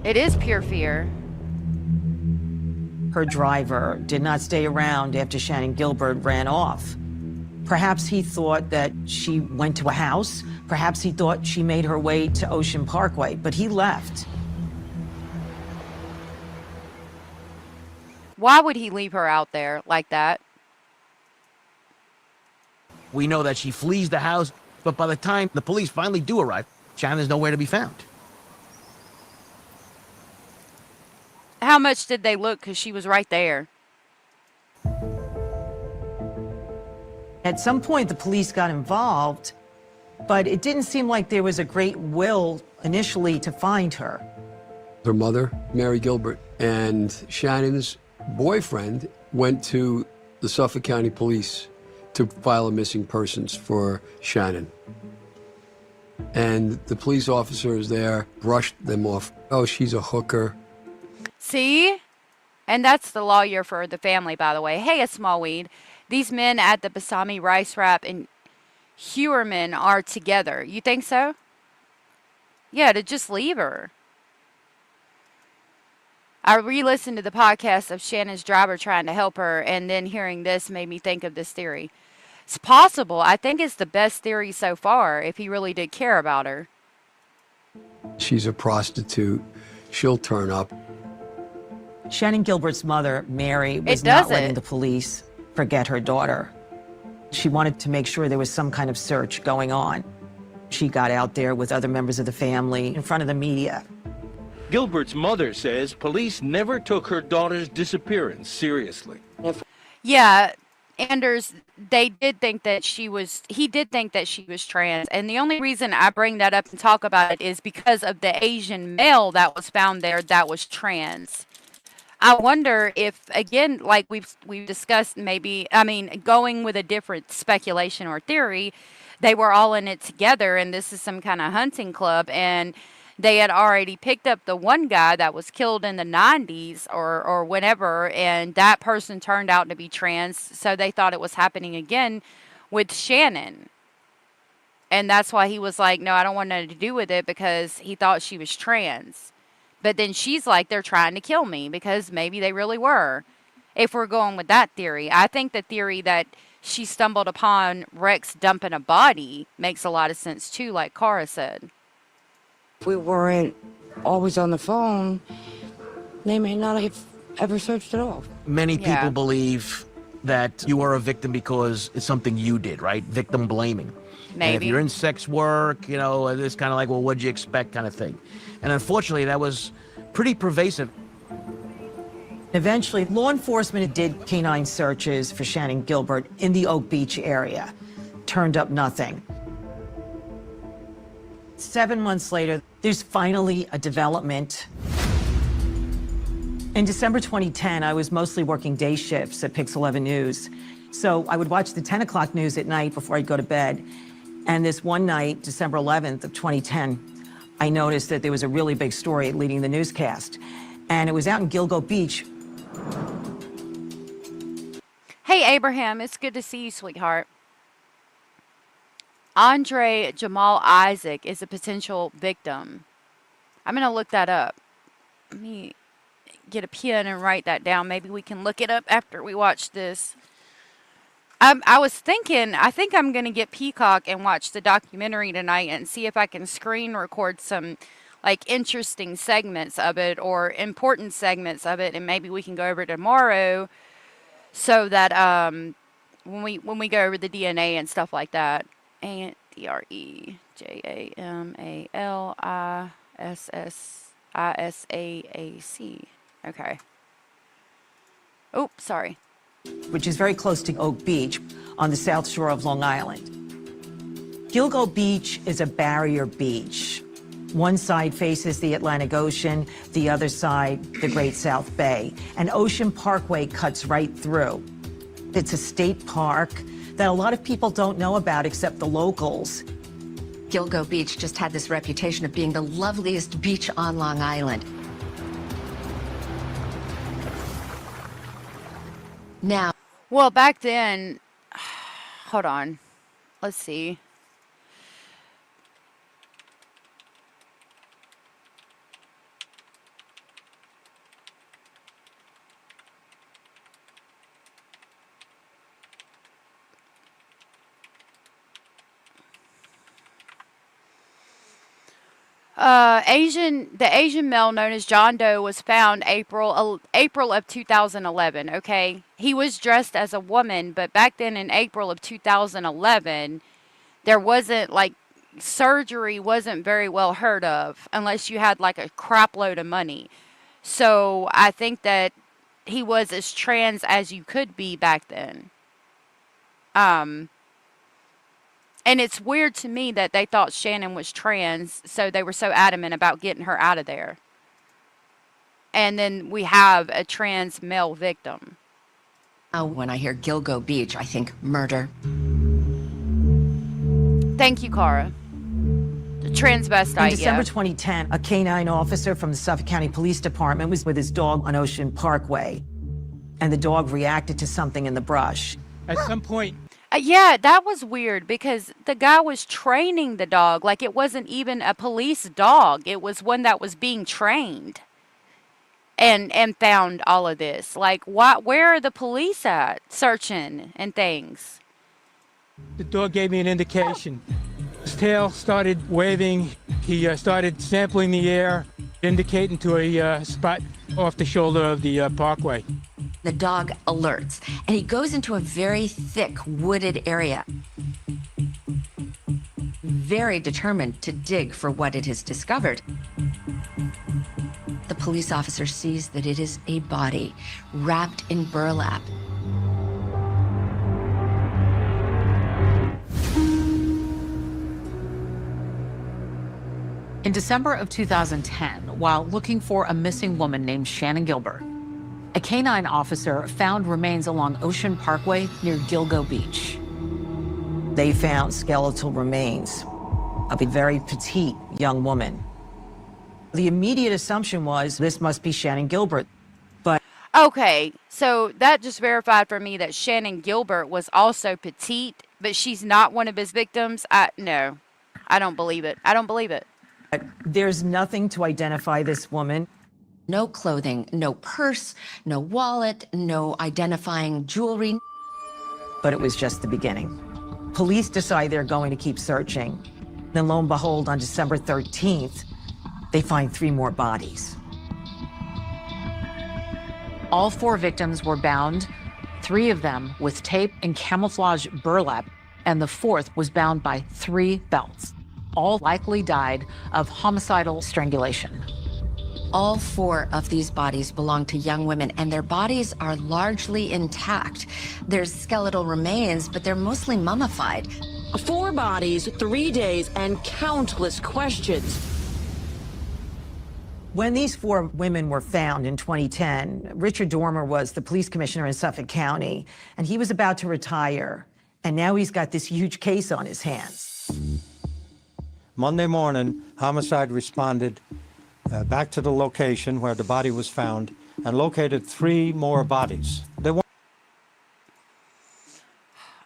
It is pure fear. Her driver did not stay around after Shannon Gilbert ran off. Perhaps he thought that she went to a house. Perhaps he thought she made her way to Ocean Parkway, but he left. Why would he leave her out there like that? We know that she flees the house, but by the time the police finally do arrive, Shannon's nowhere to be found. How much did they look? Because she was right there. At some point, the police got involved, but it didn't seem like there was a great will initially to find her. Her mother, Mary Gilbert, and Shannon's boyfriend went to the Suffolk County Police to file a missing persons for Shannon. And the police officers there brushed them off. Oh, she's a hooker. See? And that's the lawyer for the family, by the way. Hey, a small weed. These men at the Basami Rice Wrap and Heuermann are together. You think so? Yeah, to just leave her. I re-listened to the podcast of Shannon's driver trying to help her, and then hearing this made me think of this theory. It's possible. I think it's the best theory so far, if he really did care about her. She's a prostitute. She'll turn up. Shannon Gilbert's mother, Mary, was not letting the police forget her daughter. She wanted to make sure there was some kind of search going on. She got out there with other members of the family in front of the media. Gilbert's mother says police never took her daughter's disappearance seriously. Yeah, Anders, he did think that she was trans. And the only reason I bring that up and talk about it is because of the Asian male that was found there that was trans. I wonder if, again, like we've discussed, maybe, I mean, going with a different speculation or theory, they were all in it together, and this is some kind of hunting club, and they had already picked up the one guy that was killed in the 90s or whenever, and that person turned out to be trans, so they thought it was happening again with Shannon. And that's why he was like, no, I don't want nothing to do with it, because he thought she was trans. But then she's like, they're trying to kill me, because maybe they really were. If we're going with that theory. I think the theory that she stumbled upon Rex dumping a body makes a lot of sense too, like Cara said. If we weren't always on the phone, they may not have ever searched at all. Many people believe that you are a victim because it's something you did, right? Victim blaming. Maybe. And if you're in sex work, you know, it's kind of like, well, what'd you expect kind of thing. And unfortunately, that was pretty pervasive. Eventually, law enforcement did canine searches for Shannon Gilbert in the Oak Beach area. Turned up nothing. 7 months later, there's finally a development. In December 2010, I was mostly working day shifts at Pix 11 News. So I would watch the 10 o'clock news at night before I'd go to bed. And this one night, December 11th of 2010, I noticed that there was a really big story leading the newscast. And it was out in Gilgo Beach. Hey, Abraham, it's good to see you, sweetheart. Andre Jamal Isaac is a potential victim. I'm going to look that up. Let me get a pen and write that down. Maybe we can look it up after we watch this. I was thinking, I think I'm going to get Peacock and watch the documentary tonight and see if I can screen record some like interesting segments of it or important segments of it, and maybe we can go over tomorrow so that when we go over the DNA and stuff like that. And DREJAMALISSISAAC. Okay. Oh, sorry. Which is very close to Oak Beach on the south shore of Long Island. Gilgo Beach is a barrier beach. One side faces the Atlantic Ocean, the other side, the Great South Bay. And Ocean Parkway cuts right through. It's a state park that a lot of people don't know about except the locals. Gilgo Beach just had this reputation of being the loveliest beach on Long Island. Now, well, back then, hold on, let's see. The Asian male known as John Doe was found April of 2011, okay? He was dressed as a woman, but back then in April of 2011, there wasn't, like, surgery wasn't very well heard of unless you had, like, a crap load of money. So I think that he was as trans as you could be back then. And it's weird to me that they thought Shannon was trans, so they were so adamant about getting her out of there. And then we have a trans male victim. When I hear Gilgo Beach, I think murder. Thank you, Cara. The transvestite, In December 2010, a canine officer from the Suffolk County Police Department was with his dog on Ocean Parkway, and the dog reacted to something in the brush. At some point, yeah, that was weird because the guy was training the dog. Like, it wasn't even a police dog. It was one that was being trained and found all of this. Like, where are the police at searching and things? the dog gave me an indication. His tail started waving. He started sampling the air, indicating to a spot off the shoulder of the parkway. The dog alerts, and he goes into a very thick, wooded area. Very determined to dig for what it has discovered. The police officer sees that it is a body wrapped in burlap. In December of 2010, while looking for a missing woman named Shannon Gilbert, a canine officer found remains along Ocean Parkway near Gilgo Beach. They found skeletal remains of a very petite young woman. The immediate assumption was this must be Shannon Gilbert, but Okay, so that just verified for me that Shannon Gilbert was also petite, but she's not one of his victims. No, I don't believe it. I don't believe it. there's nothing to identify this woman. No clothing, no purse, no wallet, no identifying jewelry. But it was just the beginning. Police decide they're going to keep searching. Then lo and behold, on December 13th, they find 3 more bodies. All 4 victims were bound, 3 of them with tape and camouflage burlap, and the 4th was bound by 3 belts. All likely died of homicidal strangulation. All 4 of these bodies belong to young women, and their bodies are largely intact. There's skeletal remains, but they're mostly mummified. 4 bodies, 3 days, and countless questions. When these 4 women were found in 2010, Richard Dormer was the police commissioner in Suffolk County, and he was about to retire. And now he's got this huge case on his hands. Monday morning, homicide responded back to the location where the body was found and located 3 more bodies.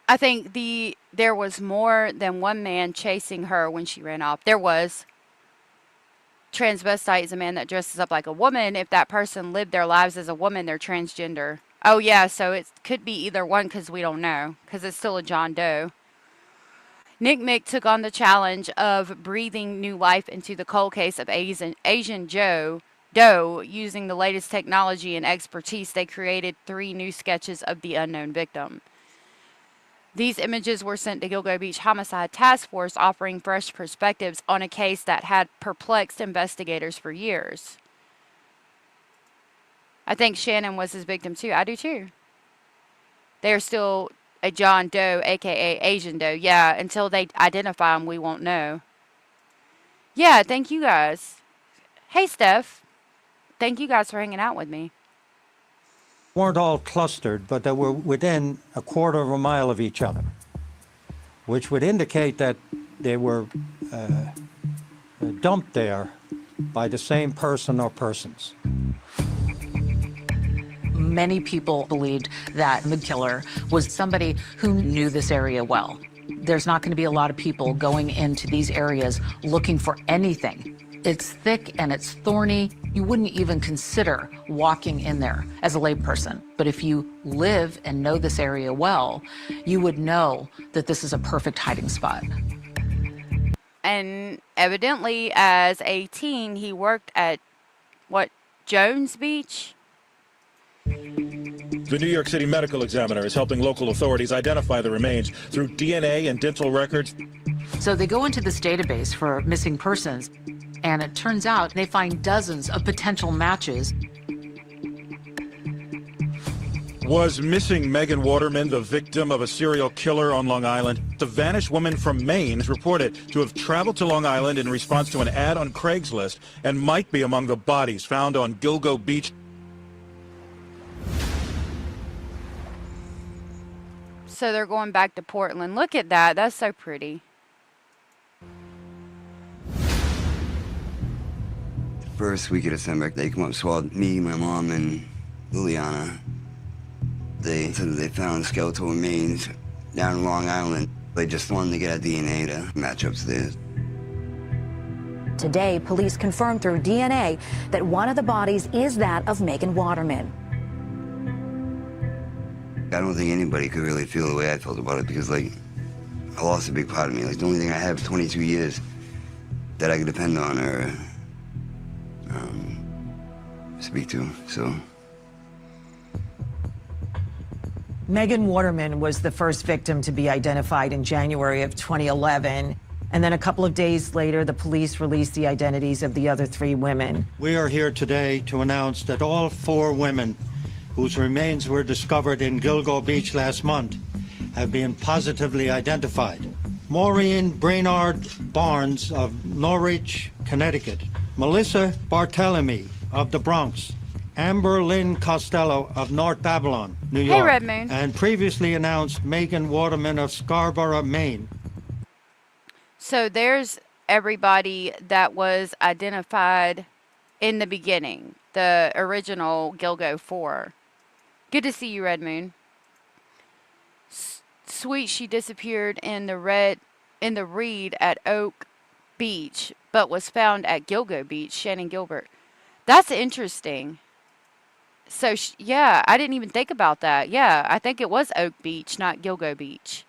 I think there was more than one man chasing her when she ran off. There was. Transvestite is a man that dresses up like a woman. If that person lived their lives as a woman, they're transgender. Oh, yeah, so it could be either one because we don't know, because it's still a John Doe. Nick Mick took on the challenge of breathing new life into the cold case of Asian Doe. Using the latest technology and expertise, they created 3 new sketches of the unknown victim. These images were sent to Gilgo Beach Homicide Task Force, offering fresh perspectives on a case that had perplexed investigators for years. I think Shannon was his victim too. I do too. They are still a John Doe, aka Asian Doe. Yeah, until they identify him, we won't know. Yeah, thank you guys. Hey, Steph. Thank you guys for hanging out with me. Weren't all clustered, but they were within a quarter of a mile of each other, which would indicate that they were dumped there by the same person or persons. Many people believed that the killer was somebody who knew this area well. There's not going to be a lot of people going into these areas looking for anything. It's thick and it's thorny. You wouldn't even consider walking in there as a layperson. But if you live and know this area well, you would know that this is a perfect hiding spot. And evidently, as a teen, he worked at, Jones Beach? The New York City Medical Examiner is helping local authorities identify the remains through DNA and dental records. So they go into this database for missing persons, and it turns out they find dozens of potential matches. Was missing Megan Waterman the victim of a serial killer on Long Island? The vanished woman from Maine is reported to have traveled to Long Island in response to an ad on Craigslist and might be among the bodies found on Gilgo Beach. So they're going back to Portland. Look at that. That's so pretty. First week of December, they come up, swallowed me, my mom, and Liliana. They said that they found skeletal remains down in Long Island. They just wanted to get a DNA to match up to theirs. Today, police confirmed through DNA that one of the bodies is that of Megan Waterman. I don't think anybody could really feel the way I felt about it because, I lost a big part of me. The only thing I have 22 years that I could depend on or speak to, so. Megan Waterman was the first victim to be identified in January of 2011. And then a couple of days later, the police released the identities of the other 3 women. We are here today to announce that all 4 women whose remains were discovered in Gilgo Beach last month have been positively identified. Maureen Brainard Barnes of Norwich, Connecticut. Melissa Barthelemy of the Bronx. Amber Lynn Costello of North Babylon, New York. Hey, Red Moon. And previously announced Megan Waterman of Scarborough, Maine. So there's everybody that was identified in the beginning, the original Gilgo 4. Good to see you, Red Moon. Sweet, she disappeared in the reed at Oak Beach, but was found at Gilgo Beach. Shannon Gilbert. That's interesting. So, yeah, I didn't even think about that. Yeah, I think it was Oak Beach, not Gilgo Beach.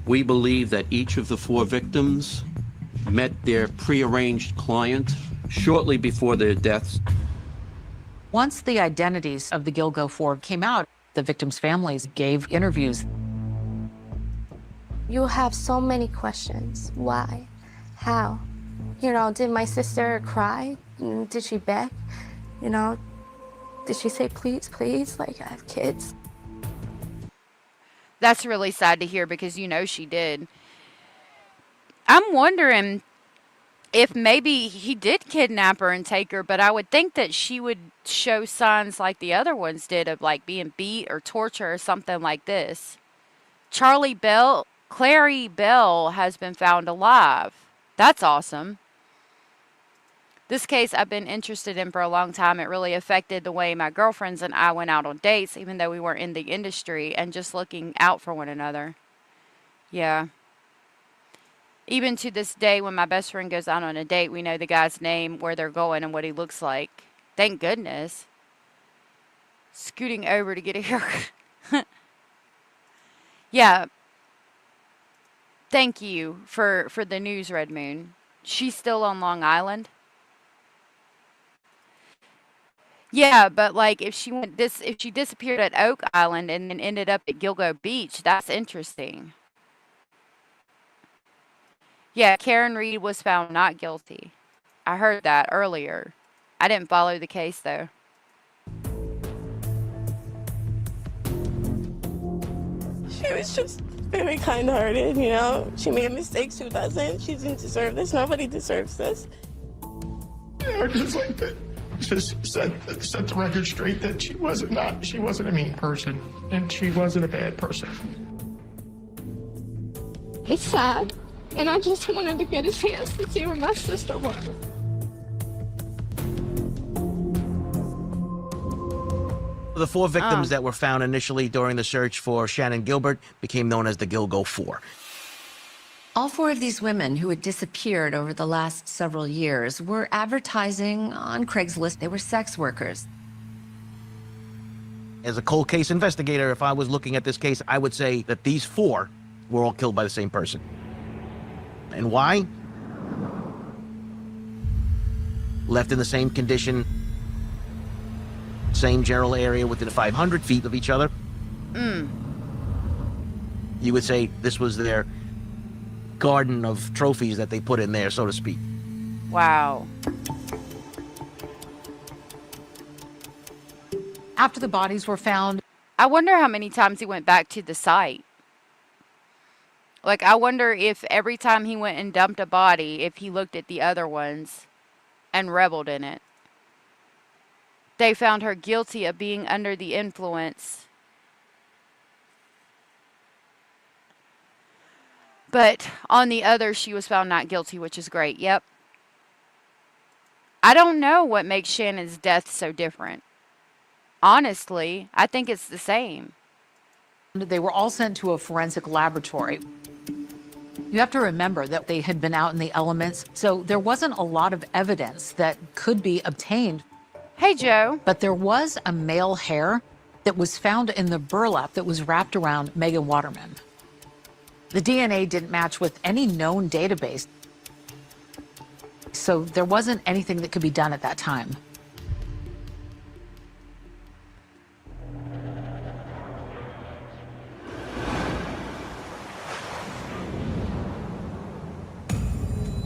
We believe that each of the 4 victims met their prearranged client shortly before their deaths. Once the identities of the Gilgo 4 came out, the victims' families gave interviews. You have so many questions. Why? How? You know, did my sister cry? Did she beg? You know, did she say, please, please? Like, I have kids. That's really sad to hear because you know she did. I'm wondering if maybe he did kidnap her and take her, but I would think that she would show signs like the other ones did of like being beat or torture or something like this. Clary Bell has been found alive. That's awesome. This case I've been interested in for a long time. It really affected the way my girlfriends and I went out on dates, even though we weren't in the industry, and just looking out for one another. Yeah. Even to this day, when my best friend goes out on a date, we know the guy's name, where they're going, and what he looks like. Thank goodness. Scooting over to get a haircut. Yeah. Thank you for the news, Red Moon. She's still on Long Island? Yeah, but like if she disappeared at Oak Island and then ended up at Gilgo Beach, that's interesting. Yeah, Karen Reed was found not guilty. I heard that earlier. I didn't follow the case though. She was just very kind-hearted, you know. She made mistakes, who doesn't? She didn't deserve this. Nobody deserves this. I just like to just set the record straight that she wasn't a mean person, and she wasn't a bad person. It's sad, and I just wanted to get a chance to see where my sister was. The 4 victims that were found initially during the search for Shannon Gilbert became known as the Gilgo 4. All 4 of these women who had disappeared over the last several years were advertising on Craigslist. They were sex workers. As a cold case investigator, if I was looking at this case, I would say that these 4 were all killed by the same person. And why? Left in the same condition, same general area within 500 feet of each other. You would say this was their garden of trophies that they put in there, so to speak. Wow. After the bodies were found, I wonder how many times he went back to the site. Like, I wonder if every time he went and dumped a body, if he looked at the other ones and reveled in it. They found her guilty of being under the influence. But on the other, she was found not guilty, which is great. Yep. I don't know what makes Shannon's death so different. Honestly, I think it's the same. they were all sent to a forensic laboratory. You have to remember that they had been out in the elements, so there wasn't a lot of evidence that could be obtained. Hey, Joe. But there was a male hair that was found in the burlap that was wrapped around Megan Waterman. The DNA didn't match with any known database, so there wasn't anything that could be done at that time.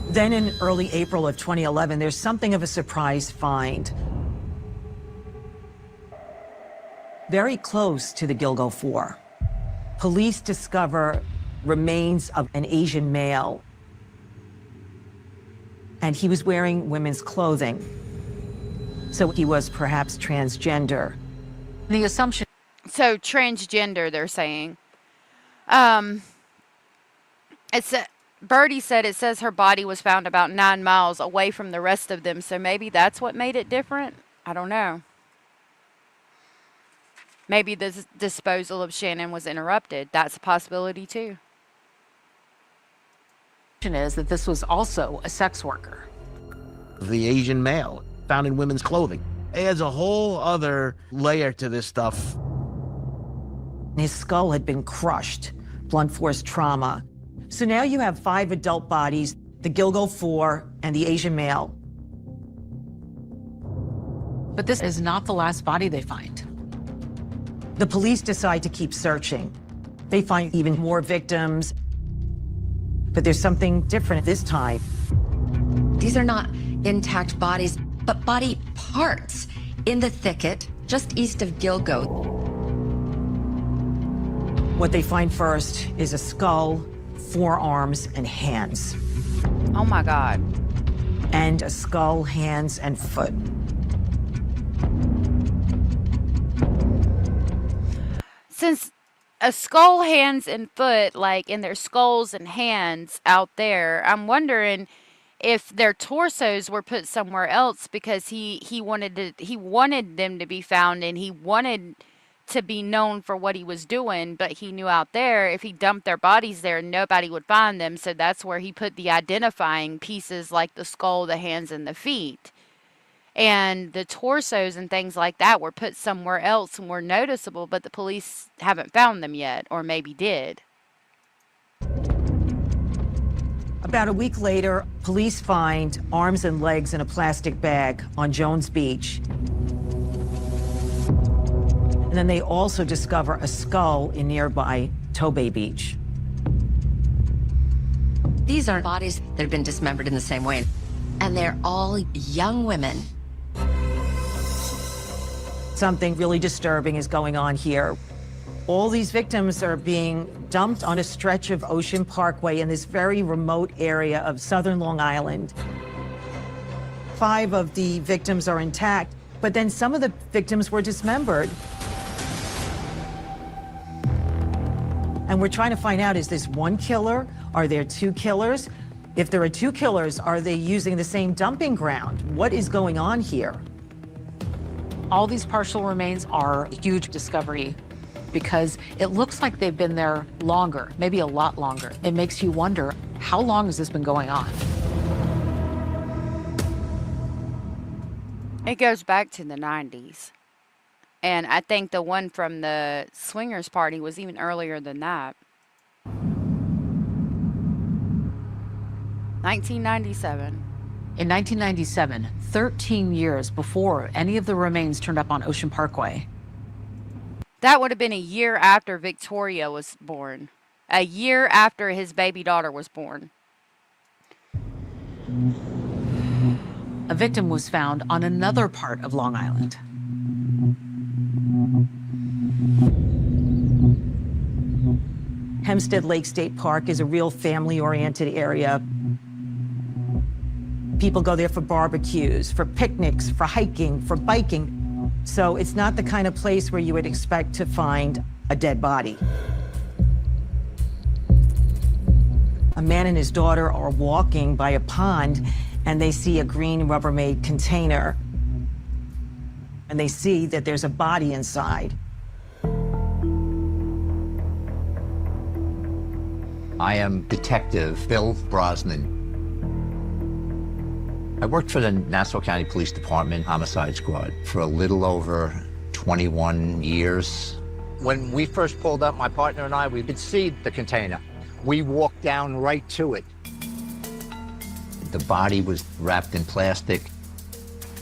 Then in early April of 2011, there's something of a surprise find. Very close to the Gilgo 4, police discover remains of an Asian male. And he was wearing women's clothing. So he was perhaps transgender. The assumption. So transgender, they're saying. Birdie said it says her body was found about 9 miles away from the rest of them, so maybe that's what made it different? I don't know. Maybe the disposal of Shannon was interrupted. That's a possibility too. Is that this was also a sex worker. The Asian male found in women's clothing. It adds a whole other layer to this stuff. His skull had been crushed, blunt force trauma. So now you have 5 adult bodies, the Gilgo 4 and the Asian male. But this is not the last body they find. The police decide to keep searching. They find even more victims, but there's something different this time. These are not intact bodies, but body parts in the thicket just east of Gilgo. What they find first is a skull, forearms, and hands. Oh my God. And a skull, hands, and foot. Since a skull, hands, and foot, like in their skulls and hands out there, I'm wondering if their torsos were put somewhere else because he wanted them to be found and he wanted to be known for what he was doing, but he knew out there if he dumped their bodies there, nobody would find them. So that's where he put the identifying pieces like the skull, the hands, and the feet. And the torsos and things like that were put somewhere else and were noticeable, but the police haven't found them yet, or maybe did. About a week later, police find arms and legs in a plastic bag on Jones Beach. And then they also discover a skull in nearby Tobay Beach. These are bodies that have been dismembered in the same way, and they're all young women. Something really disturbing is going on here. All these victims are being dumped on a stretch of Ocean Parkway in this very remote area of southern Long Island. 5 of the victims are intact, but then some of the victims were dismembered. And we're trying to find out, is this one killer? Are there 2 killers? If there are 2 killers, are they using the same dumping ground? What is going on here? All these partial remains are a huge discovery because it looks like they've been there longer, maybe a lot longer. It makes you wonder, how long has this been going on? It goes back to the 90s. And I think the one from the swingers party was even earlier than that. 1997. In 1997, 13 years before any of the remains turned up on Ocean Parkway. That would have been a year after Victoria was born. A year after his baby daughter was born. A victim was found on another part of Long Island. Hempstead Lake State Park is a real family-oriented area. People go there for barbecues, for picnics, for hiking, for biking. So it's not the kind of place where you would expect to find a dead body. A man and his daughter are walking by a pond and they see a green Rubbermaid container. And they see that there's a body inside. I am Detective Bill Brosnan. I worked for the Nassau County Police Department Homicide Squad for a little over 21 years. When we first pulled up, my partner and I, we could see the container. We walked down right to it. The body was wrapped in plastic.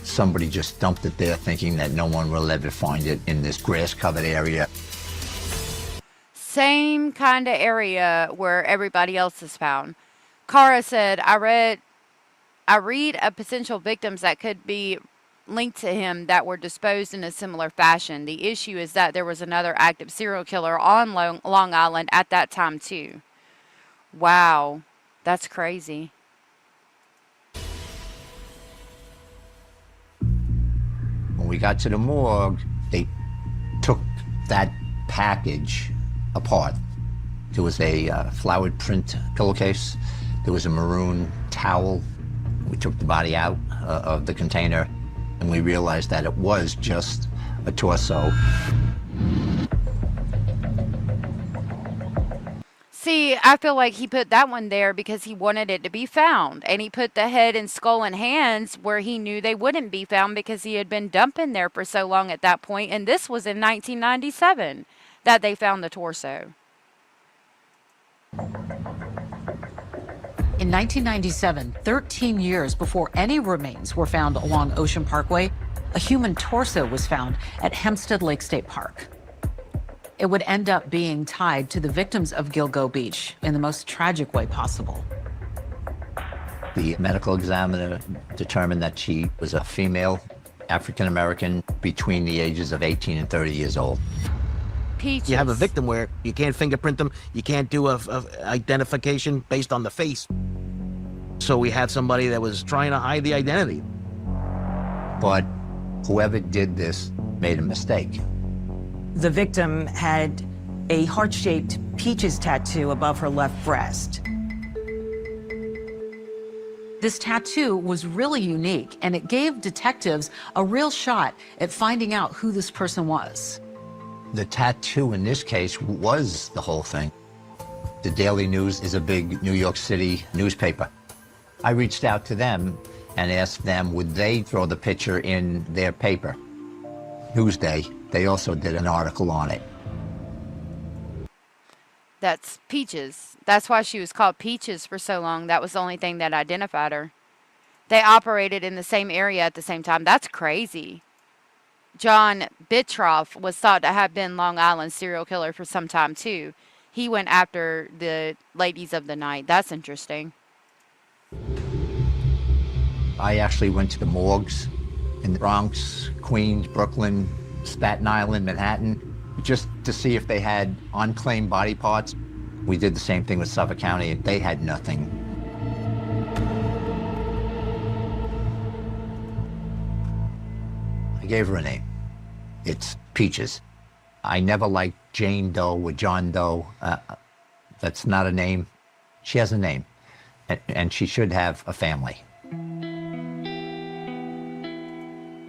Somebody just dumped it there thinking that no one will ever find it in this grass-covered area. Same kind of area where everybody else is found. Cara said, I read of potential victims that could be linked to him that were disposed in a similar fashion. The issue is that there was another active serial killer on Long Island at that time too. Wow. That's crazy. When we got to the morgue, they took that package apart. There was a flowered print pillowcase. There was a maroon towel. We took the body out of the container, and we realized that it was just a torso. See, I feel like he put that one there because he wanted it to be found. And he put the head and skull and hands where he knew they wouldn't be found because he had been dumping there for so long at that point. And this was in 1997 that they found the torso. In 1997, 13 years before any remains were found along Ocean Parkway, a human torso was found at Hempstead Lake State Park. It would end up being tied to the victims of Gilgo Beach in the most tragic way possible. The medical examiner determined that she was a female African-American between the ages of 18 and 30 years old. Peaches. You have a victim where you can't fingerprint them, you can't do a identification based on the face. So we had somebody that was trying to hide the identity. But whoever did this made a mistake. The victim had a heart-shaped peaches tattoo above her left breast. This tattoo was really unique, and it gave detectives a real shot at finding out who this person was. The tattoo in this case was the whole thing. The Daily News is a big New York City newspaper. I reached out to them and asked them would they throw the picture in their paper. Newsday, they also did an article on it. That's Peaches. That's why she was called Peaches for so long. That was the only thing that identified her. They operated in the same area at the same time. That's crazy. John Bitroff was thought to have been Long Island serial killer for some time too. He went after the ladies of the night. That's interesting. I actually went to the morgues in the Bronx, Queens, Brooklyn, Staten Island, Manhattan, just to see if they had unclaimed body parts. We did the same thing with Suffolk County. They had nothing. I gave her a name. It's Peaches. I never liked Jane Doe or John Doe. That's not a name. She has a name, and she should have a family.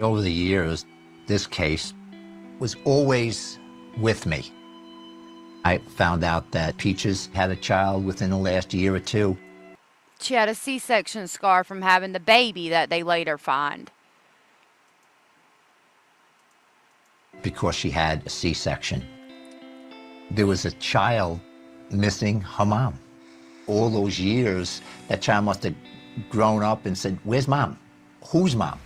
Over the years, this case was always with me. I found out that Peaches had a child within the last year or two. She had a C-section scar from having the baby that they later find. Because she had a C-section. There was a child missing her mom. All those years, that child must have grown up and said, "Where's mom? Whose mom?"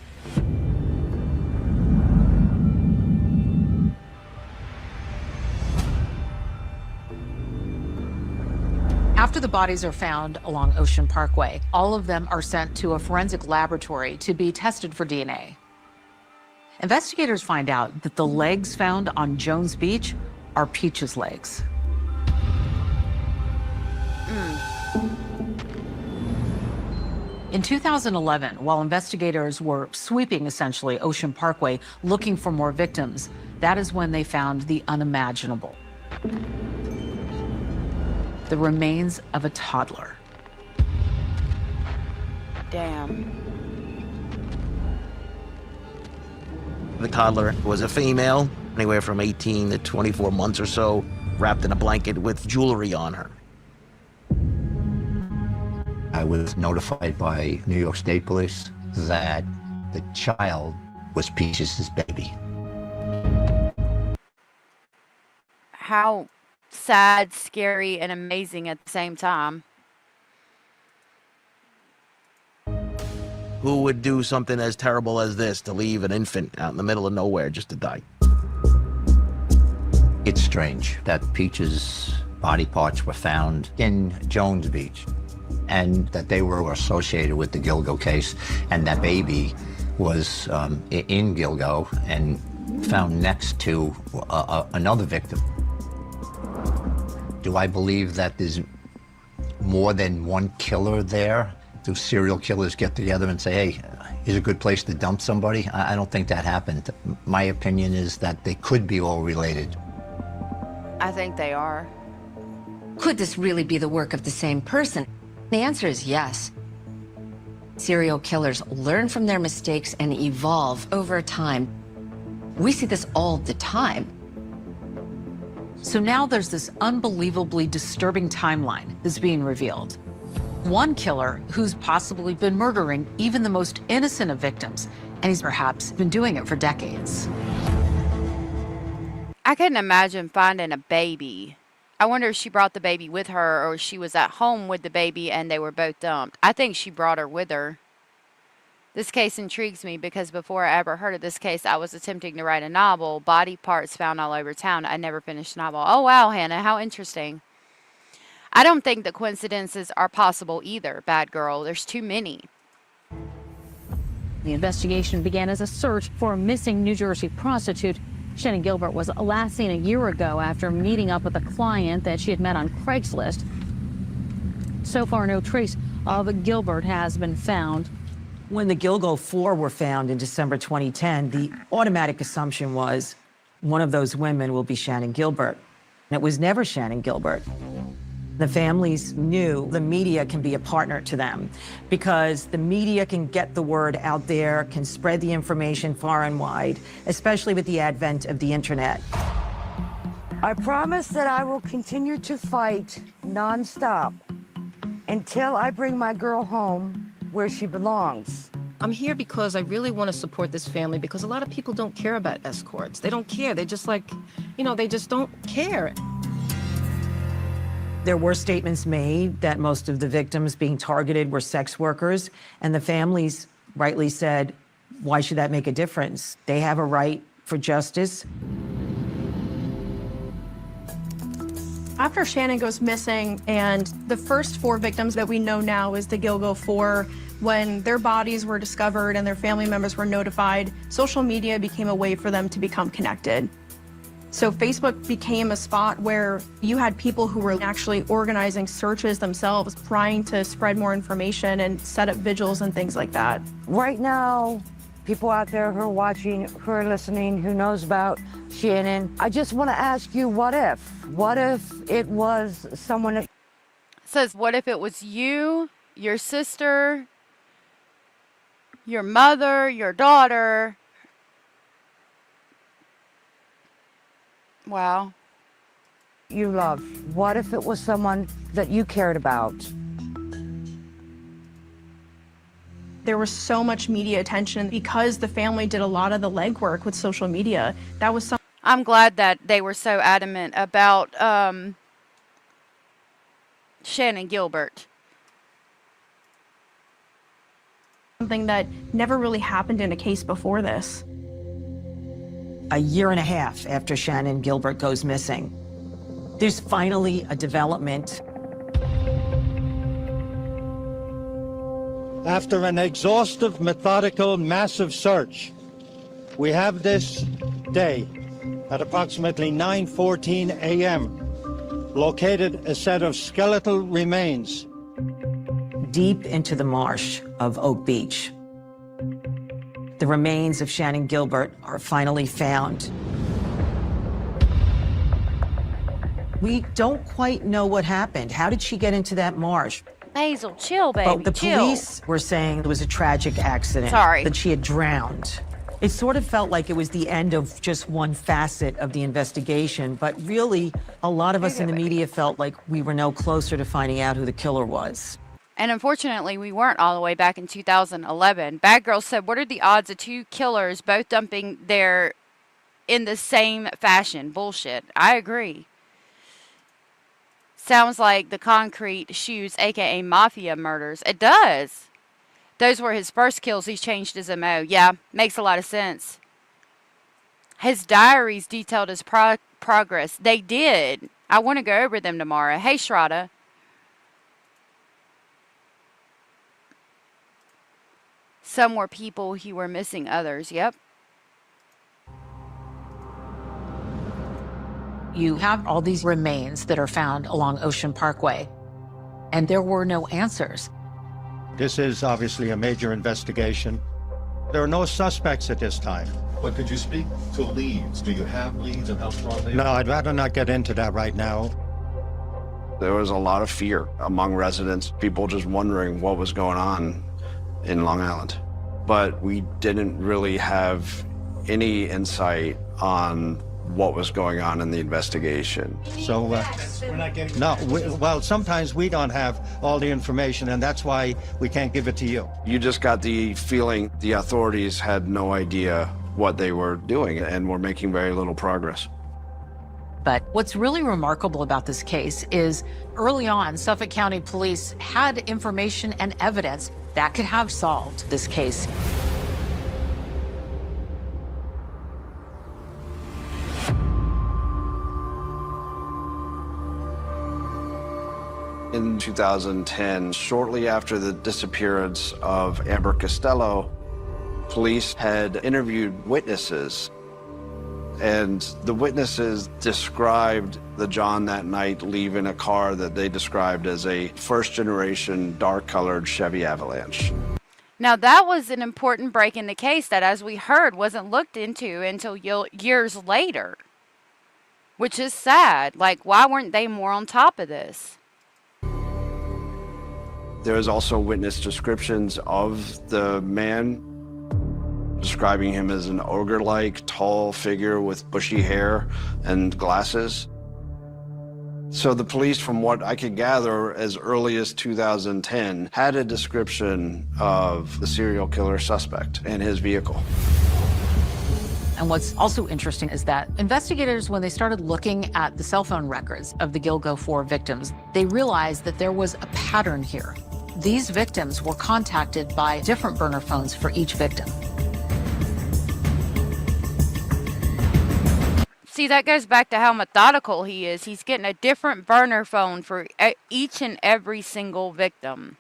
After the bodies are found along Ocean Parkway, all of them are sent to a forensic laboratory to be tested for DNA. Investigators find out that the legs found on Jones Beach are Peaches' legs. In 2011, while investigators were sweeping essentially Ocean Parkway looking for more victims, that is when they found the unimaginable. The remains of a toddler. Damn. The toddler was a female, anywhere from 18 to 24 months or so, wrapped in a blanket with jewelry on her. I was notified by New York State Police that the child was Peaches' baby. How sad, scary, and amazing at the same time. Who would do something as terrible as this, to leave an infant out in the middle of nowhere just to die? It's strange that Peaches' body parts were found in Jones Beach and that they were associated with the Gilgo case, and that baby was in Gilgo and found next to another victim. Do I believe that there's more than one killer there? Do serial killers get together and say, hey, here's a good place to dump somebody? I don't think that happened. My opinion is that they could be all related. I think they are. Could this really be the work of the same person? The answer is yes. Serial killers learn from their mistakes and evolve over time. We see this all the time. So now there's this unbelievably disturbing timeline that's being revealed. One killer who's possibly been murdering even the most innocent of victims, and he's perhaps been doing it for decades. I couldn't imagine finding a baby. I wonder if she brought the baby with her or she was at home with the baby and they were both dumped. I think she brought her with her. This case intrigues me because before I ever heard of this case, I was attempting to write a novel, body parts found all over town. I never finished the novel. Oh, wow, Hannah, how interesting. I don't think that coincidences are possible either, bad girl. There's too many. The investigation began as a search for a missing New Jersey prostitute. Shannon Gilbert was last seen a year ago after meeting up with a client that she had met on Craigslist. So far, no trace of Gilbert has been found. When the Gilgo 4 were found in December 2010, the automatic assumption was one of those women will be Shannon Gilbert. And it was never Shannon Gilbert. The families knew the media can be a partner to them because the media can get the word out there, can spread the information far and wide, especially with the advent of the internet. I promise that I will continue to fight nonstop until I bring my girl home where she belongs. I'm here because I really want to support this family because a lot of people don't care about escorts. They don't care. They just they just don't care. There were statements made that most of the victims being targeted were sex workers, and the families rightly said, why should that make a difference? They have a right for justice. After Shannon goes missing, and the first 4 victims that we know now is the Gilgo 4, when their bodies were discovered and their family members were notified, social media became a way for them to become connected. So Facebook became a spot where you had people who were actually organizing searches themselves, trying to spread more information and set up vigils and things like that. Right now, people out there who are watching, who are listening, who knows about Shannon, I just want to ask you, what if? What if it was someone that... It says, what if it was you, your sister, your mother, your daughter? Wow. You loved. What if it was someone that you cared about? There was so much media attention because the family did a lot of the legwork with social media. That was I'm glad that they were so adamant about Shannon Gilbert. Something that never really happened in a case before this. A year and a half after Shannon Gilbert goes missing, there's finally a development. After an exhaustive, methodical, massive search, we have this day at approximately 9:14 a.m. located a set of skeletal remains Deep into the marsh of Oak Beach. The remains of Shannon Gilbert are finally found. We don't quite know what happened. How did she get into that marsh? Basil, chill, baby, But the chill. police were saying it was a tragic accident. Sorry. That she had drowned. It sort of felt like it was the end of just one facet of the investigation, but really, a lot of us in the media felt like we were no closer to finding out who the killer was. And unfortunately, we weren't all the way back in 2011. Bad Girl said, what are the odds of 2 killers both dumping their in the same fashion? Bullshit. I agree. Sounds like the concrete shoes, aka mafia murders. It does. Those were his first kills. He's changed his MO. Yeah, makes a lot of sense. His diaries detailed his progress. They did. I want to go over them tomorrow. Hey, Shraddha. Some were people who were missing others. Yep. You have all these remains that are found along Ocean Parkway. and there were no answers. This is obviously a major investigation. There are no suspects at this time. But could you speak to leads? Do you have leads and how strong they are? No, I'd rather not get into that right now. There was a lot of fear among residents, people just wondering what was going on in Long Island. But we didn't really have any insight on what was going on in the investigation. So, We're not getting... no, well, sometimes we don't have all the information, and that's why we can't give it to you. You just got the feeling the authorities had no idea what they were doing and were making very little progress. But what's really remarkable about this case is early on, Suffolk County Police had information and evidence that could have solved this case. In 2010, shortly after the disappearance of Amber Costello, police had interviewed witnesses, and the witnesses described the John that night leaving a car that they described as a first-generation dark-colored Chevy Avalanche. Now, that was an important break in the case that, as we heard, wasn't looked into until years later, which is sad. Like, why weren't they more on top of this? There was also witness descriptions of the man, describing him as an ogre-like tall figure with bushy hair and glasses. So the police, from what I could gather, as early as 2010, had a description of the serial killer suspect and his vehicle. And what's also interesting is that investigators, when they started looking at the cell phone records of the Gilgo 4 victims, they realized that there was a pattern here. These victims were contacted by different burner phones for each victim. See, that goes back to how methodical he is. He's getting a different burner phone for each and every single victim.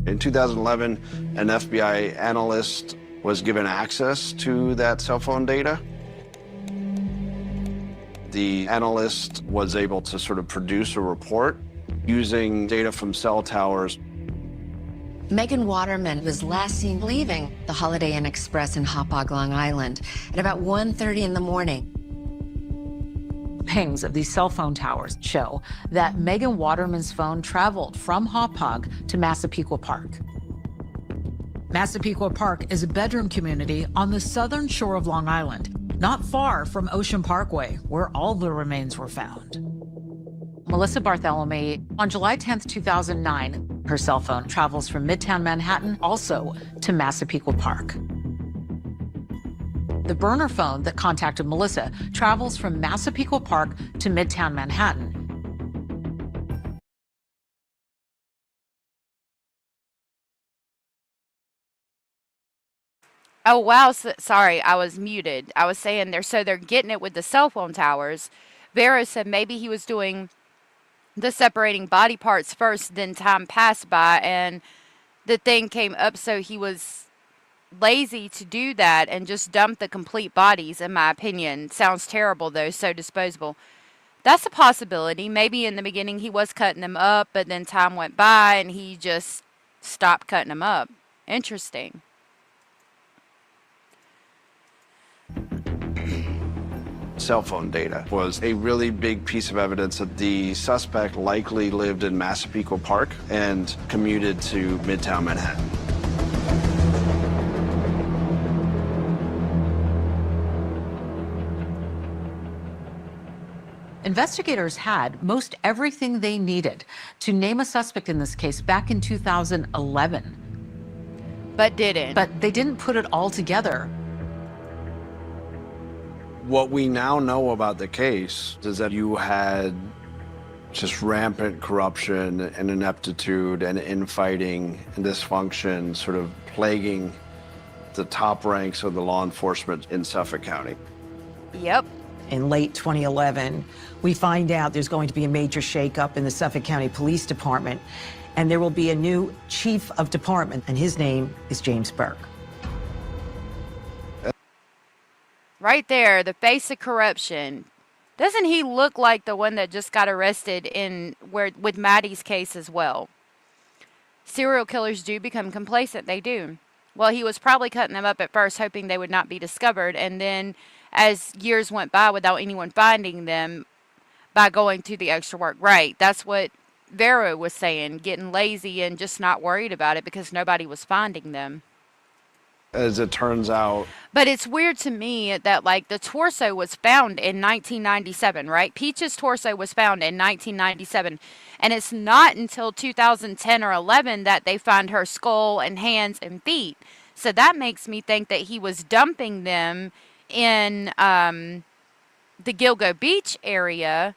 In 2011, an FBI analyst was given access to that cell phone data. The analyst was able to sort of produce a report using data from cell towers. Megan Waterman was last seen leaving the Holiday Inn Express in Hauppauge, Long Island at about 1:30 in the morning. Pings of these cell phone towers show that Megan Waterman's phone traveled from Hauppauge to Massapequa Park. Massapequa Park is a bedroom community on the southern shore of Long Island, not far from Ocean Parkway, where all the remains were found. Melissa Bartholomew, on July 10th, 2009, her cell phone travels from Midtown Manhattan also to Massapequa Park. The burner phone that contacted Melissa travels from Massapequa Park to Midtown Manhattan. Oh, wow. Sorry, I was muted. I was saying they're getting it with the cell phone towers. Vera said maybe he was doing the separating body parts first, then time passed by, and the thing came up, so he was lazy to do that and just dumped the complete bodies, in my opinion. Sounds terrible, though, so disposable. That's a possibility. Maybe in the beginning he was cutting them up, but then time went by and he just stopped cutting them up. Interesting. Cell phone data was a really big piece of evidence that the suspect likely lived in Massapequa Park and commuted to Midtown Manhattan. Investigators had most everything they needed to name a suspect in this case back in 2011. But didn't. But they didn't put it all together. What we now know about the case is that you had just rampant corruption and ineptitude and infighting and dysfunction sort of plaguing the top ranks of the law enforcement in Suffolk County. Yep. In late 2011, we find out there's going to be a major shakeup in the Suffolk County Police Department, and there will be a new chief of department, and his name is James Burke. Right there, the face of corruption. Doesn't he look like the one that just got arrested with Maddie's case as well? Serial killers do become complacent. They do. Well, he was probably cutting them up at first, hoping they would not be discovered. And then as years went by without anyone finding them, by going to the extra work. Right. That's what Vero was saying, getting lazy and just not worried about it because nobody was finding them. As it turns out. But it's weird to me that, like, the torso was found in 1997, right? Peach's torso was found in 1997. And it's not until 2010 or 11 that they find her skull and hands and feet. So that makes me think that he was dumping them in the Gilgo Beach area,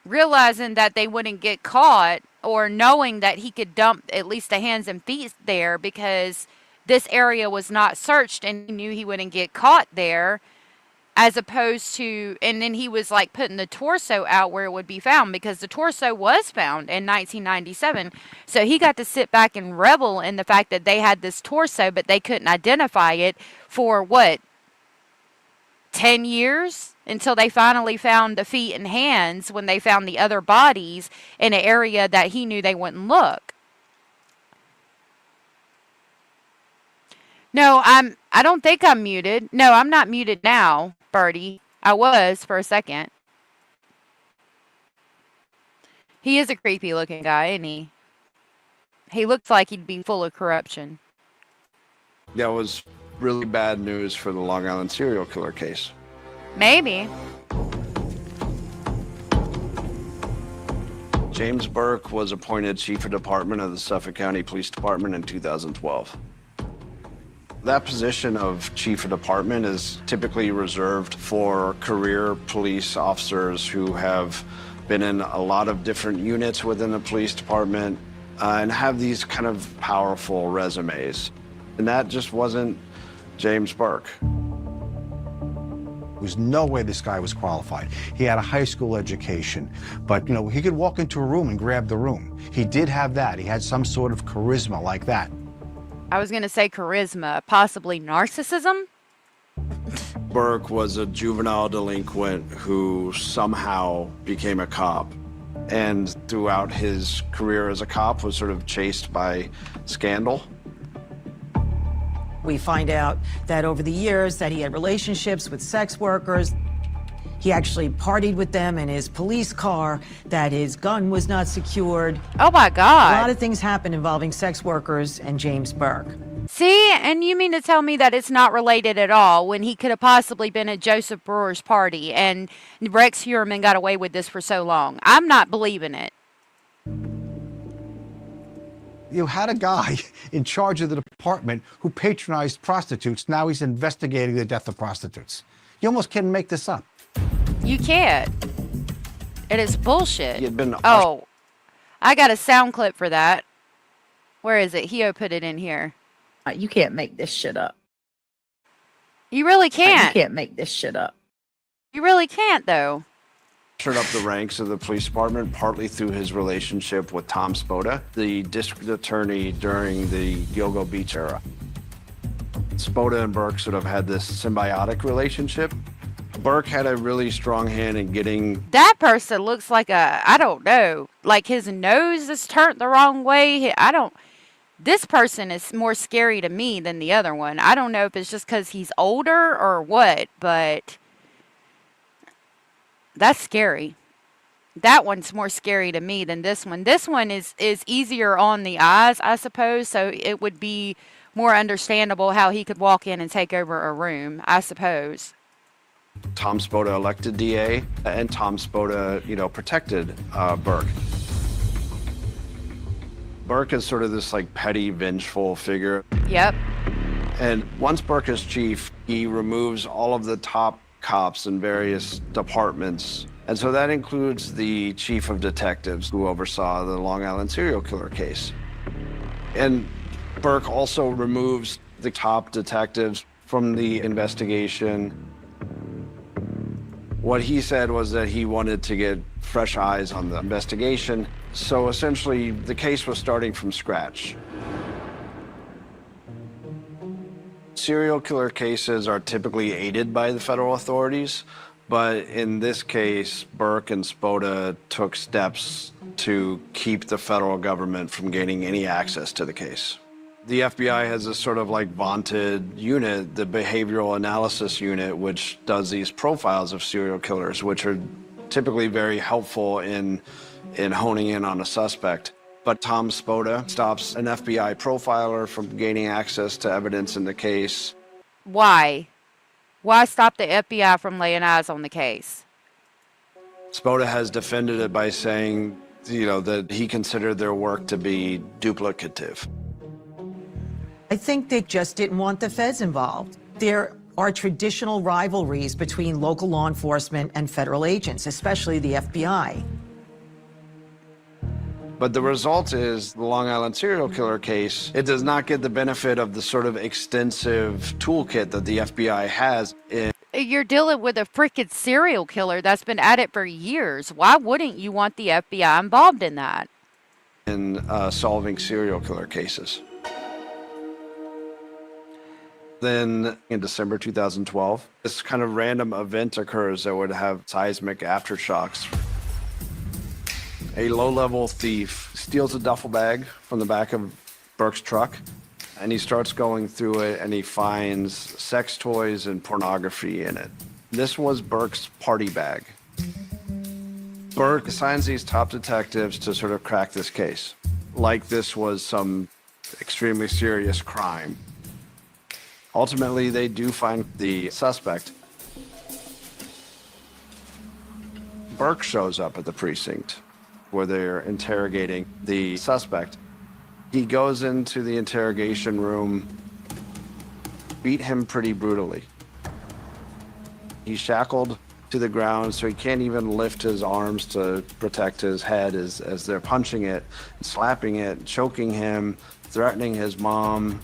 realizing that they wouldn't get caught, or knowing that he could dump at least the hands and feet there because this area was not searched and he knew he wouldn't get caught there, as opposed to, and then he was like putting the torso out where it would be found because the torso was found in 1997. So he got to sit back and revel in the fact that they had this torso, but they couldn't identify it for what, 10 years? Until they finally found the feet and hands when they found the other bodies in an area that he knew they wouldn't look. No, I don't think I'm muted. No, I'm not muted now, Birdie. I was for a second. He is a creepy looking guy, isn't he? He looks like he'd be full of corruption. That was really bad news for the Long Island serial killer case. Maybe. James Burke was appointed Chief of Department of the Suffolk County Police Department in 2012. That position of Chief of Department is typically reserved for career police officers who have been in a lot of different units within the police department and have these kind of powerful resumes. And that just wasn't James Burke. There was no way this guy was qualified. He had a high school education, but you know, he could walk into a room and grab the room. He did have that. He had some sort of charisma like that. I was going to say charisma, possibly narcissism. Burke was a juvenile delinquent who somehow became a cop, and throughout his career as a cop was sort of chased by scandal. We find out that over the years that he had relationships with sex workers. He actually partied with them in his police car, that his gun was not secured. Oh my God. A lot of things happened involving sex workers and James Burke. See, and you mean to tell me that it's not related at all when he could have possibly been at Joseph Brewer's party and Rex Heuermann got away with this for so long? I'm not believing it. You had a guy in charge of the department who patronized prostitutes. Now he's investigating the death of prostitutes. You almost can't make this up. You can't. It is bullshit. He had been Oh, I got a sound clip for that. Where is it? Heo put it in here. You can't make this shit up. You really can't. You can't make this shit up. You really can't, though. Entered up the ranks of the police department partly through his relationship with Tom Spoda, the district attorney during the Gilgo Beach era. Spoda and Burke sort of had this symbiotic relationship. Burke had a really strong hand in getting... That person looks like I don't know, like his nose is turned the wrong way. This person is more scary to me than the other one. I don't know if it's just because he's older or what, but that's scary. That one's more scary to me than this one. This one is easier on the eyes, I suppose, so it would be more understandable how he could walk in and take over a room, I suppose. Tom Spoda elected DA, and Tom Spoda, protected Burke. Burke is sort of this petty, vengeful figure. Yep. And once Burke is chief, he removes all of the top cops in various departments. And so that includes the chief of detectives who oversaw the Long Island serial killer case. And Burke also removes the top detectives from the investigation. What he said was that he wanted to get fresh eyes on the investigation. So essentially, the case was starting from scratch. Serial killer cases are typically aided by the federal authorities. But in this case, Burke and Spoda took steps to keep the federal government from gaining any access to the case. The FBI has this sort of like vaunted unit, the behavioral analysis unit, which does these profiles of serial killers, which are typically very helpful in honing in on a suspect. But Tom Spoda stops an FBI profiler from gaining access to evidence in the case. Why? Why stop the FBI from laying eyes on the case? Spoda has defended it by saying, that he considered their work to be duplicative. I think they just didn't want the feds involved. There are traditional rivalries between local law enforcement and federal agents, especially the FBI. But the result is the Long Island serial killer case, it does not get the benefit of the sort of extensive toolkit that the FBI has. You're dealing with a freaking serial killer that's been at it for years. Why wouldn't you want the FBI involved in that? In solving serial killer cases. Then in December 2012, this kind of random event occurs that would have seismic aftershocks. A low-level thief steals a duffel bag from the back of Burke's truck, and he starts going through it, and he finds sex toys and pornography in it. This was Burke's party bag. Burke assigns these top detectives to sort of crack this case, like this was some extremely serious crime. Ultimately, they do find the suspect. Burke shows up at the precinct where they're interrogating the suspect. He goes into the interrogation room, beat him pretty brutally. He's shackled to the ground, so he can't even lift his arms to protect his head as they're punching it, slapping it, choking him, threatening his mom,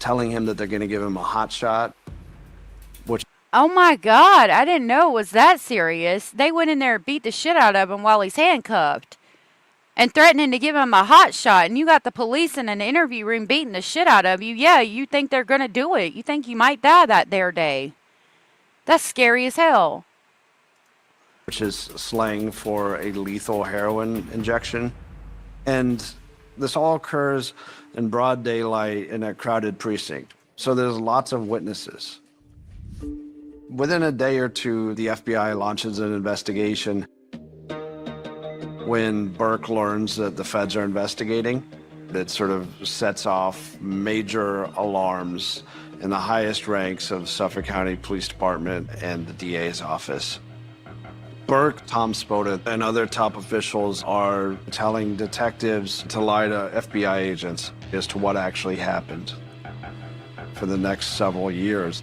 telling him that they're going to give him a hot shot. Oh my God, I didn't know it was that serious. They went in there and beat the shit out of him while he's handcuffed and threatening to give him a hot shot. And you got the police in an interview room beating the shit out of you. Yeah, you think they're going to do it. You think you might die that there day. That's scary as hell. Which is slang for a lethal heroin injection. And this all occurs in broad daylight in a crowded precinct. So there's lots of witnesses. Within a day or two, the FBI launches an investigation. When Burke learns that the feds are investigating, it sort of sets off major alarms in the highest ranks of Suffolk County Police Department and the DA's office. Burke, Tom Spoda, and other top officials are telling detectives to lie to FBI agents as to what actually happened. For the next several years,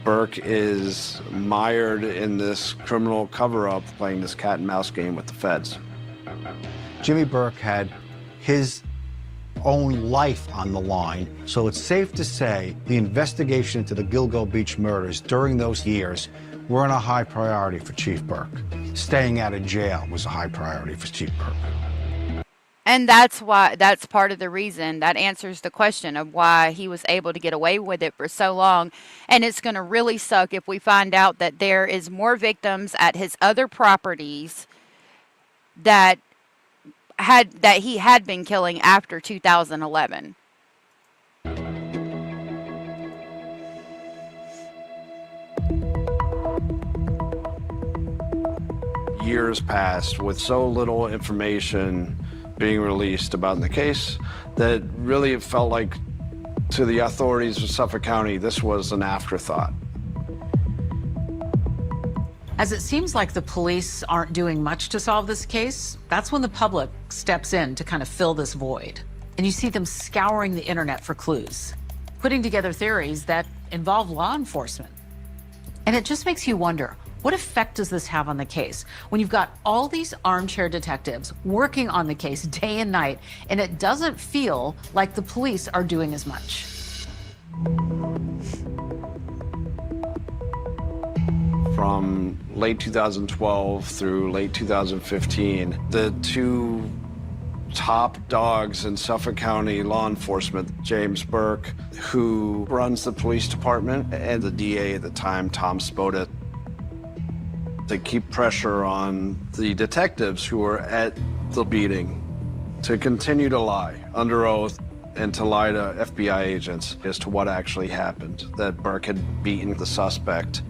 Burke is mired in this criminal cover-up, playing this cat and mouse game with the feds. Jimmy Burke had his own life on the line, so it's safe to say the investigation into the Gilgo Beach murders during those years weren't a high priority for Chief Burke. Staying out of jail was a high priority for Chief Burke. And that's part of the reason. That answers the question of why he was able to get away with it for so long. And it's going to really suck if we find out that there is more victims at his other properties that he had been killing after 2011. Years passed with so little information being released about the case that really it felt like to the authorities of Suffolk County, this was an afterthought. As it seems like the police aren't doing much to solve this case, that's when the public steps in to kind of fill this void. And you see them scouring the internet for clues, putting together theories that involve law enforcement. And it just makes you wonder, what effect does this have on the case when you've got all these armchair detectives working on the case day and night, and it doesn't feel like the police are doing as much? From late 2012 through late 2015, the two top dogs in Suffolk County law enforcement, James Burke, who runs the police department, and the DA at the time, Tom Spoda, to keep pressure on the detectives who were at the beating to continue to lie under oath and to lie to FBI agents as to what actually happened, that Burke had beaten the suspect.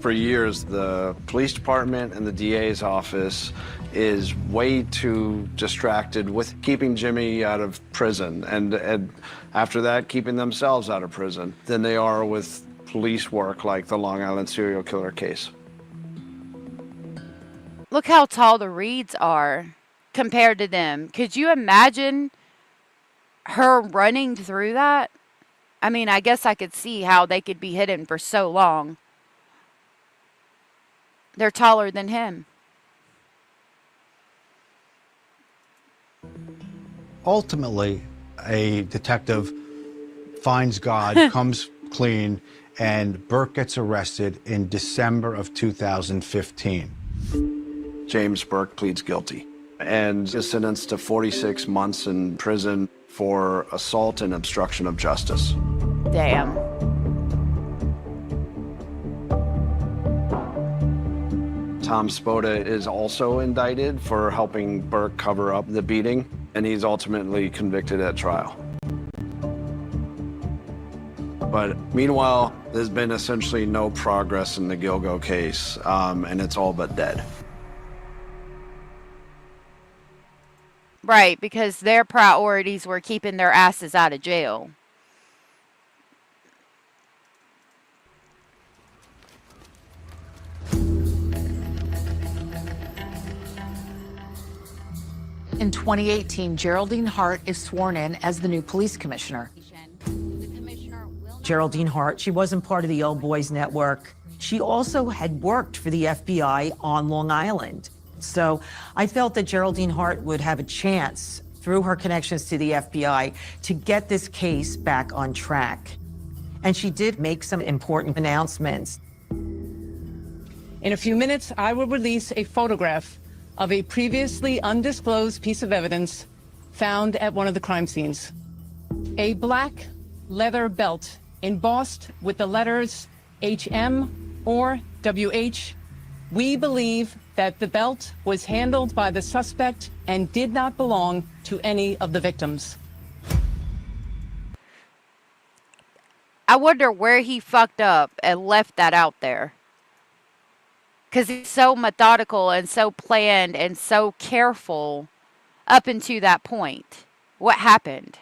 For years, the police department and the DA's office is way too distracted with keeping Jimmy out of prison and after that, keeping themselves out of prison than they are with police work like the Long Island serial killer case. Look how tall the reeds are compared to them. Could you imagine her running through that? I mean, I guess I could see how they could be hidden for so long. They're taller than him. Ultimately, a detective finds God, comes clean, and Burke gets arrested in December of 2015. James Burke pleads guilty and is sentenced to 46 months in prison for assault and obstruction of justice. Damn. Tom Spoda is also indicted for helping Burke cover up the beating, and he's ultimately convicted at trial. But meanwhile, there's been essentially no progress in the Gilgo case, and it's all but dead. Right, because their priorities were keeping their asses out of jail. In 2018, Geraldine Hart is sworn in as the new police commissioner. Geraldine Hart, she wasn't part of the Old Boys Network. She also had worked for the FBI on Long Island. So I felt that Geraldine Hart would have a chance, through her connections to the FBI, to get this case back on track. And she did make some important announcements. In a few minutes, I will release a photograph of a previously undisclosed piece of evidence found at one of the crime scenes. A black leather belt embossed with the letters HM or WH. We believe that the belt was handled by the suspect and did not belong to any of the victims. I wonder where he fucked up and left that out there. Because he's so methodical and so planned and so careful up until that point. What happened?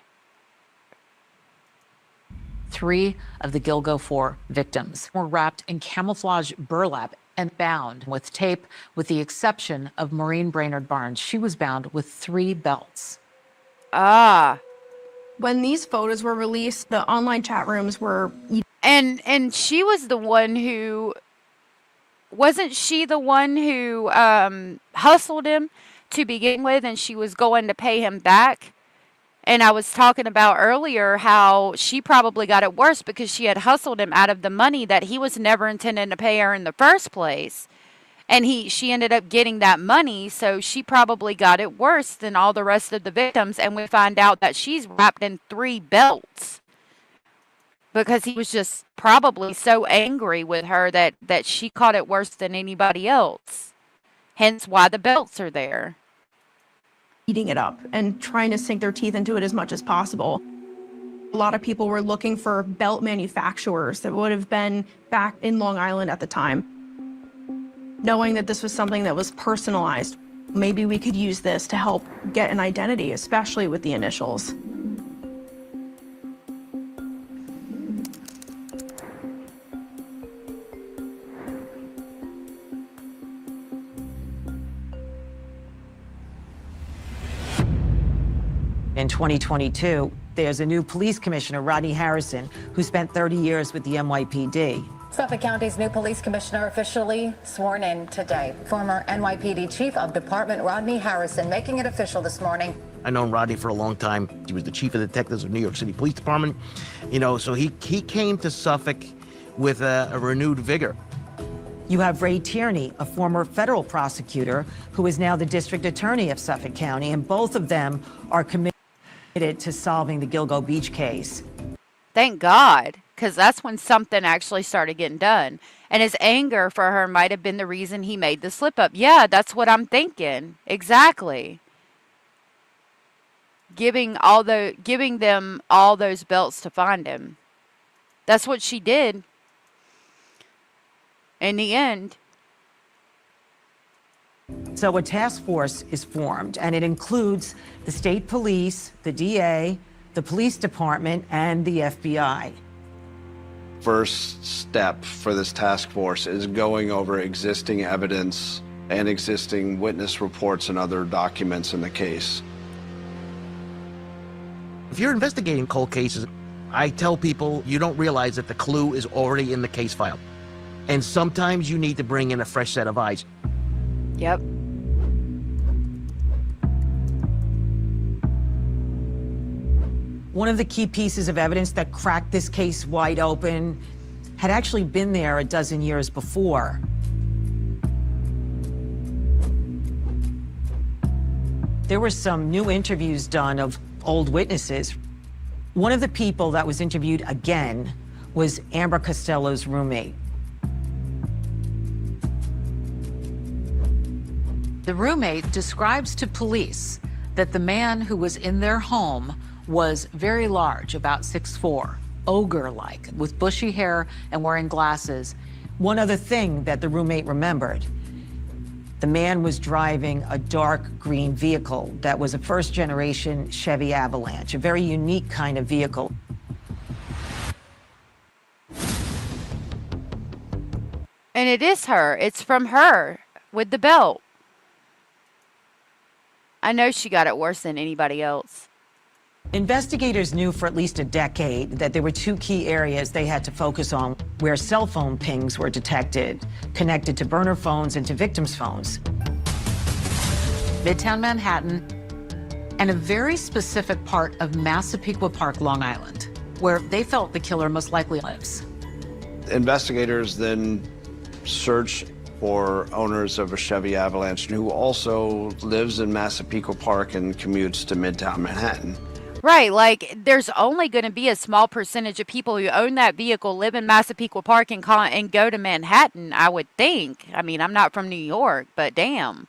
3 of the Gilgo 4 victims were wrapped in camouflage burlap and bound with tape, with the exception of Maureen Brainerd Barnes. She was bound with 3 belts. Ah. When these photos were released, the online chat rooms were... And she was the one who... Wasn't she the one who hustled him to begin with, and she was going to pay him back? And I was talking about earlier how she probably got it worse because she had hustled him out of the money that he was never intending to pay her in the first place. And she ended up getting that money, so she probably got it worse than all the rest of the victims. And we find out that she's wrapped in 3 belts because he was just probably so angry with her that she caught it worse than anybody else. Hence why the belts are there. Eating it up and trying to sink their teeth into it as much as possible. A lot of people were looking for belt manufacturers that would have been back in Long Island at the time. Knowing that this was something that was personalized, maybe we could use this to help get an identity, especially with the initials. In 2022, there's a new police commissioner, Rodney Harrison, who spent 30 years with the NYPD. Suffolk County's new police commissioner officially sworn in today. Former NYPD Chief of Department Rodney Harrison making it official this morning. I've known Rodney for a long time. He was the chief of detectives of New York City Police Department. You know, so he came to Suffolk with a renewed vigor. You have Ray Tierney, a former federal prosecutor who is now the district attorney of Suffolk County, and both of them are committed to solving the Gilgo Beach case. Thank God. because that's when something actually started getting done. And his anger for her might have been the reason he made the slip up. Yeah, that's what I'm thinking. Exactly. Giving them all those belts to find him. That's what she did. In the end. So a task force is formed, and it includes the state police, the DA, the police department, and the FBI. First step for this task force is going over existing evidence and existing witness reports and other documents in the case. If you're investigating cold cases, I tell people you don't realize that the clue is already in the case file. And sometimes you need to bring in a fresh set of eyes. Yep. One of the key pieces of evidence that cracked this case wide open had actually been there a dozen years before. There were some new interviews done of old witnesses. One of the people that was interviewed again was Amber Costello's roommate. The roommate describes to police that the man who was in their home was very large, about 6'4", ogre-like, with bushy hair and wearing glasses. One other thing that the roommate remembered, the man was driving a dark green vehicle that was a first-generation Chevy Avalanche, a very unique kind of vehicle. And it is her. It's from her with the belt. I know she got it worse than anybody else. Investigators knew for at least a decade that there were two key areas they had to focus on where cell phone pings were detected, connected to burner phones and to victims' phones. Midtown Manhattan, and a very specific part of Massapequa Park, Long Island, where they felt the killer most likely lives. Investigators then search for owners of a Chevy Avalanche who also lives in Massapequa Park and commutes to Midtown Manhattan. Right, like there's only going to be a small percentage of people who own that vehicle, live in Massapequa Park, and go to Manhattan, I would think. I mean, I'm not from New York, but damn.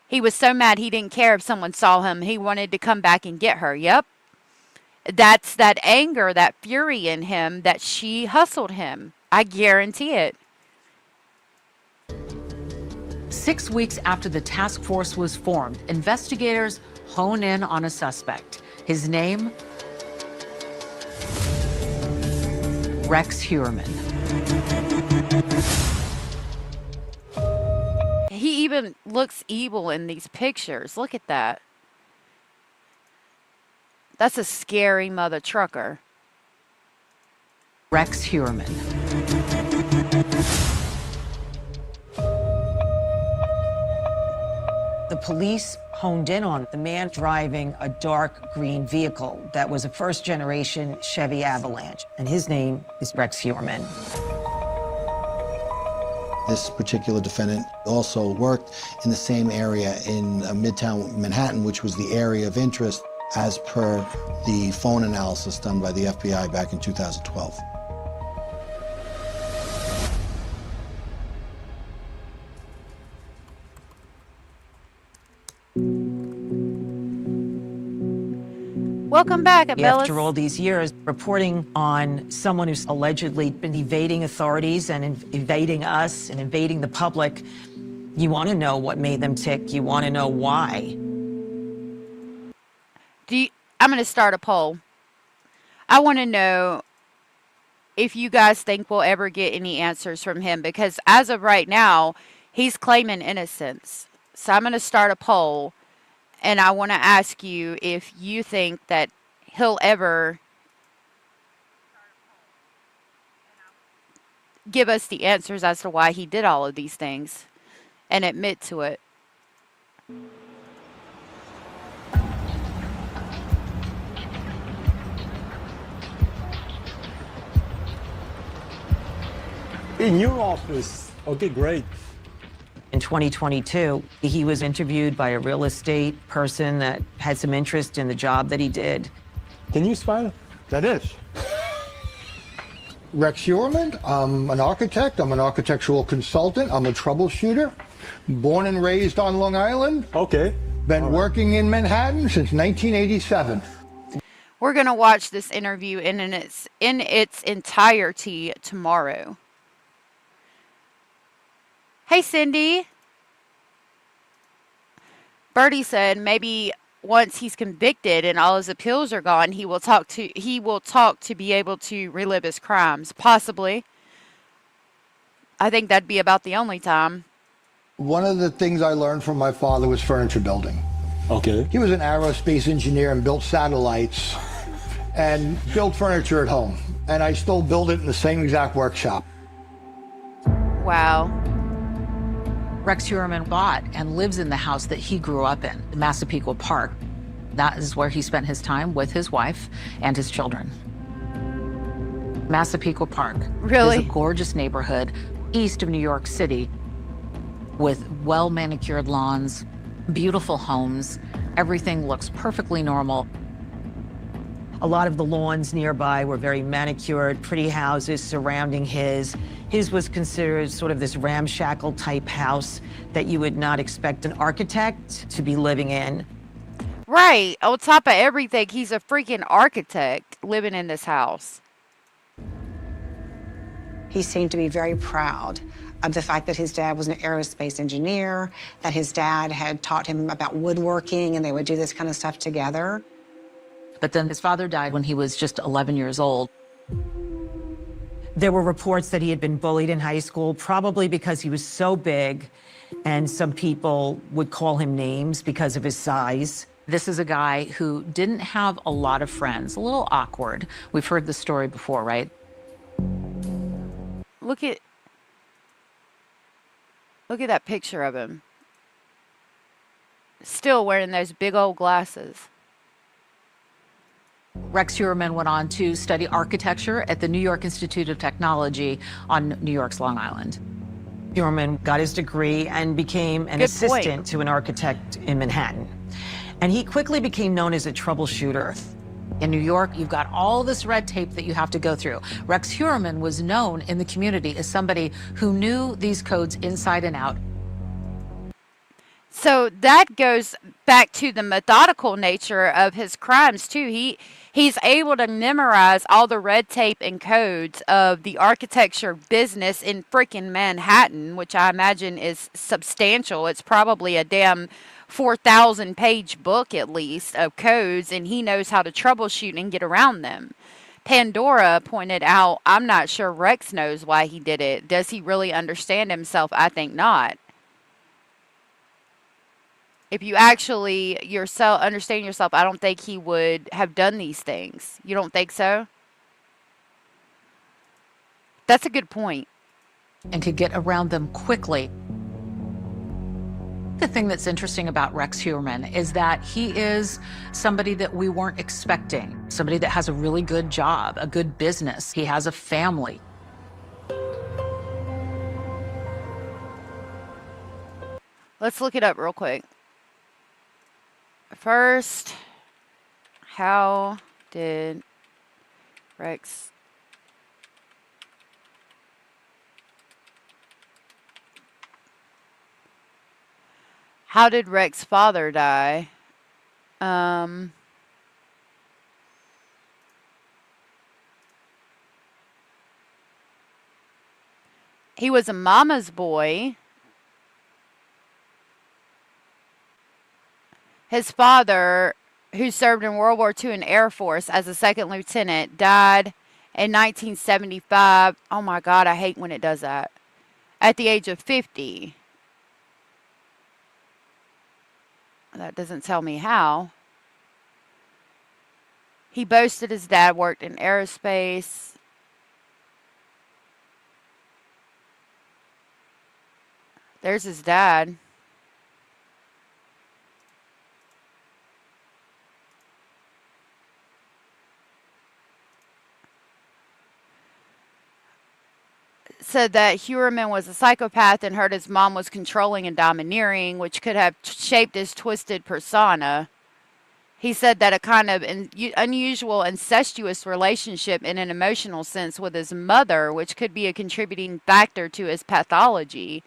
He was so mad he didn't care if someone saw him. He wanted to come back and get her. Yep. That's that anger, that fury in him that she hustled him. I guarantee it. 6 weeks after the task force was formed, investigators hone in on a suspect. His name, Rex Heuermann. He even looks evil in these pictures. Look at that. That's a scary mother trucker. Rex Heuermann. The police honed in on the man driving a dark green vehicle that was a first-generation Chevy Avalanche, and his name is Rex Heuermann. This particular defendant also worked in the same area in Midtown Manhattan, which was the area of interest as per the phone analysis done by the FBI back in 2012. Welcome back, Abellis. After all these years, reporting on someone who's allegedly been evading authorities and evading us and invading the public, you want to know what made them tick. You want to know why. I'm going to start a poll. I want to know if you guys think we'll ever get any answers from him, because as of right now, he's claiming innocence. So I'm going to start a poll. And I want to ask you if you think that he'll ever give us the answers as to why he did all of these things and admit to it. In your office. Okay, great. In 2022, he was interviewed by a real estate person that had some interest in the job that he did. Can you smile? That is. Rex Heuermann. I'm an architect. I'm an architectural consultant. I'm a troubleshooter. Born and raised on Long Island. Okay. Been working in Manhattan since 1987. We're going to watch this interview in its entirety tomorrow. Hey, Cindy. Bertie said maybe once he's convicted and all his appeals are gone, he will talk to be able to relive his crimes. Possibly. I think that'd be about the only time. One of the things I learned from my father was furniture building. Okay. He was an aerospace engineer and built satellites and built furniture at home. And I still build it in the same exact workshop. Wow. Rex Heuermann bought and lives in the house that he grew up in, Massapequa Park. That is where he spent his time with his wife and his children. Massapequa Park Really? is a gorgeous neighborhood east of New York City with well-manicured lawns, beautiful homes. Everything looks perfectly normal. A lot of the lawns nearby were very manicured, pretty houses surrounding his. His was considered sort of this ramshackle type house that you would not expect an architect to be living in. Right. On top of everything, he's a freaking architect living in this house. He seemed to be very proud of the fact that his dad was an aerospace engineer, that his dad had taught him about woodworking, and they would do this kind of stuff together. But then his father died when he was just 11 years old. There were reports that he had been bullied in high school, probably because he was so big, and some people would call him names because of his size. This is a guy who didn't have a lot of friends, a little awkward. We've heard the story before, right? Look at that picture of him. Still wearing those big old glasses. Rex Heuermann went on to study architecture at the New York Institute of Technology on New York's Long Island. Heuermann got his degree and became an assistant to an architect in Manhattan. And he quickly became known as a troubleshooter. In New York, you've got all this red tape that you have to go through. Rex Heuermann was known in the community as somebody who knew these codes inside and out. So that goes back to the methodical nature of his crimes too. He's able to memorize all the red tape and codes of the architecture business in freaking Manhattan, which I imagine is substantial. It's probably a damn 4,000 page book at least of codes, and he knows how to troubleshoot and get around them. Pandora pointed out, I'm not sure Rex knows why he did it. Does he really understand himself? I think not. If you actually understand yourself, I don't think he would have done these things. You don't think so? That's a good point. And could get around them quickly. The thing that's interesting about Rex Heuermann is that he is somebody that we weren't expecting, somebody that has a really good job, a good business. He has a family. Let's look it up real quick. First, how did Rex father die? He was a mama's boy. His father, who served in World War II in Air Force as a second lieutenant, died in 1975. Oh my God, I hate when it does that. At the age of 50. That doesn't tell me how. He boasted his dad worked in aerospace. There's his dad. Said that Heuermann was a psychopath and heard his mom was controlling and domineering, which could have shaped his twisted persona. He said that a kind of unusual incestuous relationship in an emotional sense with his mother, which could be a contributing factor to his pathology.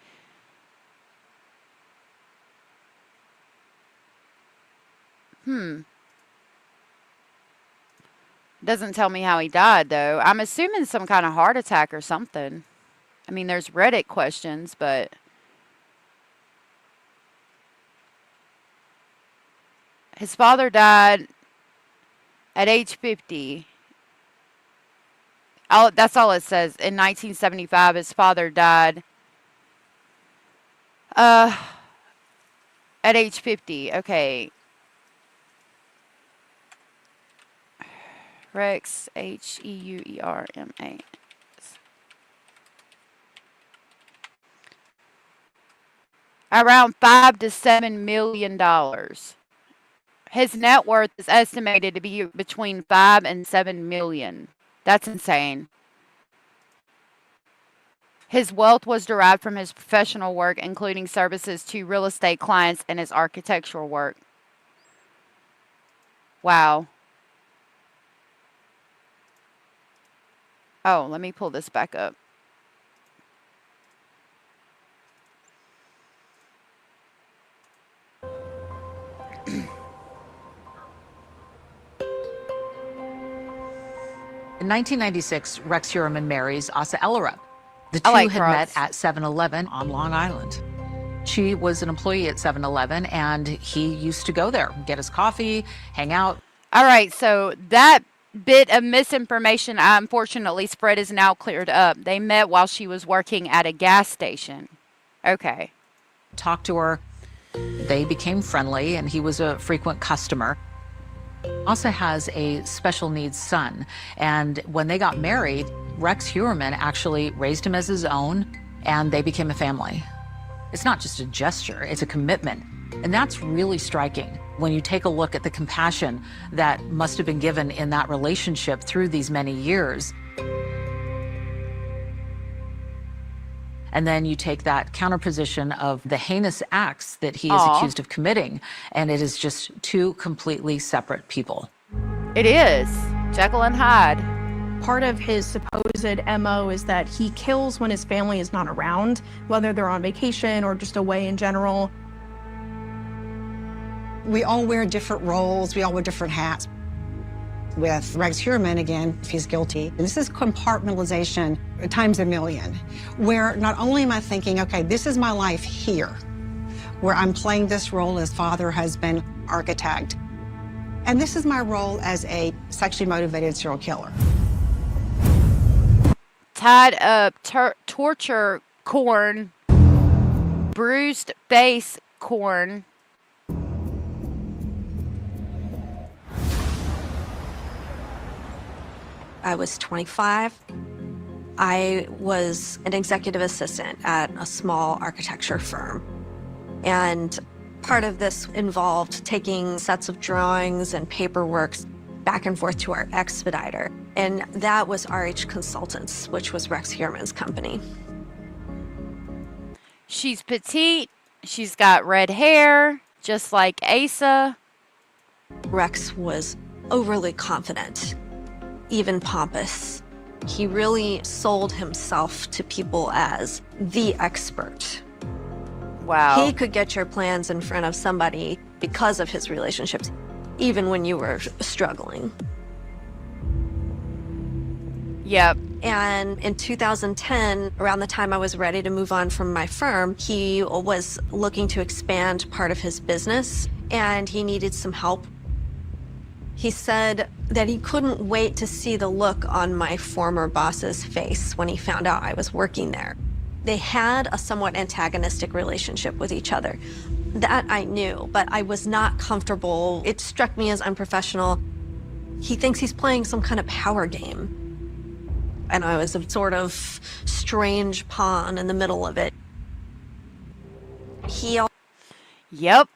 Doesn't tell me how he died, though. I'm assuming some kind of heart attack or something. I mean, there's Reddit questions, but... His father died at age 50. That's all it says. In 1975, his father died at age 50. Okay. Rex, Heuermann. Around $5 to $7 million. His net worth is estimated to be between 5 and 7 million. That's insane. His wealth was derived from his professional work, including services to real estate clients and his architectural work. Wow. Oh, let me pull this back up. In 1996, Rex Heuermann marries Asa Ellerup. The I two like had Rex. met at 7-Eleven on Long Island. She was an employee at 7-Eleven, and he used to go there, get his coffee, hang out. All right, so that bit of misinformation I unfortunately spread is now cleared up. They met while she was working at a gas station. Okay. Talked to her. They became friendly, and he was a frequent customer. Asa has a special needs son, and when they got married, Rex Heuermann actually raised him as his own, and they became a family. It's not just a gesture, it's a commitment. And that's really striking when you take a look at the compassion that must have been given in that relationship through these many years. And then you take that counterposition of the heinous acts that he is accused of committing, and it is just two completely separate people. It is. Jekyll and Hyde. Part of his supposed MO is that he kills when his family is not around, whether they're on vacation or just away in general. We all wear different roles, we all wear different hats. With Rex Heuermann, again, if he's guilty, this is compartmentalization times a million, where not only am I thinking, okay, this is my life here, where I'm playing this role as father, husband, architect, and this is my role as a sexually motivated serial killer. Tied up, torture corn, bruised face corn. I was 25. I was an executive assistant at a small architecture firm. And part of this involved taking sets of drawings and paperwork back and forth to our expediter. And that was RH Consultants, which was Rex Heuermann's company. She's petite. She's got red hair, just like Asa. Rex was overly confident, even pompous. He really sold himself to people as the expert. Wow. He could get your plans in front of somebody because of his relationships, even when you were struggling. Yep. And in 2010, around the time I was ready to move on from my firm, he was looking to expand part of his business, and he needed some help. He said that he couldn't wait to see the look on my former boss's face when he found out I was working there. They had a somewhat antagonistic relationship with each other. That I knew, but I was not comfortable. It struck me as unprofessional. He thinks he's playing some kind of power game. And I was a sort of strange pawn in the middle of it. Yep.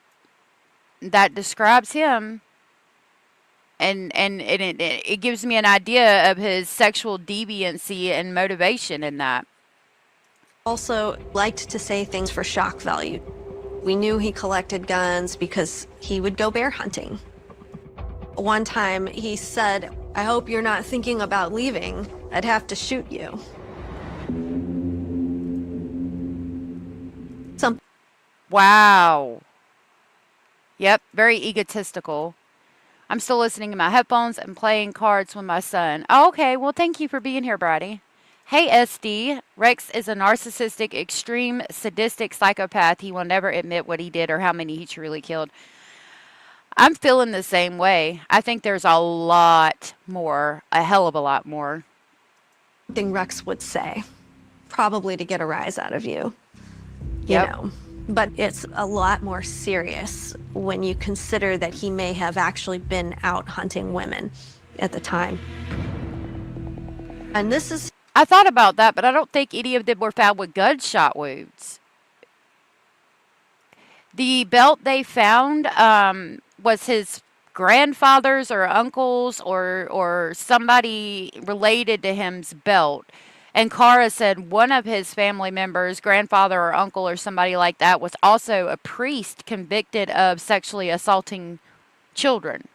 That describes him. And it gives me an idea of his sexual deviancy and motivation in that. Also liked to say things for shock value. We knew he collected guns because he would go bear hunting. One time he said, "I hope you're not thinking about leaving. I'd have to shoot you." Wow. Yep, very egotistical. I'm still listening to my headphones and playing cards with my son. Oh, okay, well, thank you for being here, Brady. Hey, SD. Rex is a narcissistic, extreme, sadistic psychopath. He will never admit what he did or how many he truly killed. I'm feeling the same way. I think there's a lot more, a hell of a lot more. Thing Rex would say, probably to get a rise out of you. Yep. You know, but it's a lot more serious when you consider that he may have actually been out hunting women at the time. And this is... I thought about that, but I don't think any of them were found with gunshot wounds. The belt they found was his grandfather's or uncle's or somebody related to him's belt. And Cara said one of his family members, grandfather or uncle or somebody like that, was also a priest convicted of sexually assaulting children.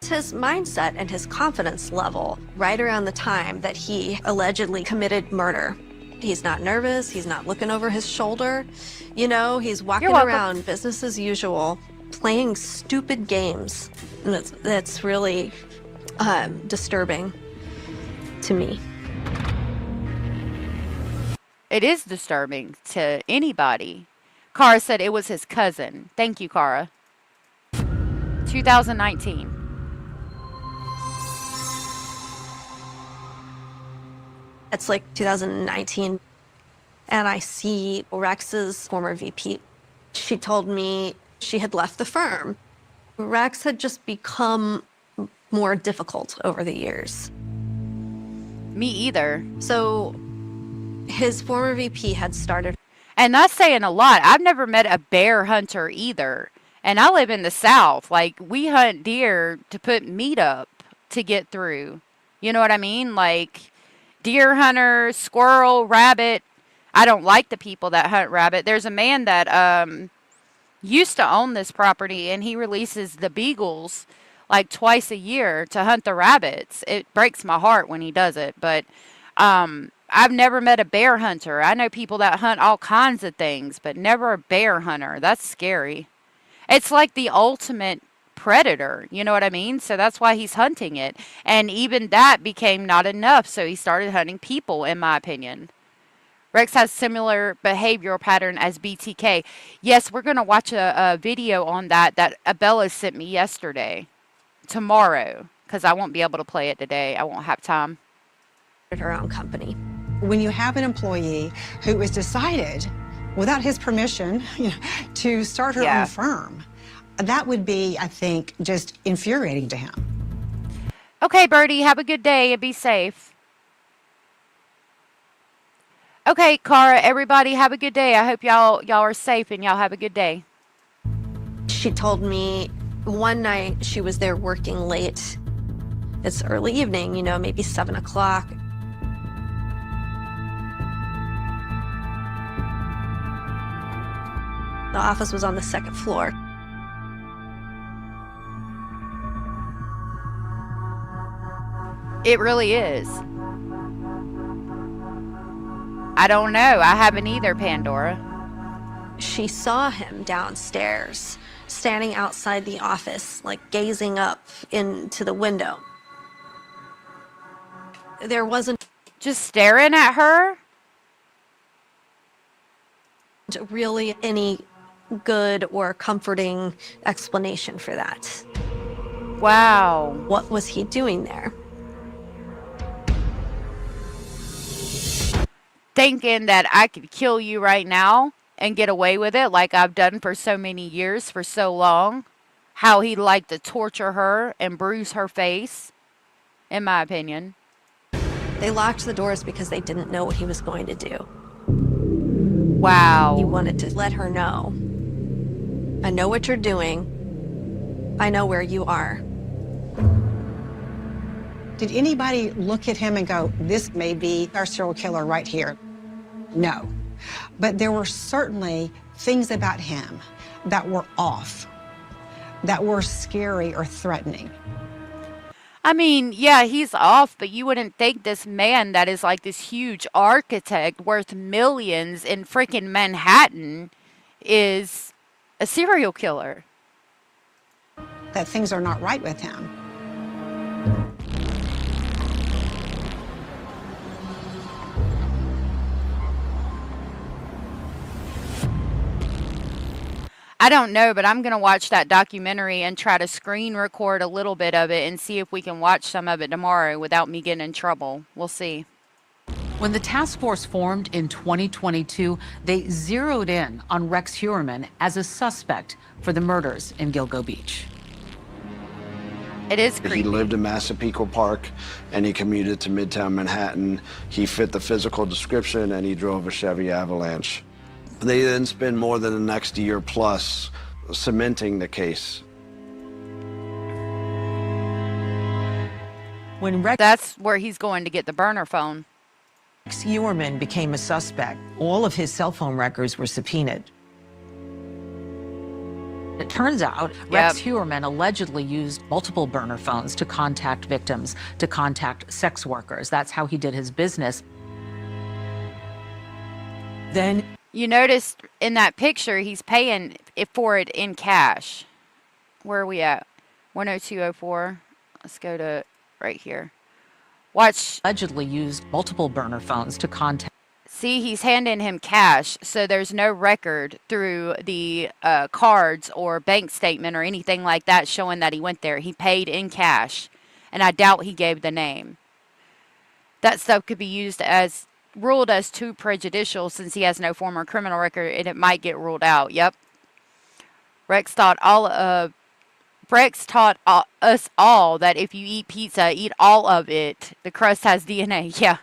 His mindset and his confidence level right around the time that he allegedly committed murder. He's not nervous. He's not looking over his shoulder. You know, he's walking around business as usual, playing stupid games. And that's really disturbing to me. It is disturbing to anybody. Cara said it was his cousin. Thank you, Cara. 2019. It's like 2019, and I see Rex's former VP. She told me she had left the firm. Rex had just become more difficult over the years. Me either. So his former VP had started. And that's saying a lot. I've never met a bear hunter either. And I live in the South. Like, we hunt deer to put meat up to get through. You know what I mean? Like, deer hunter, squirrel, rabbit. I don't like the people that hunt rabbit. There's a man that used to own this property, and he releases the beagles like twice a year to hunt the rabbits. It breaks my heart when he does it. But I've never met a bear hunter. I know people that hunt all kinds of things, but never a bear hunter. That's scary. It's like the ultimate predator, you know what I mean? So that's why he's hunting it. And even that became not enough, so he started hunting people, in my opinion. Rex has similar behavioral pattern as BTK. Yes, we're going to watch a video on that Abella sent me yesterday. Tomorrow, because I won't be able to play it today. I won't have time. Her own company. When you have an employee who has decided, without his permission, to start her own firm, that would be, I think, just infuriating to him. Okay, Birdie, have a good day and be safe. Okay, Cara, everybody have a good day. I hope y'all are safe and y'all have a good day. She told me one night she was there working late. It's early evening, you know, maybe 7 o'clock. The office was on the second floor. It really is. I don't know. I haven't either, Pandora. She saw him downstairs, standing outside the office, like gazing up into the window. There wasn't... Just staring at her? Really any good or comforting explanation for that. Wow. What was he doing there? Thinking that I could kill you right now and get away with it like I've done for so many years, for so long. How he liked to torture her and bruise her face, in my opinion. They locked the doors because they didn't know what he was going to do. Wow. He wanted to let her know. I know what you're doing. I know where you are. Did anybody look at him and go, this may be our serial killer right here? No. But there were certainly things about him that were off. that were scary or threatening. I mean, yeah, he's off, but you wouldn't think this man that is like this huge architect worth millions in freaking Manhattan is a serial killer. That things are not right with him. I don't know, but I'm going to watch that documentary and try to screen record a little bit of it and see if we can watch some of it tomorrow without me getting in trouble. We'll see. When the task force formed in 2022, they zeroed in on Rex Heuermann as a suspect for the murders in Gilgo Beach. It is creepy. He lived in Massapequa Park, and he commuted to Midtown Manhattan. He fit the physical description, and he drove a Chevy Avalanche. They then spend more than the next year plus cementing the case. That's where he's going to get the burner phone. Rex Heuermann became a suspect. All of his cell phone records were subpoenaed. It turns out Rex Heuermann allegedly used multiple burner phones to contact victims, to contact sex workers. That's how he did his business. Then you noticed in that picture he's paying for it in cash. Where are we at? 10204. Let's go to right here. Watch. Allegedly used multiple burner phones to contact. See, he's handing him cash, so there's no record through the cards or bank statement or anything like that showing that he went there. He paid in cash, and I doubt he gave the name. That stuff could be used as ruled as too prejudicial since he has no former criminal record, and it might get ruled out. Yep. Rex taught us all that if you eat pizza, eat all of it. The crust has DNA. Yeah,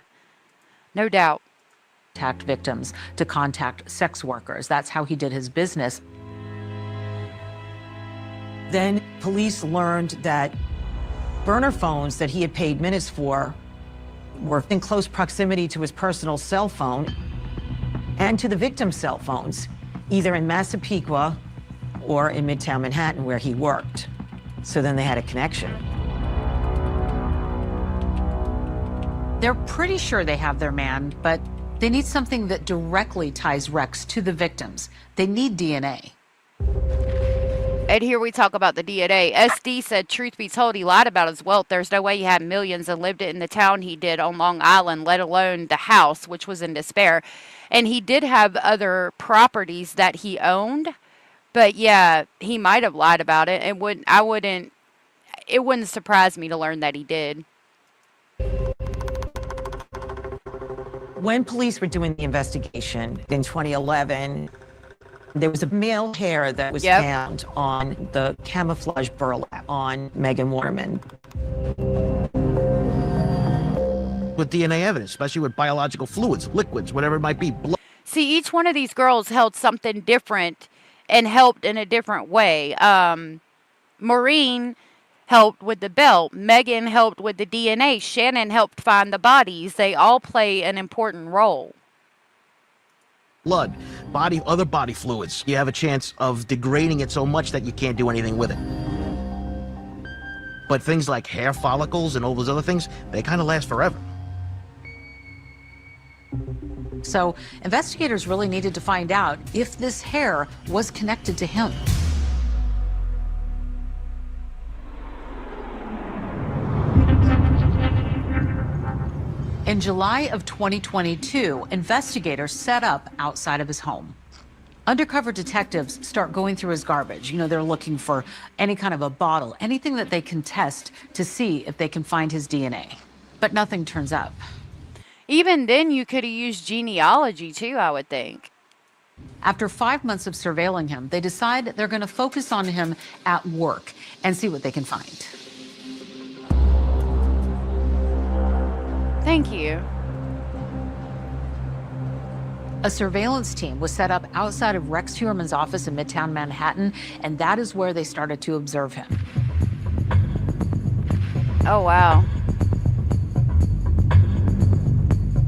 no doubt. Contact victims, to contact sex workers. That's how he did his business. Then police learned that burner phones that he had paid minutes for were in close proximity to his personal cell phone and to the victim's cell phones, either in Massapequa or in Midtown Manhattan where he worked. So then they had a connection. They're pretty sure they have their man, but they need something that directly ties Rex to the victims. They need DNA. And here we talk about the DNA. SD said, truth be told, he lied about his wealth. There's no way he had millions and lived it in the town he did on Long Island, let alone the house, which was in despair. And he did have other properties that he owned. But yeah, he might have lied about it. It wouldn't surprise me to learn that he did. When police were doing the investigation in 2011, there was a male hair that was found on the camouflage burlap on Megan Waterman. With DNA evidence, especially with biological fluids, liquids, whatever it might be. See, each one of these girls held something different and helped in a different way. Maureen helped with the belt. Megan helped with the DNA. Shannon helped find the bodies. They all play an important role. Blood, other body fluids. You have a chance of degrading it so much that you can't do anything with it. But things like hair follicles and all those other things, they kind of last forever. So investigators really needed to find out if this hair was connected to him. In July of 2022, investigators set up outside of his home. Undercover detectives start going through his garbage. You know, they're looking for any kind of a bottle, anything that they can test to see if they can find his DNA. But nothing turns up. Even then, you could have used genealogy too, I would think. After 5 months of surveilling him, they decide they're going to focus on him at work and see what they can find. Thank you. A surveillance team was set up outside of Rex Heuermann's office in Midtown Manhattan, and that is where they started to observe him. Oh, wow.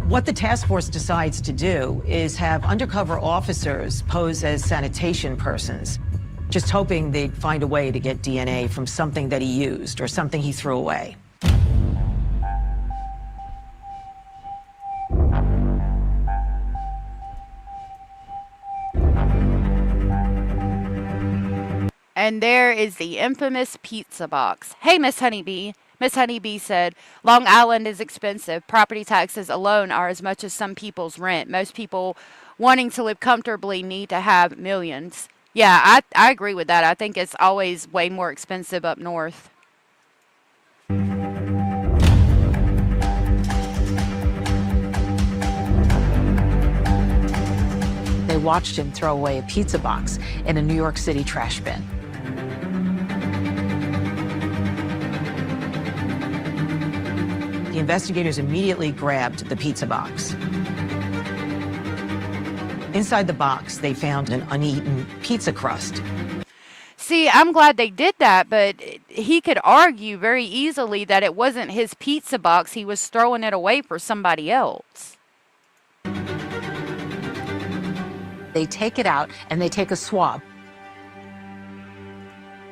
What the task force decides to do is have undercover officers pose as sanitation persons. just hoping they'd find a way to get DNA from something that he used or something he threw away. And there is the infamous pizza box. Hey, Miss Honeybee. Miss Honeybee said, Long Island is expensive. Property taxes alone are as much as some people's rent. Most people wanting to live comfortably need to have millions. Yeah, I agree with that. I think it's always way more expensive up north. They watched him throw away a pizza box in a New York City trash bin. The investigators immediately grabbed the pizza box. Inside the box, they found an uneaten pizza crust. See, I'm glad they did that, but he could argue very easily that it wasn't his pizza box. He was throwing it away for somebody else. They take it out and they take a swab.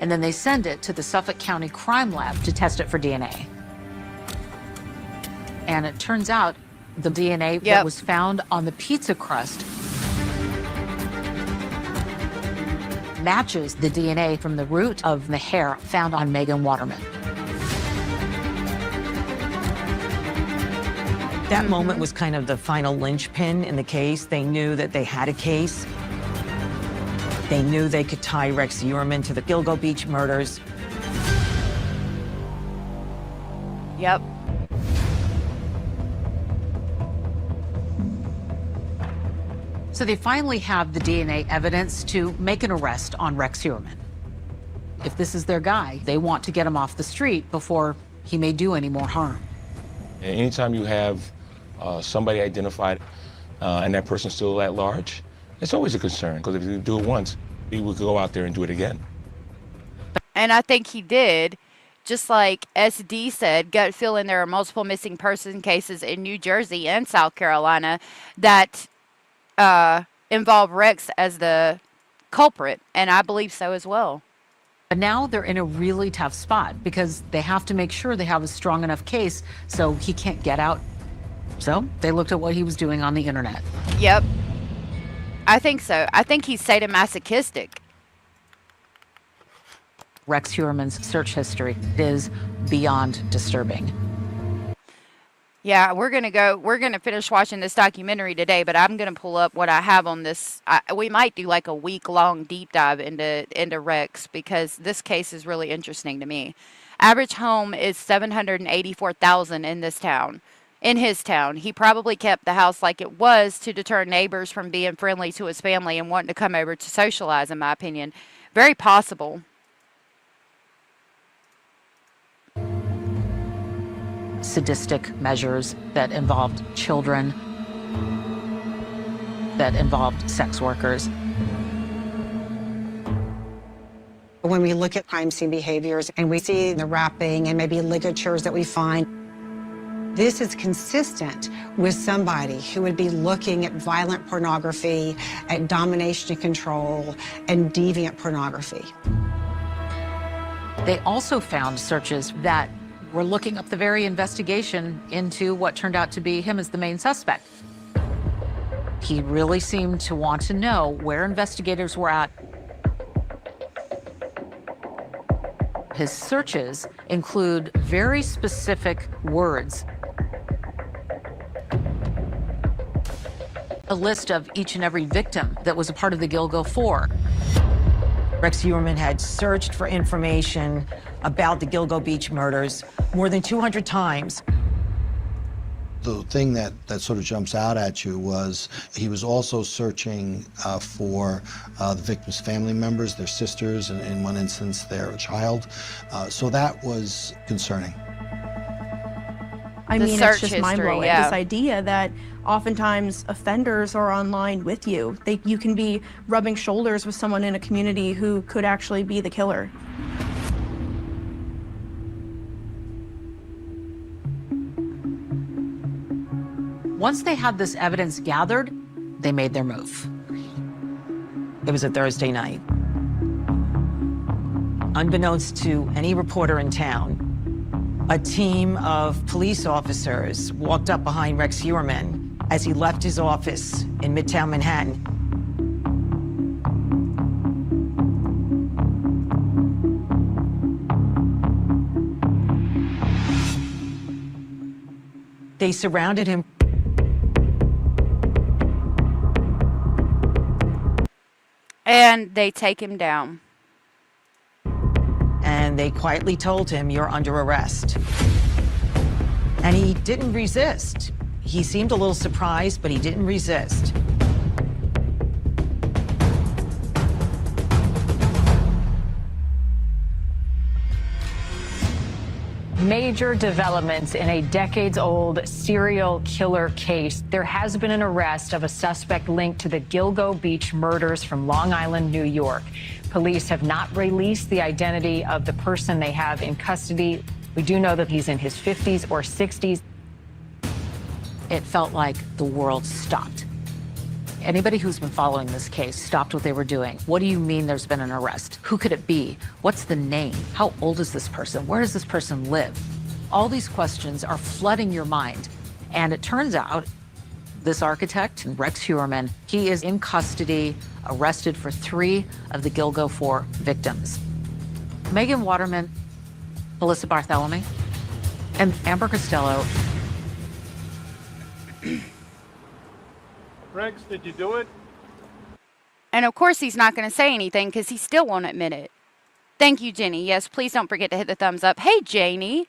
And then they send it to the Suffolk County Crime Lab to test it for DNA. And it turns out the DNA that was found on the pizza crust matches the DNA from the root of the hair found on Megan Waterman. That moment was kind of the final linchpin in the case. They knew that they had a case. They knew they could tie Rex Heuermann to the Gilgo Beach murders. Yep. So they finally have the DNA evidence to make an arrest on Rex Heuermann. If this is their guy, they want to get him off the street before he may do any more harm. And anytime you have somebody identified and that person's still at large, it's always a concern, because if you do it once, he would go out there and do it again. And I think he did. Just like SD said, gut feeling there are multiple missing person cases in New Jersey and South Carolina that involve Rex as the culprit, and I believe so as well. But now they're in a really tough spot because they have to make sure they have a strong enough case so he can't get out. So they looked at what he was doing on the internet. Yep. I think so. I think he's sadomasochistic. Rex Heuermann's search history is beyond disturbing. Yeah, we're going to finish watching this documentary today, but I'm going to pull up what I have on this. We might do like a week-long deep dive into Rex, because this case is really interesting to me. Average home is $784,000 in this town. In his town, he probably kept the house like it was to deter neighbors from being friendly to his family and wanting to come over to socialize, in my opinion. Very possible. Sadistic measures that involved children, that involved sex workers. When we look at crime scene behaviors and we see the wrapping and maybe ligatures that we find, this is consistent with somebody who would be looking at violent pornography, at domination and control, and deviant pornography. They also found searches that were looking up the very investigation into what turned out to be him as the main suspect. He really seemed to want to know where investigators were at. His searches include very specific words. A list of each and every victim that was a part of the Gilgo 4. Rex Heuermann had searched for information about the Gilgo Beach murders more than 200 times. The thing that sort of jumps out at you was he was also searching for the victims' family members, their sisters, and in one instance, their child. So that was concerning. I The mean, search it's just history, mind-blowing, yeah. this idea that oftentimes offenders are online with you. You can be rubbing shoulders with someone in a community who could actually be the killer. Once they had this evidence gathered, they made their move. It was a Thursday night. Unbeknownst to any reporter in town, a team of police officers walked up behind Rex Heuermann as he left his office in Midtown Manhattan. They surrounded him. And they take him down. And they quietly told him, "You're under arrest." And he didn't resist. He seemed a little surprised, but he didn't resist. Major developments in a decades-old serial killer case. There has been an arrest of a suspect linked to the Gilgo Beach murders from Long Island, New York. Police have not released the identity of the person they have in custody. We do know that he's in his 50s or 60s. It felt like the world stopped. Anybody who's been following this case stopped what they were doing. What do you mean there's been an arrest? Who could it be? What's the name? How old is this person? Where does this person live? All these questions are flooding your mind. And it turns out this architect, Rex Heuermann, he is in custody, arrested for 3 of the Gilgo 4 victims. Megan Waterman, Melissa Bartholomew, and Amber Costello. Rex, did you do it? And of course he's not going to say anything because he still won't admit it. Thank you, Jenny. Yes, please don't forget to hit the thumbs up. Hey, Janie.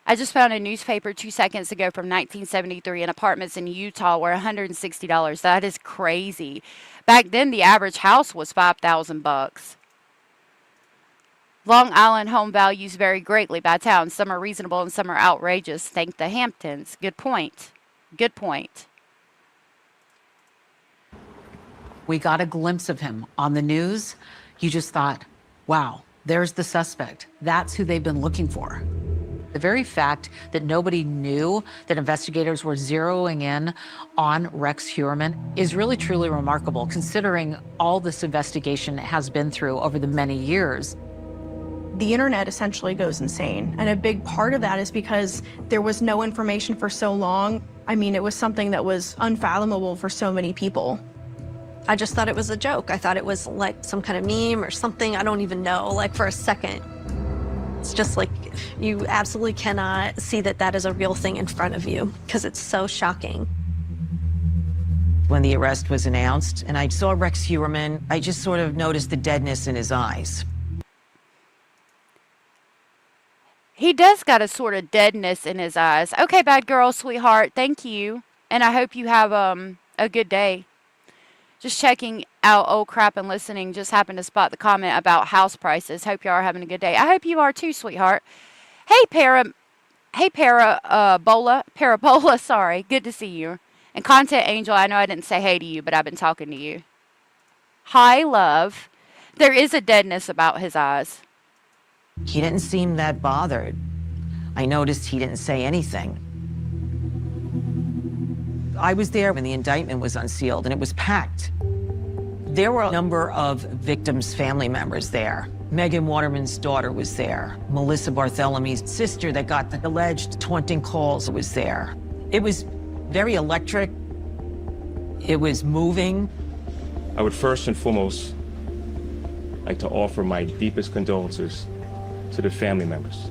I just found a newspaper 2 seconds ago from 1973 and apartments in Utah were $160. That is crazy. Back then, the average house was $5,000. Long Island home values vary greatly by town. Some are reasonable and some are outrageous. Thank the Hamptons. Good point. Good point. We got a glimpse of him on the news. You just thought, wow, there's the suspect. That's who they've been looking for. The very fact that nobody knew that investigators were zeroing in on Rex Heuermann is really, truly remarkable, considering all this investigation has been through over the many years. The internet essentially goes insane. And a big part of that is because there was no information for so long. I mean, it was something that was unfathomable for so many people. I just thought it was a joke. I thought it was like some kind of meme or something. I don't even know, like for a second. It's just like you absolutely cannot see that that is a real thing in front of you because it's so shocking. When the arrest was announced and I saw Rex Heuermann, I just sort of noticed the deadness in his eyes. He does got a sort of deadness in his eyes. Okay, bad girl, sweetheart. Thank you. And I hope you have a good day. Just checking out old crap and listening. Just happened to spot the comment about house prices. Hope you are having a good day. I hope you are too, sweetheart. Hey, Parabola, sorry. Good to see you. And Content Angel, I know I didn't say hey to you, but I've been talking to you. Hi, love. There is a deadness about his eyes. He didn't seem that bothered. I noticed he didn't say anything. I was there when the indictment was unsealed, and it was packed. There were a number of victims' family members there. Megan Waterman's daughter was there. Melissa Bartholomew's sister that got the alleged taunting calls was there. It was very electric. It was moving. I would first and foremost like to offer my deepest condolences to the family members.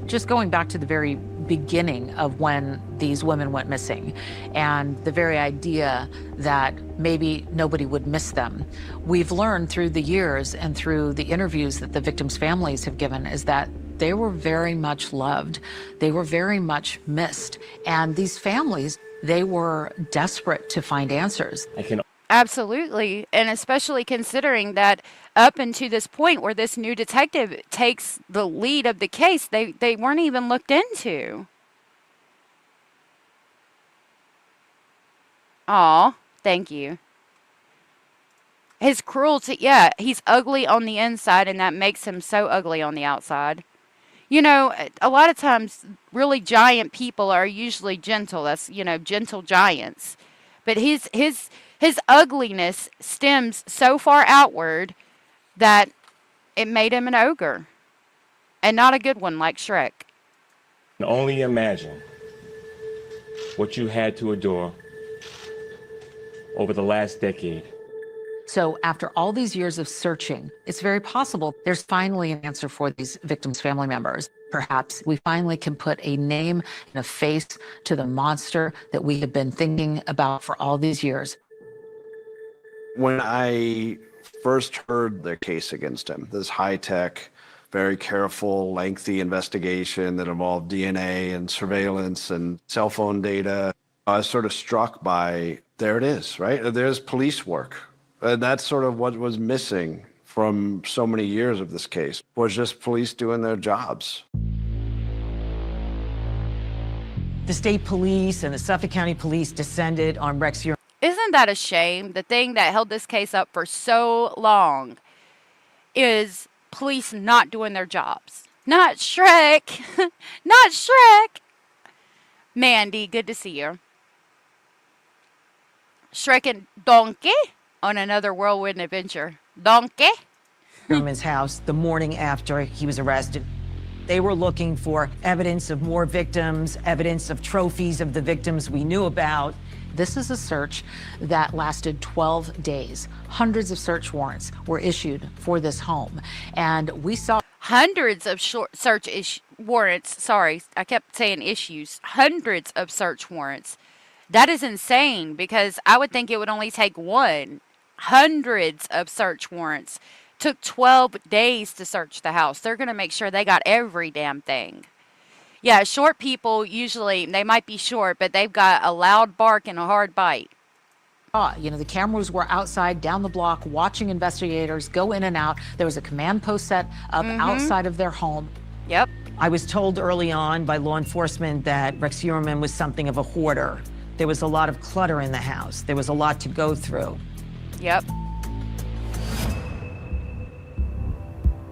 Just going back to the very beginning of when these women went missing and the very idea that maybe nobody would miss them. We've learned through the years and through the interviews that the victims' families have given is that they were very much loved. They were very much missed. And these families, they were desperate to find answers. Absolutely. And especially considering that up until this point where this new detective takes the lead of the case, they weren't even looked into. Aw, thank you. His cruelty, yeah, he's ugly on the inside, and that makes him so ugly on the outside. You know, a lot of times, really giant people are usually gentle. That's, you know, gentle giants. But his ugliness stems so far outward that It made him an ogre. And not a good one like Shrek. And only imagine what you had to endure over the last decade. So after all these years of searching, it's very possible there's finally an answer for these victims' family members. Perhaps we finally can put a name and a face to the monster that we have been thinking about for all these years. When I first heard the case against him, this high-tech, very careful, lengthy investigation that involved DNA and surveillance and cell phone data, I was sort of struck by, there it is, right? There's police work. And that's sort of what was missing from so many years of this case, was just police doing their jobs. The state police and the Suffolk County Police descended on Rex Heuermann. Isn't that a shame? The thing that held this case up for so long is police not doing their jobs. Not Shrek. Not Shrek. Mandy, good to see you. Shrek and Donkey on another whirlwind adventure. Donkey. Heuermann's house the morning after he was arrested. They were looking for evidence of more victims, evidence of trophies of the victims we knew about. This is a search that lasted 12 days. Hundreds of search warrants were issued for this home. And we saw hundreds of search warrants. Sorry, I kept saying issues. Hundreds of search warrants. That is insane, because I would think it would only take one. Hundreds of search warrants. Took 12 days to search the house. They're going to make sure they got every damn thing. Yeah, short people usually, they might be short, but they've got a loud bark and a hard bite. You know, the cameras were outside down the block watching investigators go in and out. There was a command post set up outside of their home. Yep. I was told early on by law enforcement that Rex Heuermann was something of a hoarder. There was a lot of clutter in the house. There was a lot to go through. Yep.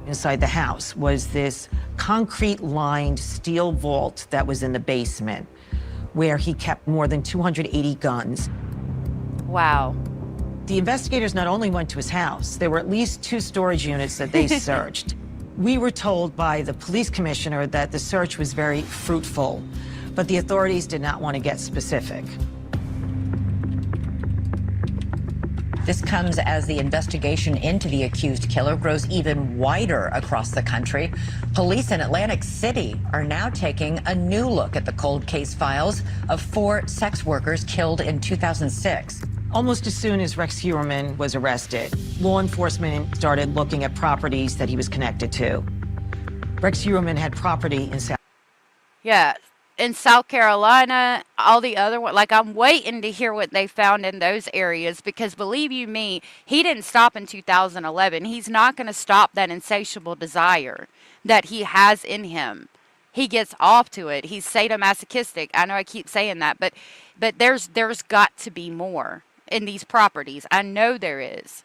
Inside the house was this concrete-lined steel vault that was in the basement, where he kept more than 280 guns. Wow. The investigators not only went to his house, there were at least 2 storage units that they searched. We were told by the police commissioner that the search was very fruitful, but the authorities did not want to get specific. This comes as the investigation into the accused killer grows even wider across the country. Police in Atlantic City are now taking a new look at the cold case files of 4 sex workers killed in 2006. Almost as soon as Rex Heuermann was arrested, law enforcement started looking at properties that he was connected to. Rex Heuermann had property in South. Yeah. In South Carolina, all the other ones, like, I'm waiting to hear what they found in those areas, because believe you me, he didn't stop in 2011. He's not going to stop that insatiable desire that he has in him. He gets off to it. He's sadomasochistic. I know I keep saying that, but there's got to be more in these properties. I know there is.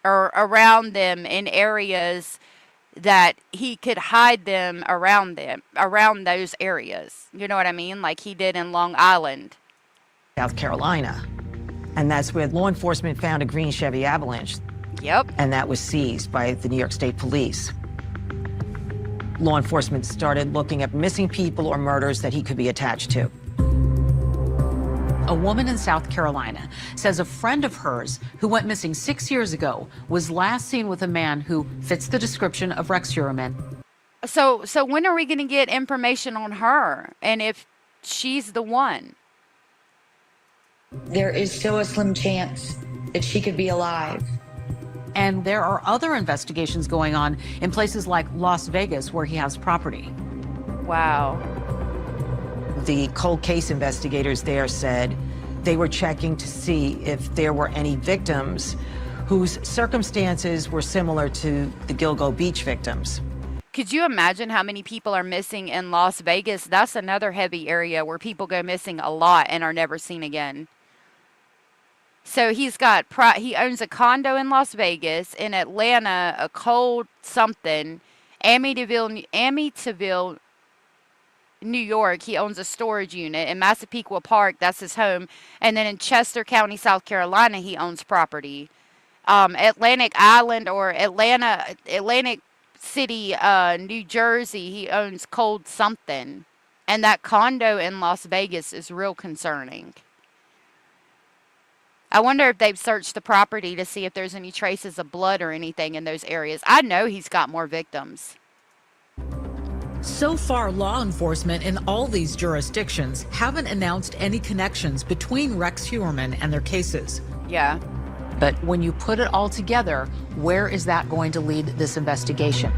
Or around them, in areas that he could hide them around those areas. You know what I mean? Like he did in Long Island, South Carolina. And that's where law enforcement found a green Chevy Avalanche. Yep. And that was seized by the New York State Police. Law enforcement started looking at missing people or murders that he could be attached to. A woman in South Carolina says a friend of hers who went missing 6 years ago was last seen with a man who fits the description of Rex Heuermann. So when are we going to get information on her and if she's the one? There is still a slim chance that she could be alive. And there are other investigations going on in places like Las Vegas, where he has property. Wow. The cold case investigators there said they were checking to see if there were any victims whose circumstances were similar to the Gilgo Beach victims. Could you imagine how many people are missing in Las Vegas? That's another heavy area where people go missing a lot and are never seen again. So he owns a condo in Las Vegas, in Atlanta, a cold something, Amityville, New York, he owns a storage unit. In Massapequa Park, that's his home. And then in Chester County, South Carolina, he owns property. Atlantic Island or Atlantic City, New Jersey. He owns Cold something. And that condo in Las Vegas is real concerning. I wonder if they've searched the property to see if there's any traces of blood or anything in those areas. I know he's got more victims. So far, law enforcement in all these jurisdictions haven't announced any connections between Rex Heuermann and their cases. Yeah. But when you put it all together, where is that going to lead this investigation?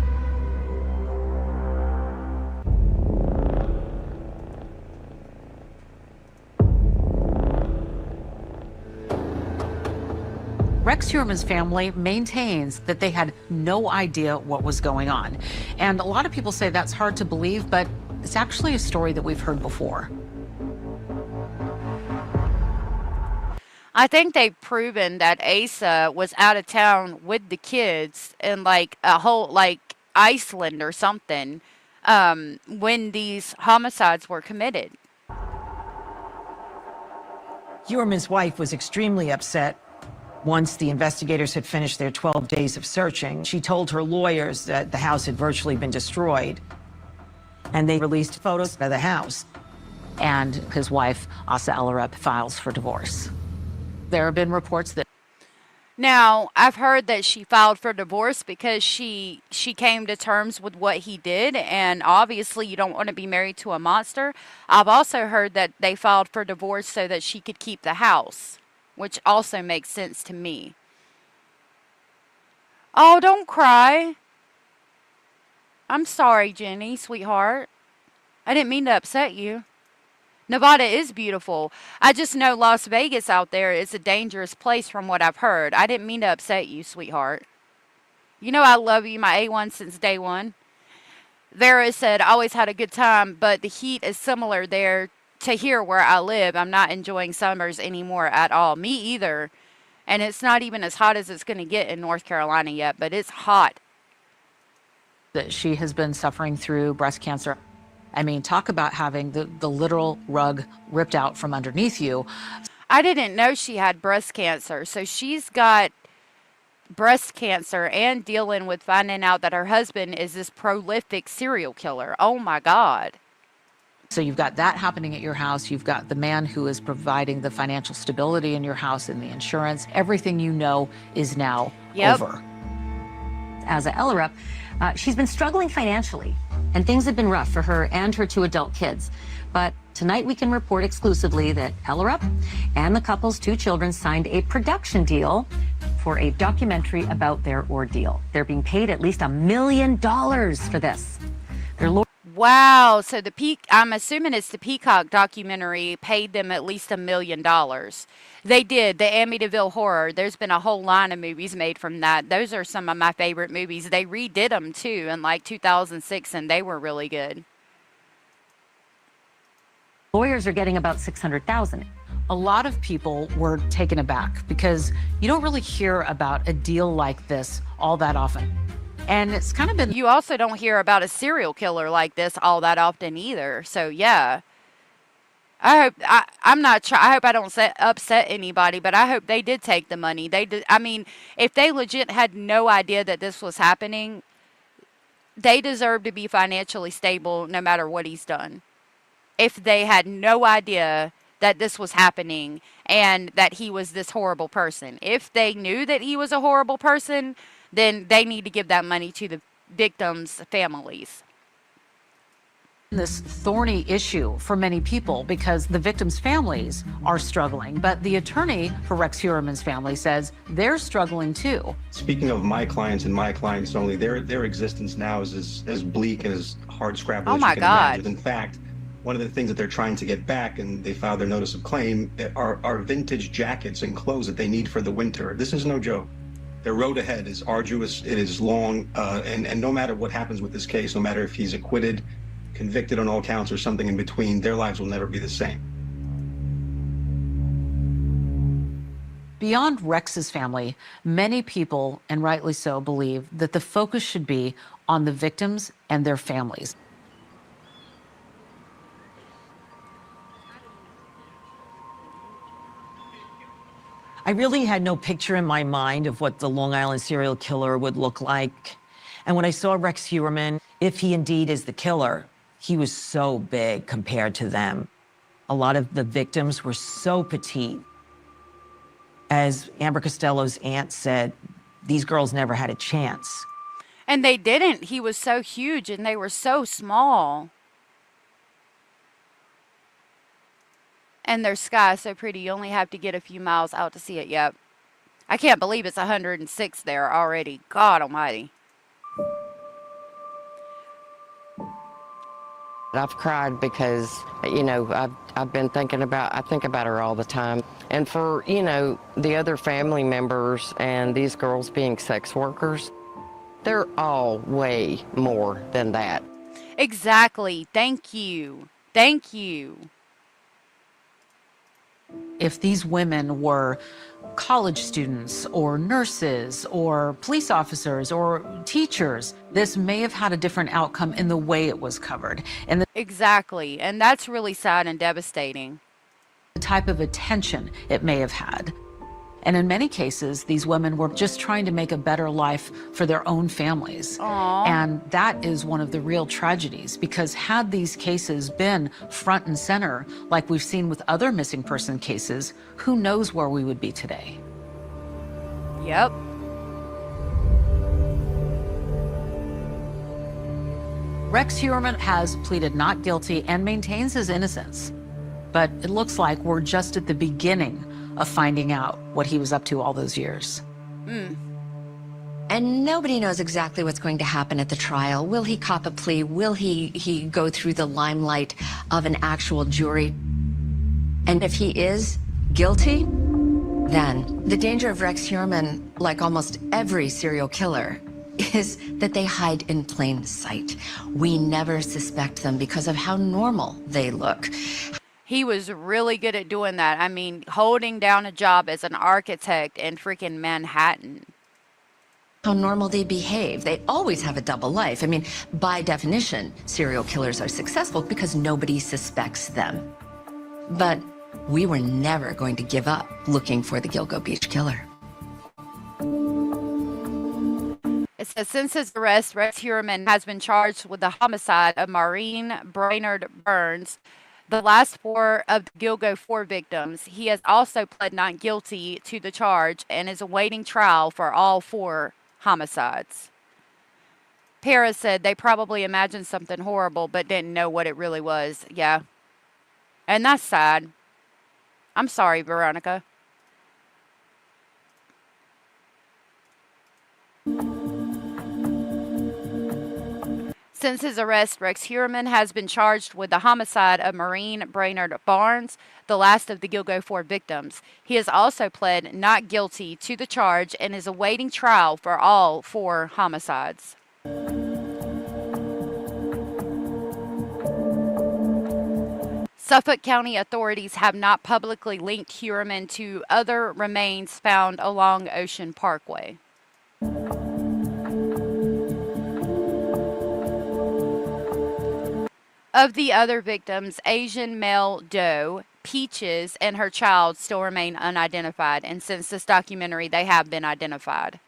Rex Heuermann's family maintains that they had no idea what was going on. And a lot of people say that's hard to believe, but it's actually a story that we've heard before. I think they've proven that Asa was out of town with the kids in like Iceland or something when these homicides were committed. Heuermann's wife was extremely upset once the investigators had finished their 12 days of searching. She told her lawyers that the house had virtually been destroyed, and they released photos of the house. And his wife, Asa Ellerup, files for divorce. There have been reports that... Now, I've heard that she filed for divorce because she came to terms with what he did, and obviously you don't want to be married to a monster. I've also heard that they filed for divorce so that she could keep the house, which also makes sense to me. Oh, don't cry. I'm sorry, Jenny, sweetheart. I didn't mean to upset you. Nevada is beautiful. I just know Las Vegas out there is a dangerous place from what I've heard. I didn't mean to upset you, sweetheart. You know I love you, my A1 since day one. Vera said, I always had a good time, but the heat is similar there to here where I live. I'm not enjoying summers anymore at all. Me either. And it's not even as hot as it's going to get in North Carolina yet, but it's hot. That she has been suffering through breast cancer. I mean, talk about having the literal rug ripped out from underneath you. I didn't know she had breast cancer. So she's got breast cancer and dealing with finding out that her husband is this prolific serial killer. Oh my God. So you've got that happening at your house. You've got the man who is providing the financial stability in your house and the insurance. Everything you know is now over. As a Ellerup, she's been struggling financially, and things have been rough for her and her 2 adult kids. But tonight we can report exclusively that Ellerup and the couple's 2 children signed a production deal for a documentary about their ordeal. They're being paid at least $1 million for this. Wow. So I'm assuming it's the Peacock documentary paid them at least $1 million. They did. The Amityville Horror. There's been a whole line of movies made from that. Those are some of my favorite movies. They redid them too in like 2006 and they were really good. Lawyers are getting about $600,000. A lot of people were taken aback because you don't really hear about a deal like this all that often. And it's kind of been... You also don't hear about a serial killer like this all that often either. So, yeah. I hope... I hope I don't upset anybody, but I hope they did take the money. They did. I mean, if they legit had no idea that this was happening, they deserve to be financially stable no matter what he's done. If they had no idea that this was happening and that he was this horrible person. If they knew that he was a horrible person, then they need to give that money to the victims' families. This thorny issue for many people because the victims' families are struggling, but the attorney for Rex Heuermann's family says they're struggling too. Speaking of my clients and my clients only, their existence now is as bleak and as hard scrabble as you can imagine. In fact, one of the things that they're trying to get back, and they filed their notice of claim, are vintage jackets and clothes that they need for the winter. This is no joke. Their road ahead is arduous, it is long, and no matter what happens with this case, no matter if he's acquitted, convicted on all counts, or something in between, their lives will never be the same. Beyond Rex's family, many people, and rightly so, believe that the focus should be on the victims and their families. I really had no picture in my mind of what the Long Island serial killer would look like. And when I saw Rex Heuermann, if he indeed is the killer, he was so big compared to them. A lot of the victims were so petite. As Amber Costello's aunt said, these girls never had a chance. And they didn't. He was so huge and they were so small. And their sky is so pretty. You only have to get a few miles out to see it. Yep. I can't believe it's 106 there already. God almighty. I've cried because, you know, I've been thinking about, I think about her all the time. And for, you know, the other family members and these girls being sex workers, they're all way more than that. Exactly. Thank you. Thank you. If these women were college students or nurses or police officers or teachers, this may have had a different outcome in the way it was covered. And exactly. And that's really sad and devastating. The type of attention it may have had. And in many cases, these women were just trying to make a better life for their own families. Aww. And that is one of the real tragedies, because had these cases been front and center, like we've seen with other missing person cases, who knows where we would be today? Yep. Rex Heuermann has pleaded not guilty and maintains his innocence. But it looks like we're just at the beginning of finding out what he was up to all those years. And nobody knows exactly what's going to happen at the trial. Will he cop a plea? Will he go through the limelight of an actual jury? And if he is guilty, then the danger of Rex Heuermann, like almost every serial killer, is that they hide in plain sight. We never suspect them because of how normal they look. He was really good at doing that. I mean, holding down a job as an architect in freaking Manhattan. How normal they behave. They always have a double life. I mean, by definition, serial killers are successful because nobody suspects them. But we were never going to give up looking for the Gilgo Beach killer. It says, since his arrest, Rex Heuermann has been charged with the homicide of Maureen Brainerd Burns, the last four of the Gilgo 4 victims. He has also pled not guilty to the charge and is awaiting trial for all 4 homicides. Paris said they probably imagined something horrible but didn't know what it really was. Yeah. And that's sad. I'm sorry, Veronica. Since his arrest, Rex Heuermann has been charged with the homicide of Maureen Brainerd Barnes, the last of the Gilgo 4 victims. He has also pled not guilty to the charge and is awaiting trial for all 4 homicides. Suffolk County authorities have not publicly linked Heuermann to other remains found along Ocean Parkway. Of the other victims, Asian male Doe, Peaches, and her child still remain unidentified, and since this documentary, they have been identified.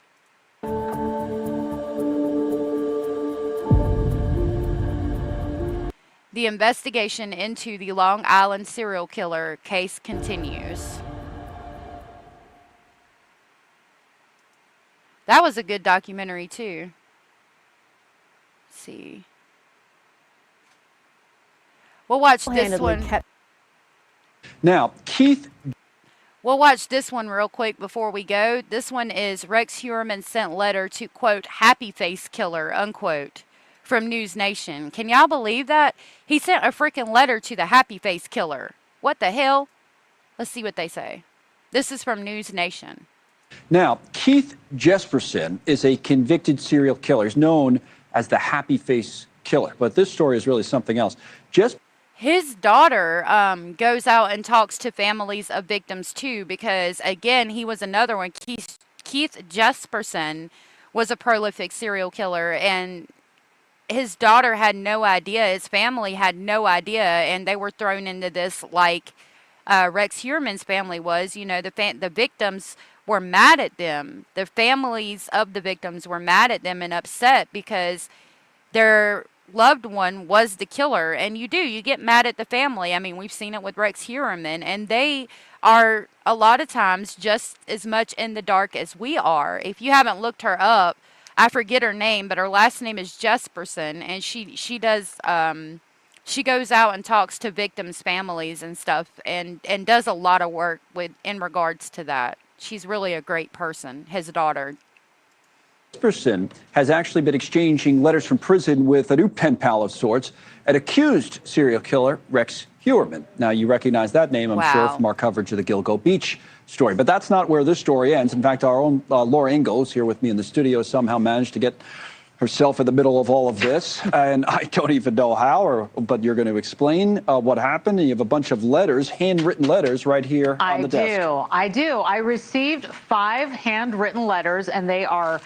The investigation into the Long Island serial killer case continues. That was a good documentary, too. Let's see. We'll watch this one. Now, Keith. We'll watch this one real quick before we go. This one is Rex Heuermann sent letter to, quote, happy face killer, unquote, from News Nation. Can y'all believe that? He sent a freaking letter to the happy face killer. What the hell? Let's see what they say. This is from News Nation. Now, Keith Jesperson is a convicted serial killer. He's known as the happy face killer. But this story is really something else. His daughter goes out and talks to families of victims, too, because, again, he was another one. Keith Jesperson was a prolific serial killer, and his daughter had no idea. His family had no idea, and they were thrown into this, like, Rex Heuermann's family was. You know, the victims were mad at them. The families of the victims were mad at them and upset because their loved one was the killer. And you get mad at the family. I mean, we've seen it with Rex Heuermann, and they are a lot of times just as much in the dark as we are. If you haven't looked her up, I forget her name, but her last name is Jesperson, and she does she goes out and talks to victims' families and stuff, and does a lot of work in regards to that. She's really a great person, his daughter. Jesperson has actually been exchanging letters from prison with a new pen pal of sorts, an accused serial killer, Rex Heuermann. Now, you recognize that name, I'm sure, from our coverage of the Gilgo Beach story. But that's not where this story ends. In fact, our own Laura Ingalls, here with me in the studio, somehow managed to get herself in the middle of all of this, and I don't even know how, but you're going to explain what happened, and you have a bunch of letters, handwritten letters, right here on the desk. I do. I received 5 handwritten letters, and they are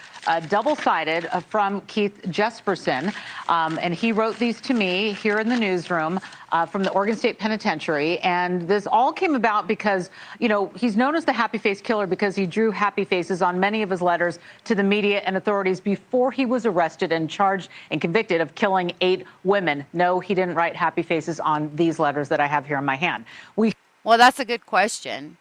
double-sided from Keith Jesperson, and he wrote these to me here in the newsroom from the Oregon State Penitentiary, and this all came about because, you know, he's known as the happy face killer because he drew happy faces on many of his letters to the media and authorities before he was arrested and charged and convicted of killing 8 women. No, he didn't write happy faces on these letters that I have here in my hand. Well, that's a good question.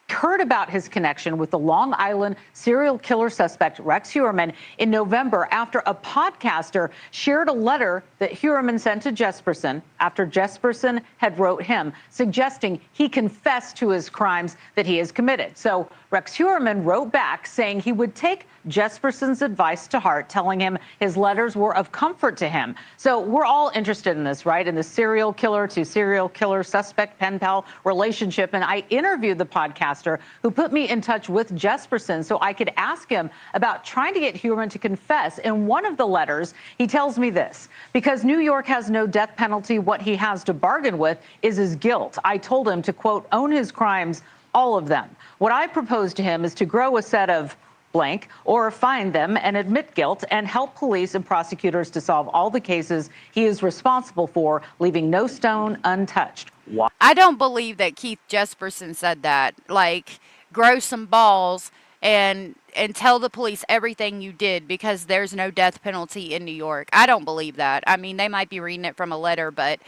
Heard about his connection with the Long Island serial killer suspect Rex Heuermann in November after a podcaster shared a letter that Heuermann sent to Jesperson after Jesperson had wrote him, suggesting he confessed to his crimes that he has committed. So Rex Heuermann wrote back saying he would take Jesperson's advice to heart, telling him his letters were of comfort to him. So we're all interested in this, right? In the serial killer to serial killer suspect pen pal relationship. And I interviewed the podcaster who put me in touch with Jesperson so I could ask him about trying to get Heuermann to confess. In one of the letters, he tells me this: because New York has no death penalty, what he has to bargain with is his guilt. I told him to, quote, own his crimes, all of them. What I proposed to him is to grow a set of blank or find them and admit guilt and help police and prosecutors to solve all the cases he is responsible for, leaving no stone untouched. Why? I don't believe that Keith Jesperson said that. Like, grow some balls and tell the police everything you did because there's no death penalty in New York. I don't believe that. I mean, they might be reading it from a letter, but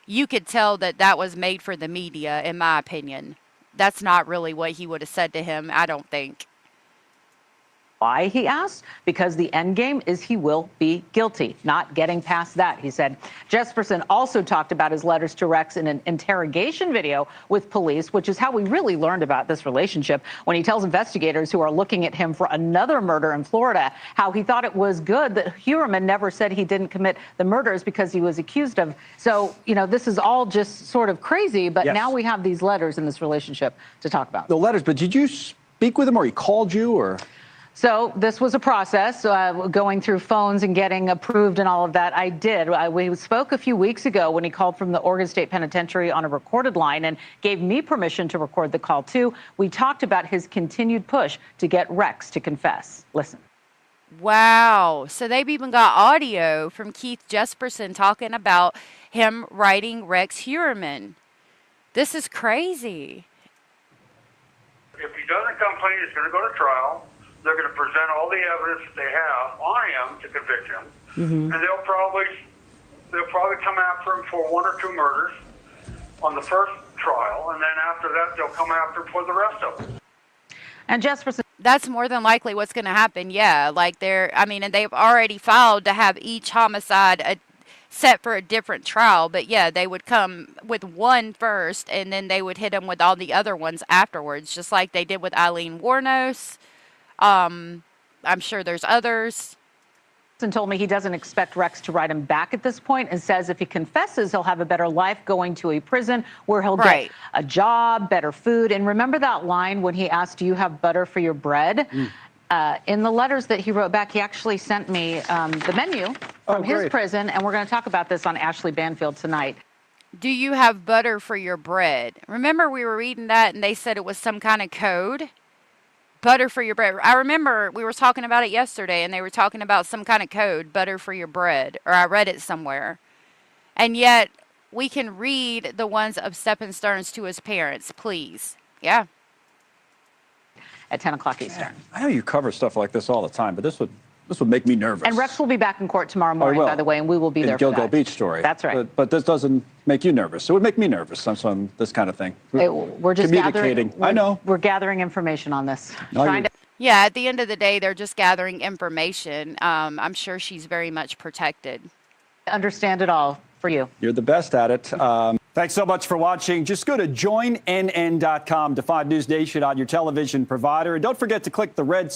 you could tell that that was made for the media, in my opinion. That's not really what he would have said to him, I don't think. Why, he asked? Because the end game is he will be guilty. Not getting past that, he said. Jesperson also talked about his letters to Rex in an interrogation video with police, which is how we really learned about this relationship, when he tells investigators who are looking at him for another murder in Florida how he thought it was good that Heuermann never said he didn't commit the murders because he was accused of. So, you know, this is all just sort of crazy, but now we have these letters in this relationship to talk about. The letters, but did you speak with him, or he called you, or? So this was a process, going through phones and getting approved and all of that. I did. We spoke a few weeks ago when he called from the Oregon State Penitentiary on a recorded line and gave me permission to record the call, too. We talked about his continued push to get Rex to confess. Listen. Wow. So they've even got audio from Keith Jesperson talking about him writing Rex Heuermann. This is crazy. If he doesn't come clean, he's going to go to trial. They're going to present all the evidence that they have on him to convict him, and they'll probably come after him for 1 or 2 murders on the first trial, and then after that they'll come after him for the rest of them. And Jesperson, that's more than likely what's going to happen. Yeah, like and they've already filed to have each homicide set for a different trial, but yeah, they would come with one first, and then they would hit him with all the other ones afterwards, just like they did with Eileen Wuornos. I'm sure there's others. And told me he doesn't expect Rex to write him back at this point, and says if he confesses, he'll have a better life going to a prison where he'll get a job, better food. And remember that line when he asked, do you have butter for your bread? In the letters that he wrote back, he actually sent me the menu from his prison, and we're going to talk about this on Ashley Banfield tonight. Do you have butter for your bread? Remember we were reading that, and they said it was some kind of code? Butter for your bread. I remember we were talking about it yesterday, and they were talking about some kind of code, butter for your bread, or I read it somewhere. And yet, we can read the ones of stepping stones to his parents, please. Yeah. At 10 o'clock Eastern. I know you cover stuff like this all the time, but this would make me nervous. And Rex will be back in court tomorrow morning, will. by the way, and we will be there for Gilgo that. Beach story. That's right. But this doesn't make you nervous. It would make me nervous. On this kind of thing. We're just communicating. gathering. I know. We're gathering information on this. Yeah, at the end of the day, they're just gathering information. I'm sure she's very much protected. Understand it all for you. You're the best at it. Thanks so much for watching. Just go to joinnn.com to find News Nation on your television provider. And don't forget to click the red.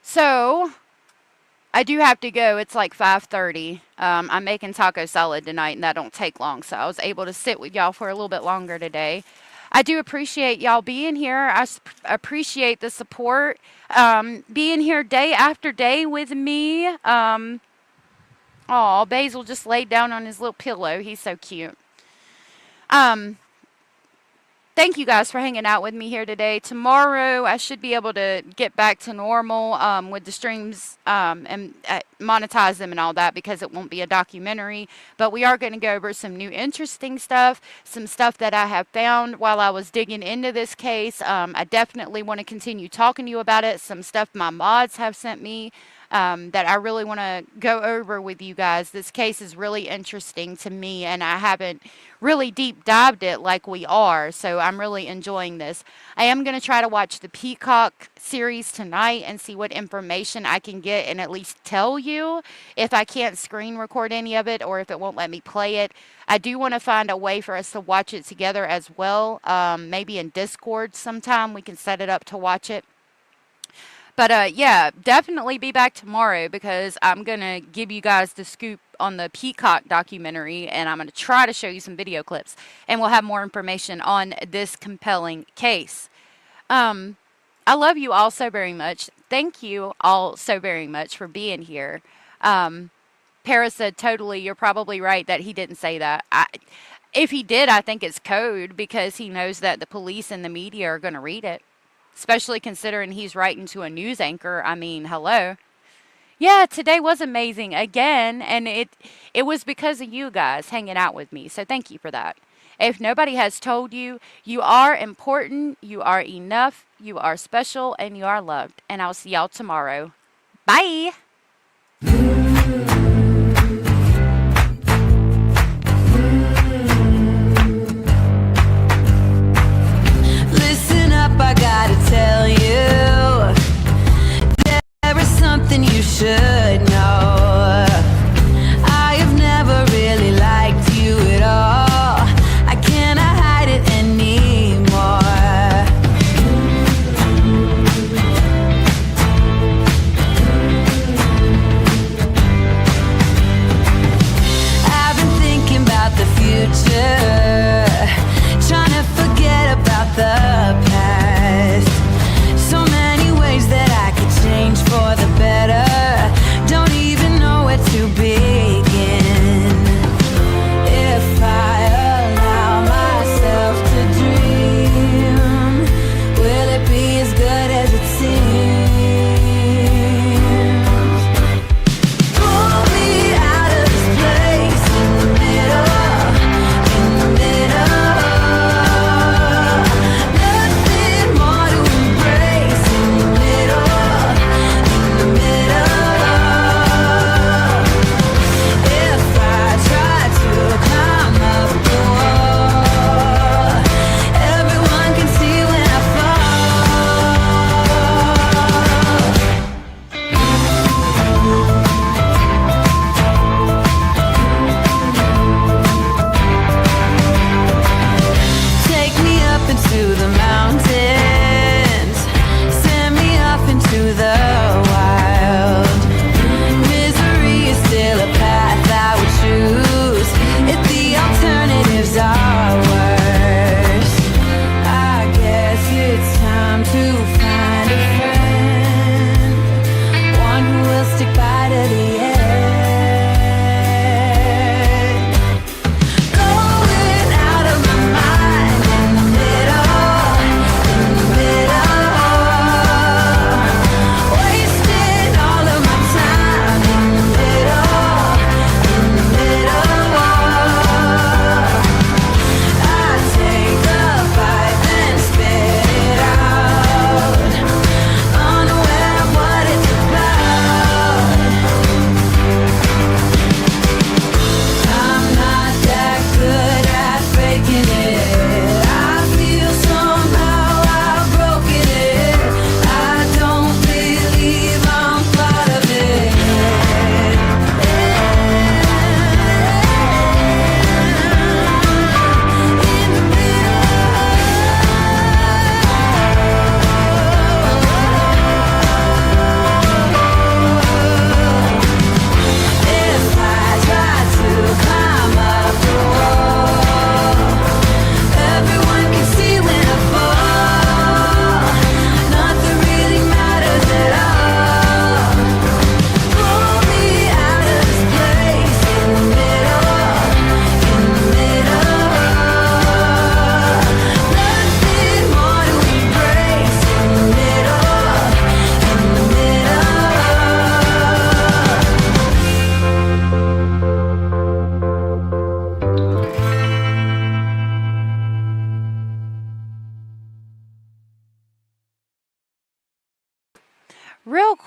So, I do have to go. It's like 5:30. I'm making taco salad tonight, and that don't take long. So I was able to sit with y'all for a little bit longer today. I do appreciate y'all being here. I appreciate the support. Being here day after day with me. Basil just laid down on his little pillow. He's so cute. Thank you guys for hanging out with me here today. Tomorrow, I should be able to get back to normal with the streams and monetize them and all that, because it won't be a documentary. But we are going to go over some new interesting stuff, some stuff that I have found while I was digging into this case. I definitely want to continue talking to you about it. Some stuff my mods have sent me that I really want to go over with you guys. This case is really interesting to me, and I haven't really deep dived it like we are, so I'm really enjoying this. I am going to try to watch the Peacock series tonight and see what information I can get and at least tell you if I can't screen record any of it or if it won't let me play it. I do want to find a way for us to watch it together as well. Maybe in Discord sometime we can set it up to watch it. But yeah, definitely be back tomorrow, because I'm going to give you guys the scoop on the Peacock documentary, and I'm going to try to show you some video clips, and we'll have more information on this compelling case. I love you all so very much. Thank you all so very much for being here. Paris said, totally, you're probably right that he didn't say that. If he did, I think it's code, because he knows that the police and the media are going to read it. Especially considering he's writing to a news anchor. I mean, hello. Yeah, today was amazing again, and it was because of you guys hanging out with me. So thank you for that. If nobody has told you, you are important, you are enough, you are special, and you are loved. And I'll see y'all tomorrow. Bye. I gotta tell you, there is something you should know. I have never really liked you at all. I cannot hide it anymore.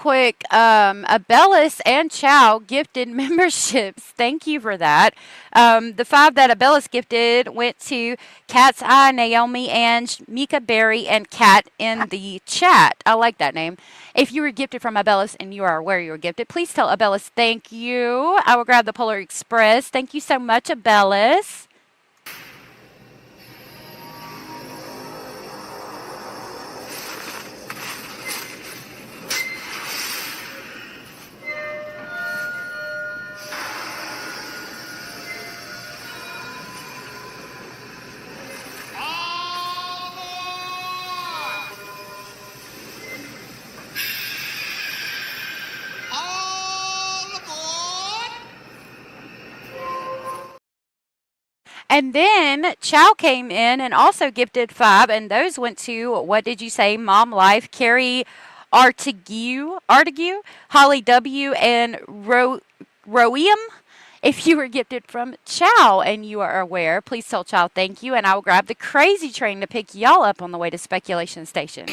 quick, Abellis and Chow gifted memberships. Thank you for that. The 5 that Abellis gifted went to Cat's Eye, Naomi, Ange, Mika Berry, and Kat in the chat. I like that name. If you were gifted from Abellis and you are aware you were gifted, please tell Abellis thank you. I will grab the Polar Express. Thank you so much, Abellis. And then Chow came in and also gifted 5, and those went to, what did you say, Mom Life, Carrie Artigue, Holly W, and Roeum. If you were gifted from Chow and you are aware, please tell Chow thank you, and I will grab the crazy train to pick y'all up on the way to Speculation Station.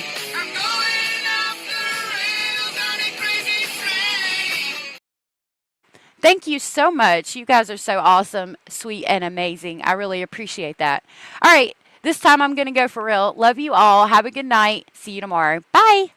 Thank you so much. You guys are so awesome, sweet, and amazing. I really appreciate that. All right, this time I'm going to go for real. Love you all. Have a good night. See you tomorrow. Bye.